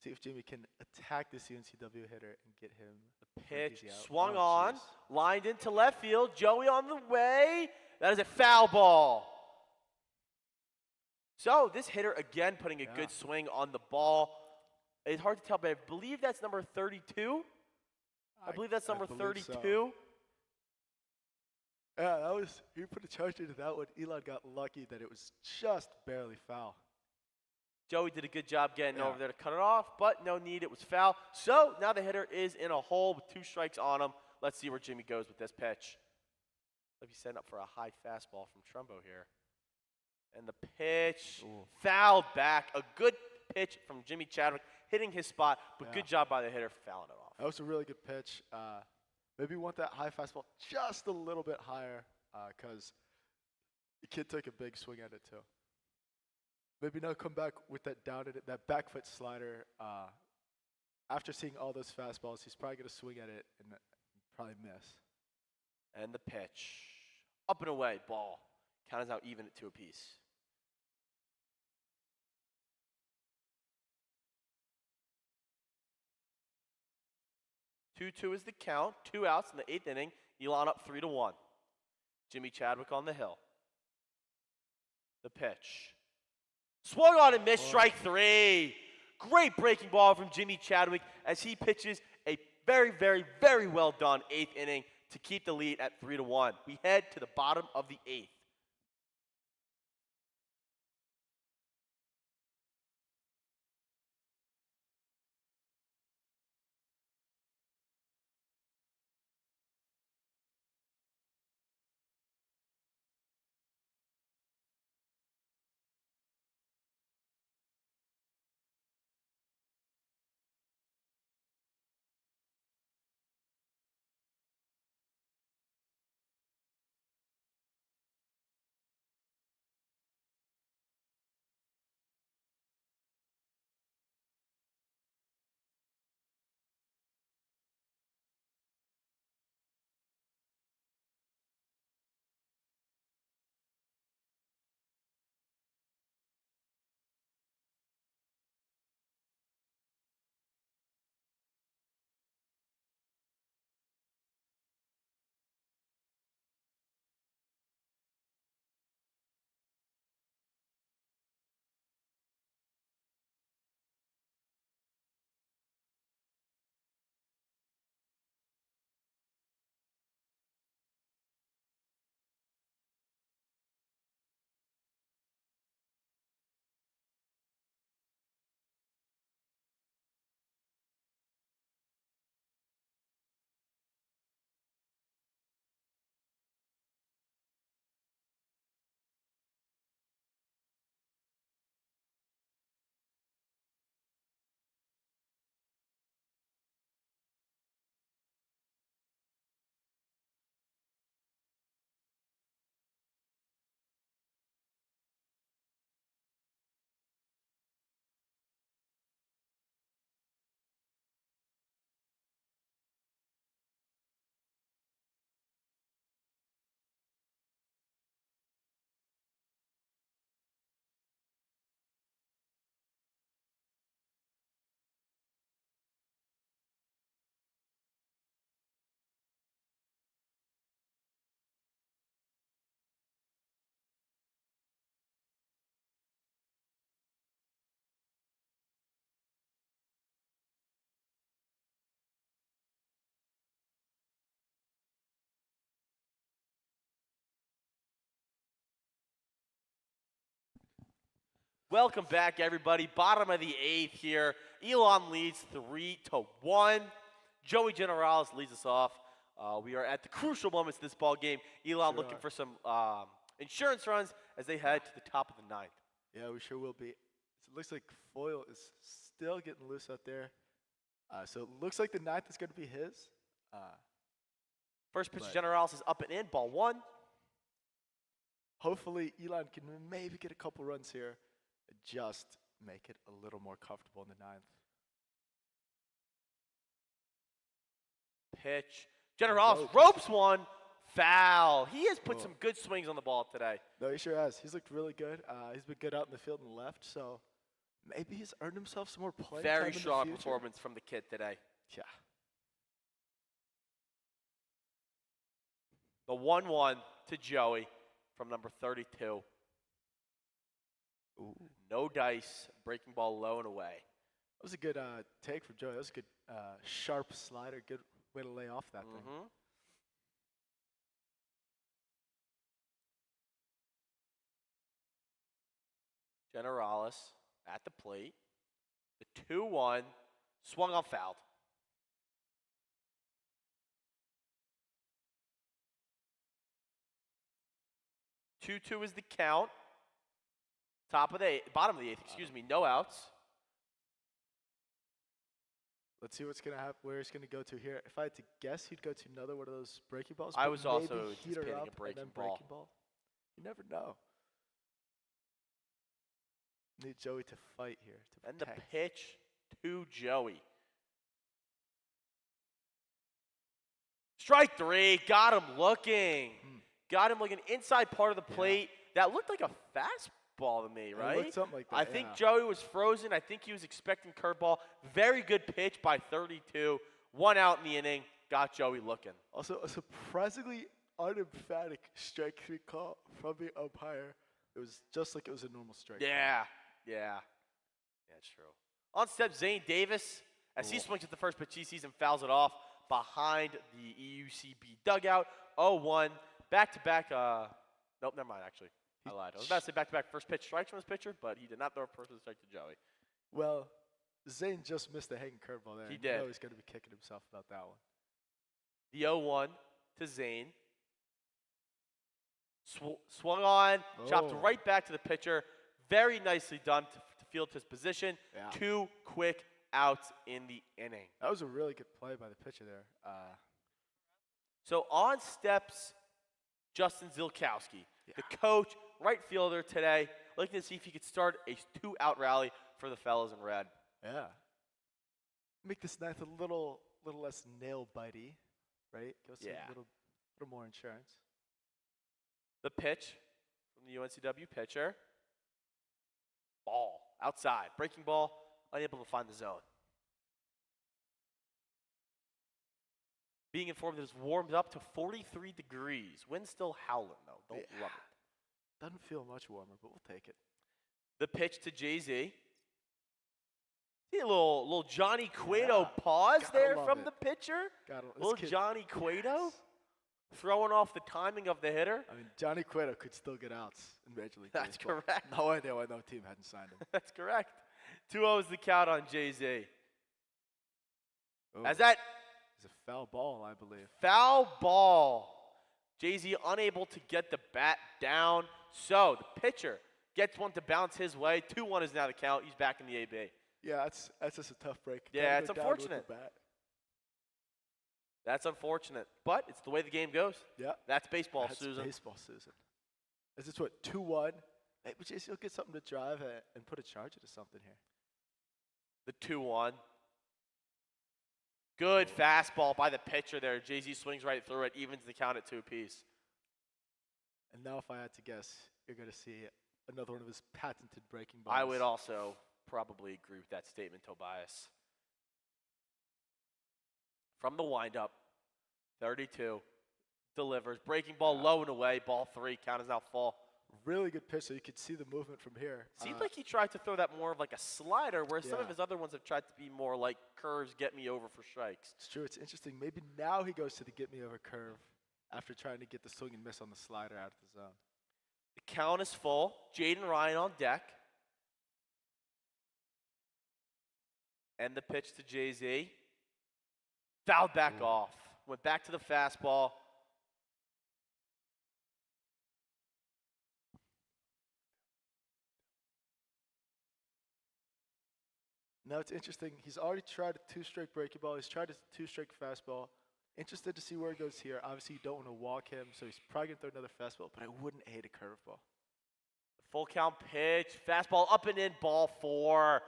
See if Jimmy can attack this UNCW hitter and get him. The pitch easy out. swung Oh, on, jeez. lined into left field. Joey on the way. That is a foul ball. So this hitter again putting a good swing on the ball. It's hard to tell, but I believe that's number 32. I believe that's number 32. So. Yeah, that was, he put a charge into that one. Elon got lucky that it was just barely foul. Joey did a good job getting over there to cut it off, but no need. It was foul. So now the hitter is in a hole with 2 strikes on him. Let's see where Jimmy goes with this pitch. He'll be setting up for a high fastball from Trumbo here. And the pitch fouled back. A good pitch from Jimmy Chadwick hitting his spot, but good job by the hitter fouling it off. That was a really good pitch. Maybe want that high fastball just a little bit higher because the kid took a big swing at it too. Maybe now come back with that that back foot slider. After seeing all those fastballs, he's probably going to swing at it and probably miss. And the pitch. Up and away, ball. Count is out even at 2 apiece. Two is the count. 2 outs in the 8th inning. Elon up 3-1. Jimmy Chadwick on the hill. The pitch. Swung on and missed, strike 3. Great breaking ball from Jimmy Chadwick as he pitches a very, very, very well done 8th inning to keep the lead at 3-1. We head to the bottom of the 8th. Welcome back, everybody. Bottom of the 8th here. Elon leads 3-1. Joey Generalis leads us off. We are at the crucial moments of this ball game. Elon looking for some insurance runs as they head to the top of the 9th. Yeah, we sure will be. It looks like Foyle is still getting loose out there. So it looks like the 9th is going to be his. First pitch, Generalis is up and in, ball 1. Hopefully, Elon can maybe get a couple runs here and just make it a little more comfortable in the 9th. Pitch. Generalis ropes one. Foul. He has put some good swings on the ball today. No, he sure has. He's looked really good. He's been good out in the field and left, so maybe he's earned himself some more playing time in the future. Very strong performance from the kid today. Yeah. The 1-1 to Joey from number 32. Ooh. No dice. Breaking ball low and away. That was a good take from Joey. That was a good sharp slider. Good way to lay off that thing. Generalis at the plate. The 2-1. Swung on, fouled. 2-2 is the count. Bottom of the 8th, excuse me. No outs. Let's see what's gonna happen. Where it's gonna go to here. If I had to guess, he'd go to another one of those breaking balls. I but was maybe also heater anticipating up a and breaking then ball. breaking ball. You never know. Need Joey to fight here. And the pitch to Joey. Strike 3. Got him looking. Got him looking inside part of the plate. That looked like a fastball to me, right? It looked something like that. I think Joey was frozen. I think he was expecting curveball. Very good pitch by 32. 1 out in the inning. Got Joey looking. Also, a surprisingly unemphatic strike 3 call from the umpire. It was just like it was a normal strike. Yeah. That's true. On step Zane Davis as he swings at the first pitch he sees and fouls it off behind the EUCB dugout. 0-1. Back-to-back. Nope, never mind, actually. I lied. I was about to say back-to-back first pitch strikes from his pitcher, but he did not throw a first strike to Joey. Well, Zane just missed a hanging curveball there. He did. You know he's going to be kicking himself about that one. The 0-1 to Zane. Swung on, chopped right back to the pitcher. Very nicely done to field his position. Yeah. 2 quick outs in the inning. That was a really good play by the pitcher there. So on steps Justin Zilkowski, the coach, right fielder today, looking to see if he could start a 2-out rally for the fellas in red. Yeah. Make this 9th a little less nail-bitey, right? Give us a little more insurance. The pitch from the UNCW pitcher. Ball outside. Breaking ball, unable to find the zone. Being informed that it's warmed up to 43 degrees. Wind still howling, though. Don't love it. Doesn't feel much warmer, but we'll take it. The pitch to Jay-Z. See a little Johnny Cueto pause there from the pitcher. Little Johnny Cueto throwing off the timing of the hitter. I mean, Johnny Cueto could still get outs in Major League That's Baseball. correct. No idea why no team hadn't signed him. That's correct. 2-0 is the count on Jay-Z. Oh. As that It's a foul ball, I believe. foul ball. Jay-Z unable to get the bat down. So the pitcher gets one to bounce his way. 2-1 is now the count. He's back in the AB. Yeah, that's just a tough break. Yeah, Gotta it's go down with the unfortunate. bat. That's unfortunate, but it's the way the game goes. Yeah. That's baseball, That's Susan. baseball, Susan. Is this what, 2-1? Maybe Jay-Z will get something to drive and put a charge into something here. The 2-1. Good fastball by the pitcher there. Jay-Z swings right through it, evens the count at 2 apiece. And now if I had to guess, you're going to see another one of his patented breaking balls. I would also probably agree with that statement, Tobias. From the windup, 32, delivers. Breaking ball low and away, ball 3, count is now full. Really good pitch, so you could see the movement from here. Seemed like he tried to throw that more of like a slider, whereas some of his other ones have tried to be more like curves, get me over for strikes. It's true. It's interesting. Maybe now he goes to the get me over curve after trying to get the swing and miss on the slider out of the zone. The count is full. Jaden Ryan on deck. And the pitch to Jay-Z. Fouled back off. Went back to the fastball. Now it's interesting. He's already tried a 2-strike breaking ball. He's tried a 2-strike fastball. Interested to see where he goes here. Obviously, you don't want to walk him, so he's probably going to throw another fastball, but I wouldn't hate a curveball. Full count pitch. Fastball up and in, ball 4.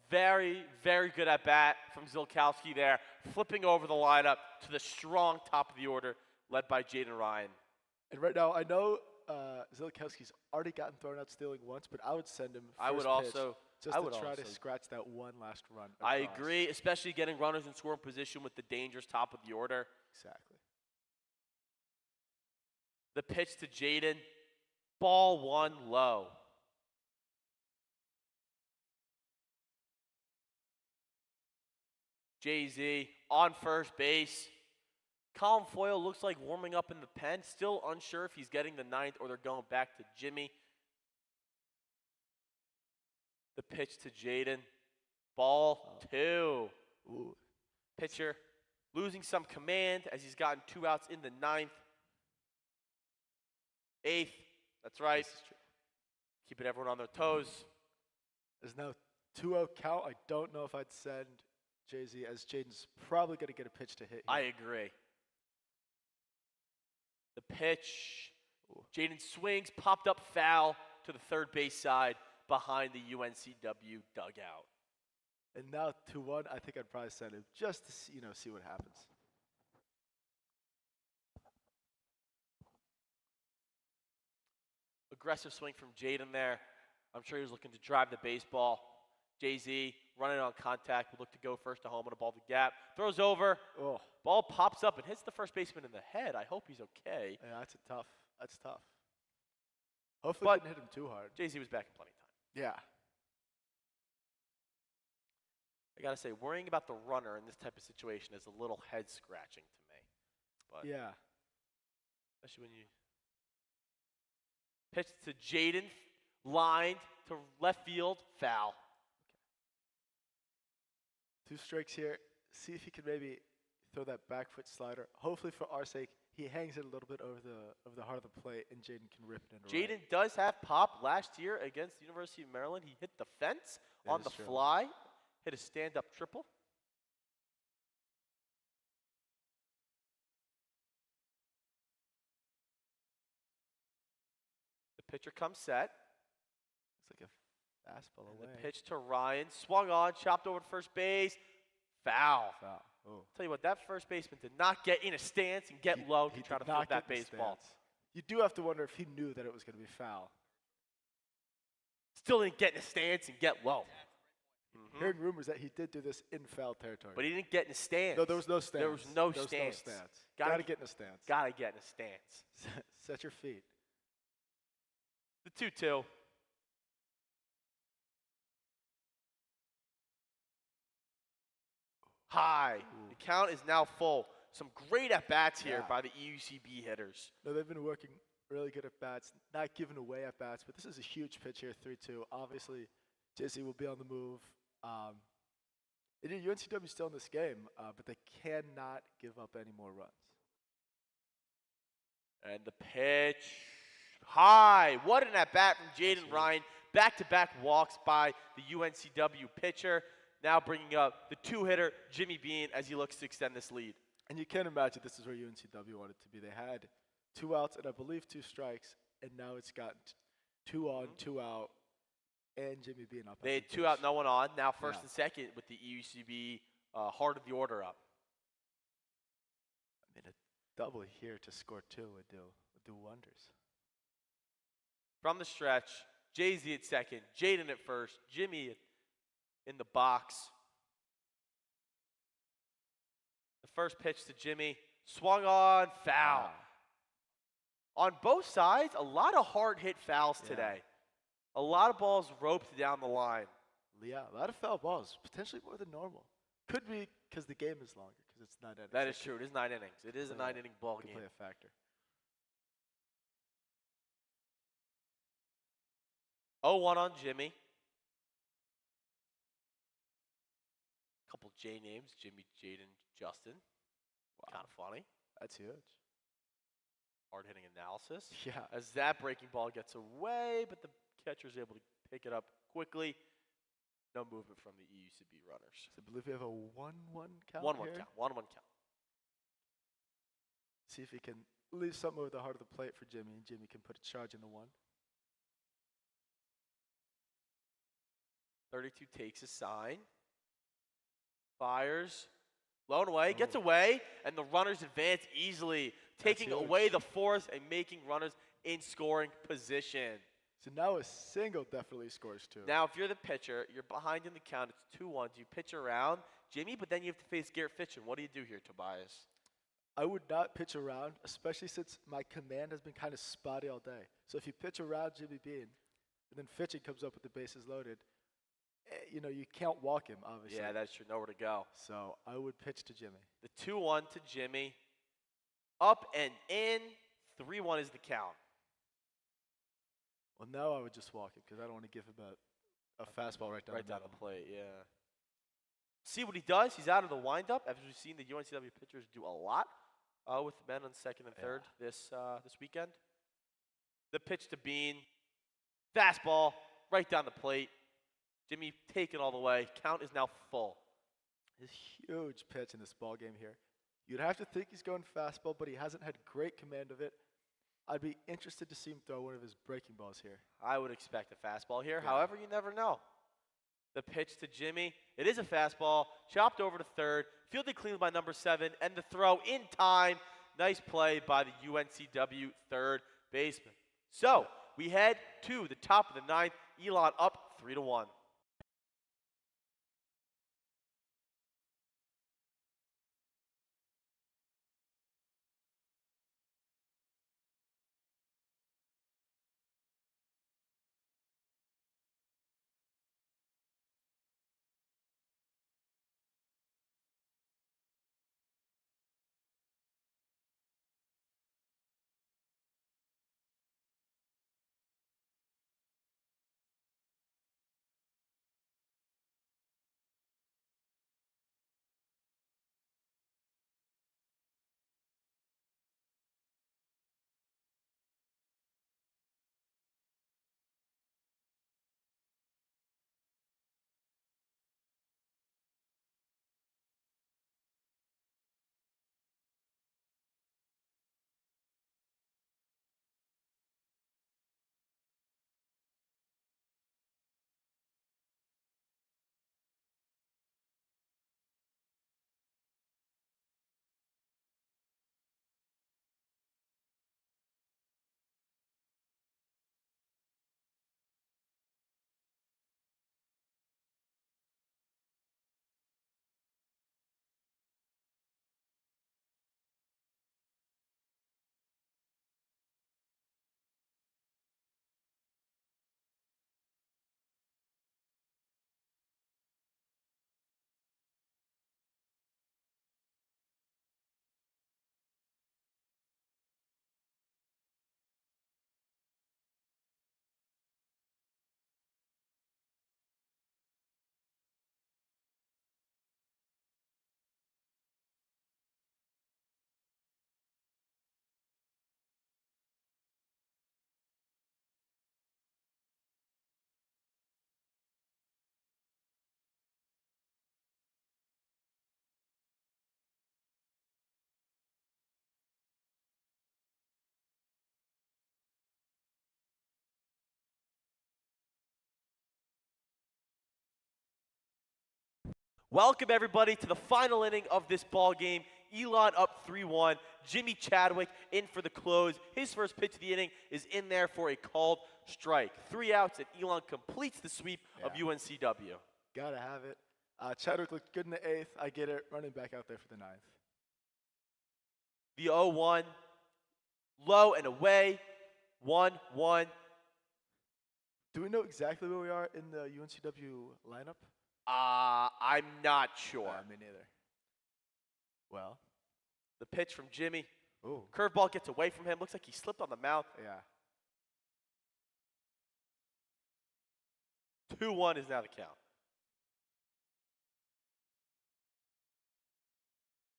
Very, very good at bat from Zilkowski there. Flipping over the lineup to the strong top of the order, led by Jaden Ryan. And right now, I know Zilkowski's already gotten thrown out stealing once, but I would send him first I would pitch also. just I to would try also. to scratch that one last run. I across. agree, especially getting runners in scoring position with the dangerous top of the order. Exactly. The pitch to Jaden. Ball 1 low. Jay-Z on first base. Colin Foyle looks like warming up in the pen. Still unsure if he's getting the 9th or they're going back to Jimmy. The pitch to Jaden. Ball 2. Ooh. Pitcher losing some command as he's gotten 2 outs in the 9th. 8th. That's right. This is true. Keeping everyone on their toes. There's now 2-0 count. I don't know if I'd send Jay-Z, as Jaden's probably going to get a pitch to hit here. I agree. The pitch. Jaden swings, popped up foul to the third base side behind the UNCW dugout. And now 2-1, I think I'd probably send him just to see what happens. Aggressive swing from Jaden there. I'm sure he was looking to drive the baseball. Jay-Z running on contact, would look to go first to home on a ball to gap. Throws over. Oh, Ball pops up and hits the first baseman in the head. I hope he's okay. yeah, that's tough. Hopefully But- it didn't hit him too hard. Jay-Z was back in plenty of time. Yeah. I got to say, worrying about the runner in this type of situation is a little head scratching to me. But Yeah. especially when you pitch to Jaden, lined to left field, foul. 2 strikes here. See if he can maybe throw that back foot slider. Hopefully, for our sake, he hangs it a little bit over the heart of the plate, and Jaden can rip it into right. Jaden does have pop. Last year against the University of Maryland, he hit the fence That on is the true. fly, hit a stand-up triple. The pitcher comes set. Looks like a fastball And away. the pitch to Ryan, swung on, chopped over to first base, foul. Foul. Oh. Tell you what, that first baseman did not get in a stance and get low to He try to did not field that get in the baseball. stance. You do have to wonder if he knew that it was going to be foul. Still didn't get in a stance and get low. Mhm. Hearing rumors that he did do this in foul territory. But he didn't get in a stance. no, there was no stance. There was no There stance. Gotta Gotta get in a stance. Gotta get in a stance. Set your feet. The 2-2. High. The count is now full. Some great at-bats here Yeah. by the EUCB hitters. No, they've been working really good at bats, not giving away at bats, but this is a huge pitch here, 3-2. Obviously, JC will be on the move. UNCW is still in this game, but they cannot give up any more runs. And the pitch. High. What an at-bat from Jaden huge. Ryan. Back-to-back walks by the UNCW pitcher. Now bringing up the 2-hitter, Jimmy Bean, as he looks to extend this lead. And you can't imagine this is where UNCW wanted to be. They had 2 outs and I believe 2 strikes, and now it's got 2 on, 2 out, and Jimmy being up. They at had the 2 out, dish. no one on. Now first Yeah. and second with the EUCB heart of the order up. I mean, a double here to score 2 would do wonders. From the stretch, Jay-Z at second, Jaden at first, Jimmy in the box. The first pitch to Jimmy, swung on, foul. Wow. On both sides, a lot of hard hit fouls Yeah. today. A lot of balls roped down the line. Yeah, a lot of foul balls, potentially more than normal. Could be because the game is longer, because it's 9 innings. That is true. It is 9 innings. It is a Yeah. 9-inning ball Could game. play a factor. 0-1 on Jimmy. J names, Jimmy, Jaden, Justin. Wow. Kind of funny. That's huge. Hard-hitting analysis. Yeah. As that breaking ball gets away, but the catcher's able to pick it up quickly. No movement from the EUCB runners. So I believe we have a 1-1 count 1-1 here. count. 1-1 count. See if he can leave something over the heart of the plate for Jimmy, and Jimmy can put a charge in the 1. 32 takes a sign. Fires. Low and away. Gets away. And the runners advance easily. Taking huge. away the fourth and making runners in scoring position. So now a single definitely scores 2. Now, if you're the pitcher, you're behind in the count. It's 2-1. Do you pitch around Jimmy? But then you have to face Garrett Fitchin. What do you do here, Tobias? I would not pitch around, especially since my command has been kind of spotty all day. So if you pitch around Jimmy Bean, and then Fitchin comes up with the bases loaded, you can't walk him, obviously. Yeah, that's true. Nowhere to go. So I would pitch to Jimmy. The 2-1 to Jimmy. Up and in. 3-1 is the count. Well, now I would just walk it because I don't want to give him a fastball right down Right the down middle. the plate, yeah. See what he does. He's out of the windup, as we've seen the UNCW pitchers do a lot with men on second and third this weekend. The pitch to Bean. Fastball right down the plate. Jimmy taken all the way. Count is now full. His huge pitch in this ball game here. You'd have to think he's going fastball, but he hasn't had great command of it. I'd be interested to see him throw one of his breaking balls here. I would expect a fastball here. Yeah. However, you never know. The pitch to Jimmy. It is a fastball. Chopped over to third. Fielded cleanly by number 7. And the throw in time. Nice play by the UNCW third baseman. So, we head to the top of the 9th. Elon up 3-1. Welcome, everybody, to the final inning of this ball game. Elon up 3-1. Jimmy Chadwick in for the close. His first pitch of the inning is in there for a called strike. 3 outs, and Elon completes the sweep of UNCW. Gotta have it. Chadwick looked good in the 8th. I get it. Running back out there for the 9th. The 0-1. Low and away. 1-1. Do we know exactly where we are in the UNCW lineup? I'm not sure. Me neither. Well. The pitch from Jimmy. Ooh. Curveball gets away from him. Looks like he slipped on the mouth. Yeah. 2-1 is now the count.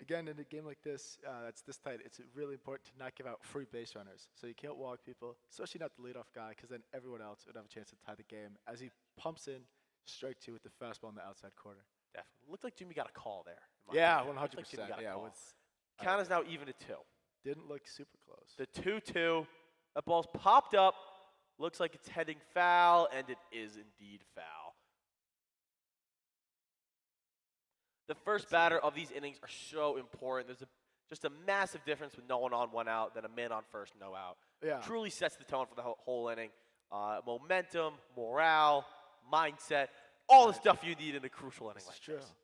again, in a game like this, that's this tight, it's really important to not give out free base runners. So you can't walk people, especially not the leadoff guy, because then everyone else would have a chance to tie the game as he pumps in strike two with the fastball in the outside corner. Definitely. Looked like Jimmy got a call there. Yeah, opinion. 100%. Looked like Jimmy got a Yeah, call. Count is now even at 2. didn't look super close. The 2-2. That ball's popped up. Looks like it's heading foul, and it is indeed foul. The first batter of these innings are so important. There's just a massive difference with no one on, one out, than a man on first, no out. Yeah. Truly sets the tone for the whole inning. Momentum, morale, mindset, all the stuff you need in a crucial inning This like is true. this.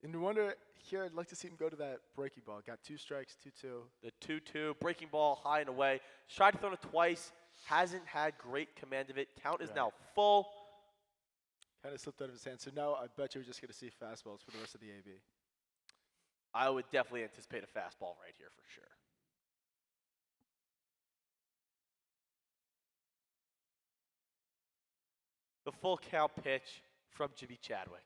And you wonder, here, I'd like to see him go to that breaking ball. Got 2 strikes, 2-2. The 2-2, breaking ball, high and away. Tried to throw it twice. Hasn't had great command of it. Count is now full. Kind of slipped out of his hand. So now I bet you're just going to see fastballs for the rest of the AB. I would definitely anticipate a fastball right here for sure. The full count pitch from Jimmy Chadwick.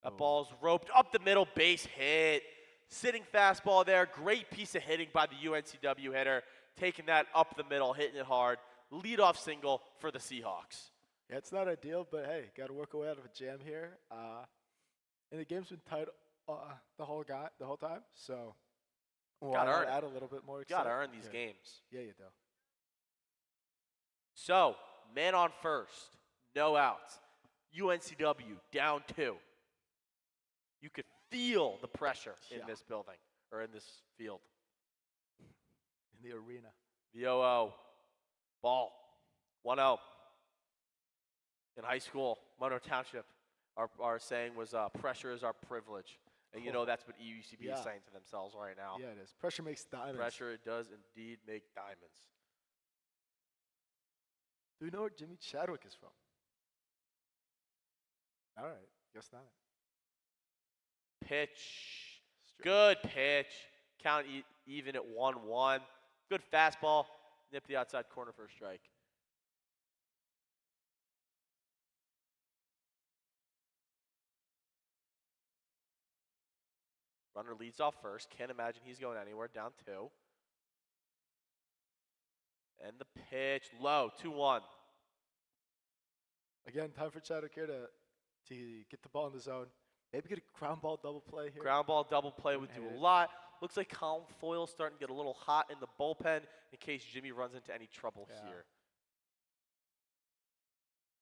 That ball's roped up the middle, base hit. Sitting fastball there. Great piece of hitting by the UNCW hitter. Taking that up the middle, hitting it hard. Leadoff single for the Seahawks. Yeah, it's not ideal, but hey, got to work away out of a jam here. And the game's been tight the whole time, so Gotta earn it. add a little bit more. You gotta excitement. earn these games. Yeah, you do. So, man on first, no outs. UNCW down 2. You could feel the pressure in this building, or in this field. In the arena. VOO, ball, 1-0. In high school, Monroe Township, our saying was pressure is our privilege. And you know that's what EUCB is saying to themselves right now. Yeah, it is. Pressure makes diamonds. Pressure does indeed make diamonds. Do we know where Jimmy Chadwick is from? All right, guess not. Pitch. Good pitch. Count even at 1-1. Good fastball. Nip the outside corner for a strike. Runner leads off first. Can't imagine he's going anywhere. Down 2. And the pitch. Low. 2-1. Again, time for Chadwick here to get the ball in the zone. Maybe get a ground ball double play here. Ground ball double play would do a lot. Looks like Colin Foyle's starting to get a little hot in the bullpen in case Jimmy runs into any trouble here.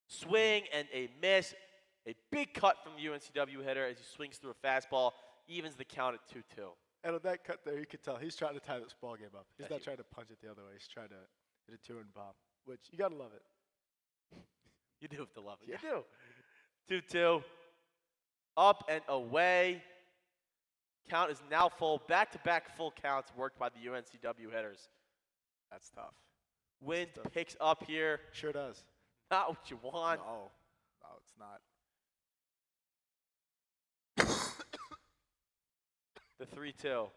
Swing and a miss. A big cut from the UNCW hitter as he swings through a fastball. Evens the count at 2-2. And on that cut there, you could tell he's trying to tie this ball game up. He's Yeah, not trying to punch it the other way. He's trying to hit a 2-run bomb, which you got to love it. You do have to love it. Yeah. You do. 2-2. Up and away. Count is now full. Back-to-back full counts worked by the UNCW hitters. That's tough. Wind That's tough. picks up here. Sure does. Not what you want. No, it's not. The 3-2.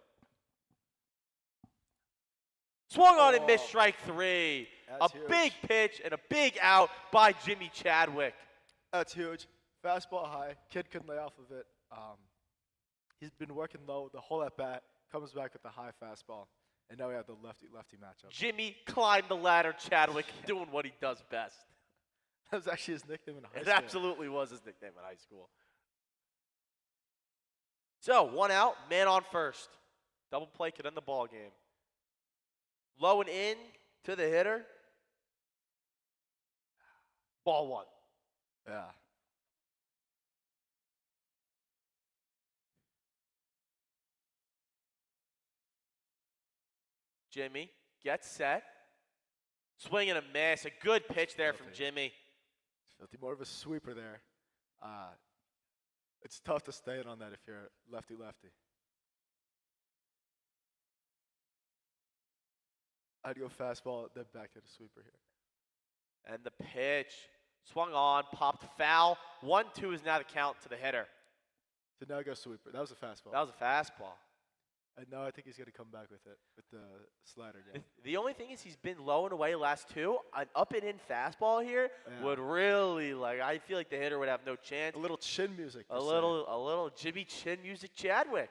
Swung on and missed strike 3. That's a huge. big pitch and a big out by Jimmy Chadwick. That's huge. Fastball high. Kid couldn't lay off of it. He's been working low the whole at bat. Comes back with the high fastball. And now we have the lefty-lefty matchup. Jimmy climbed the ladder, Chadwick, doing what he does best. That was actually his nickname in high It school. absolutely was his nickname in high school. So, 1 out, man on first. Double play could end the ball game. Low and in to the hitter. Ball 1. Yeah. Jimmy gets set. Swing and a miss. A good pitch there from Filthy. Jimmy. Filthy, more of a sweeper there. It's tough to stay in on that if you're lefty-lefty. I'd go fastball, then back to the sweeper here. And the pitch. Swung on, popped foul. 1-2 is now the count to the hitter. So now go sweeper. That was a fastball. That was a fastball. And now I think he's going to come back with it, with the slider game. The only thing is he's been low and away last two. An up and in fastball here Yeah. would really, I feel like the hitter would have no chance. A little chin music. A little Jimmy Chin music Chadwick.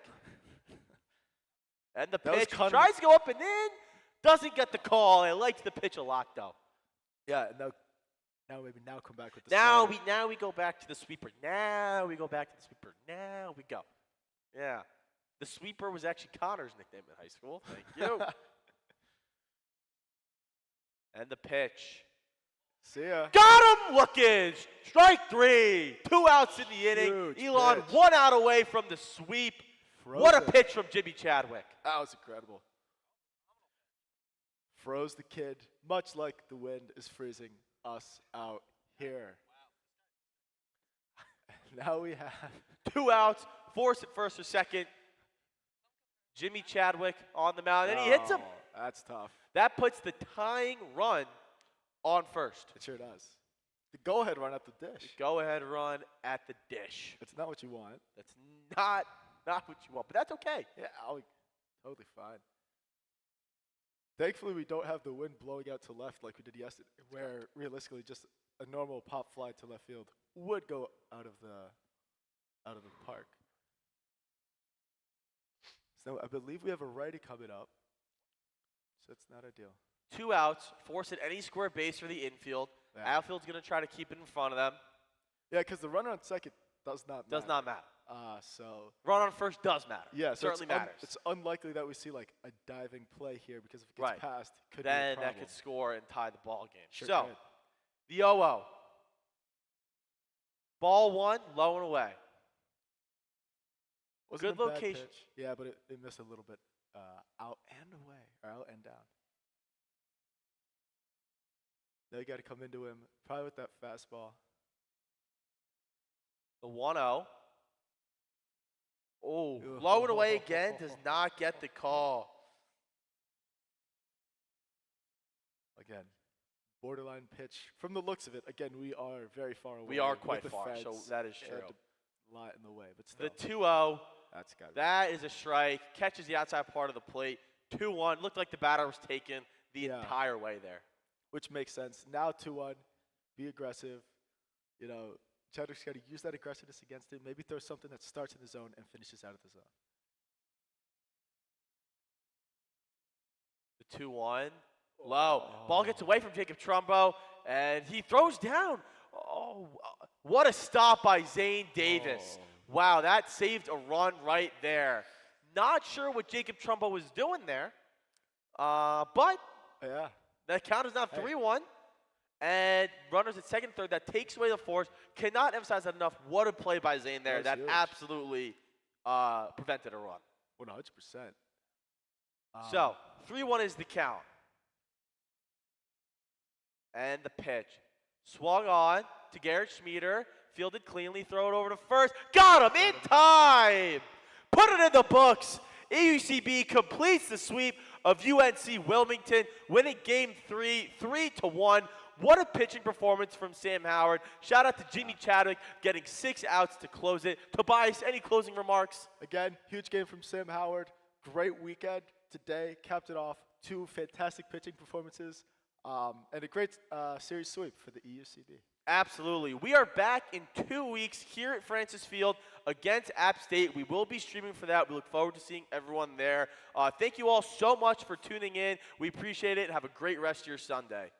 And the That was pitch, kind of- tries to go up and in, doesn't get the call. I liked the pitch a lot, though. Yeah, now come back with the Now slider. we go back to the sweeper. Now we go back to the sweeper. Now we go. Yeah. The sweeper was actually Connor's nickname in high school. Thank you. And the pitch. See ya. Got him looking. Strike 3. 2 outs in the inning. Huge Elon pitch. 1 out away from the sweep. What a Froze it. pitch from Jimmy Chadwick. That was incredible. Froze the kid, much like the wind is freezing us out here. Now we have 2 outs. Force at first or second. Jimmy Chadwick on the mound, and he hits him. Oh, that's tough. That puts the tying run on first. It sure does. The go-ahead run at the dish. Go-ahead run at the dish. It's not what you want. That's not what you want, but that's okay. Yeah, totally fine. Thankfully, we don't have the wind blowing out to left like we did yesterday, where realistically just a normal pop fly to left field would go out of the park. So I believe we have a righty coming up, so it's not ideal. 2 outs, force at any square base for the infield. Yeah. Outfield's going to try to keep it in front of them. Yeah, because the runner on second does not matter. Does not matter. So Run on first does matter. yeah, so Certainly matters. It's unlikely that we see like a diving play here because if it gets Right. passed, could Then be a that problem. could score and tie the ball game. Sure So, could. the 0-0. Ball 1, low and away. Wasn't Good a bad location. pitch. Yeah, but it missed a little bit out and away, or out and down. Now you got to come into him, probably with that fastball. The 1-0. Oh, Ugh. low and away again, does not get the call. Again, borderline pitch. From the looks of it, again, we are very far away. We are with quite the far, fence. so that is It had true. to lie in the way, but still, The 2-0, that's got to that is a strike. Catches the outside part of the plate. 2-1, looked like the batter was taken the Yeah. entire way there. which makes sense. Now 2-1, be aggressive. You know, Chadwick's got to use that aggressiveness against him. Maybe throw something that starts in the zone and finishes out of the zone. The 2-1, low. Ball gets away from Jacob Trumbo, and he throws down. Oh, what a stop by Zane Davis. Wow, that saved a run right there. Not sure what Jacob Trumbo was doing there, but Yeah. the count is now Hey. 3-1. And runners at second, third, that takes away the force. Cannot emphasize that enough. What a play by Zane there. That That was huge. absolutely prevented a run. 100%. So, 3-1 is the count. And the pitch. Swung on to Garrett Schmieder. Fielded cleanly. Throw it over to first. Got him in time. Put it in the books. EUCB completes the sweep of UNC Wilmington, winning game 3, 3-1. What a pitching performance from Sam Howard. Shout out to Jimmy Chadwick getting 6 outs to close it. Tobias, any closing remarks? Again, huge game from Sam Howard. Great weekend today. Capped it off. 2 fantastic pitching performances. And a great series sweep for the EUCB. Absolutely. We are back in 2 weeks here at Francis Field against App State. We will be streaming for that. We look forward to seeing everyone there. Thank you all so much for tuning in. We appreciate it, and have a great rest of your Sunday.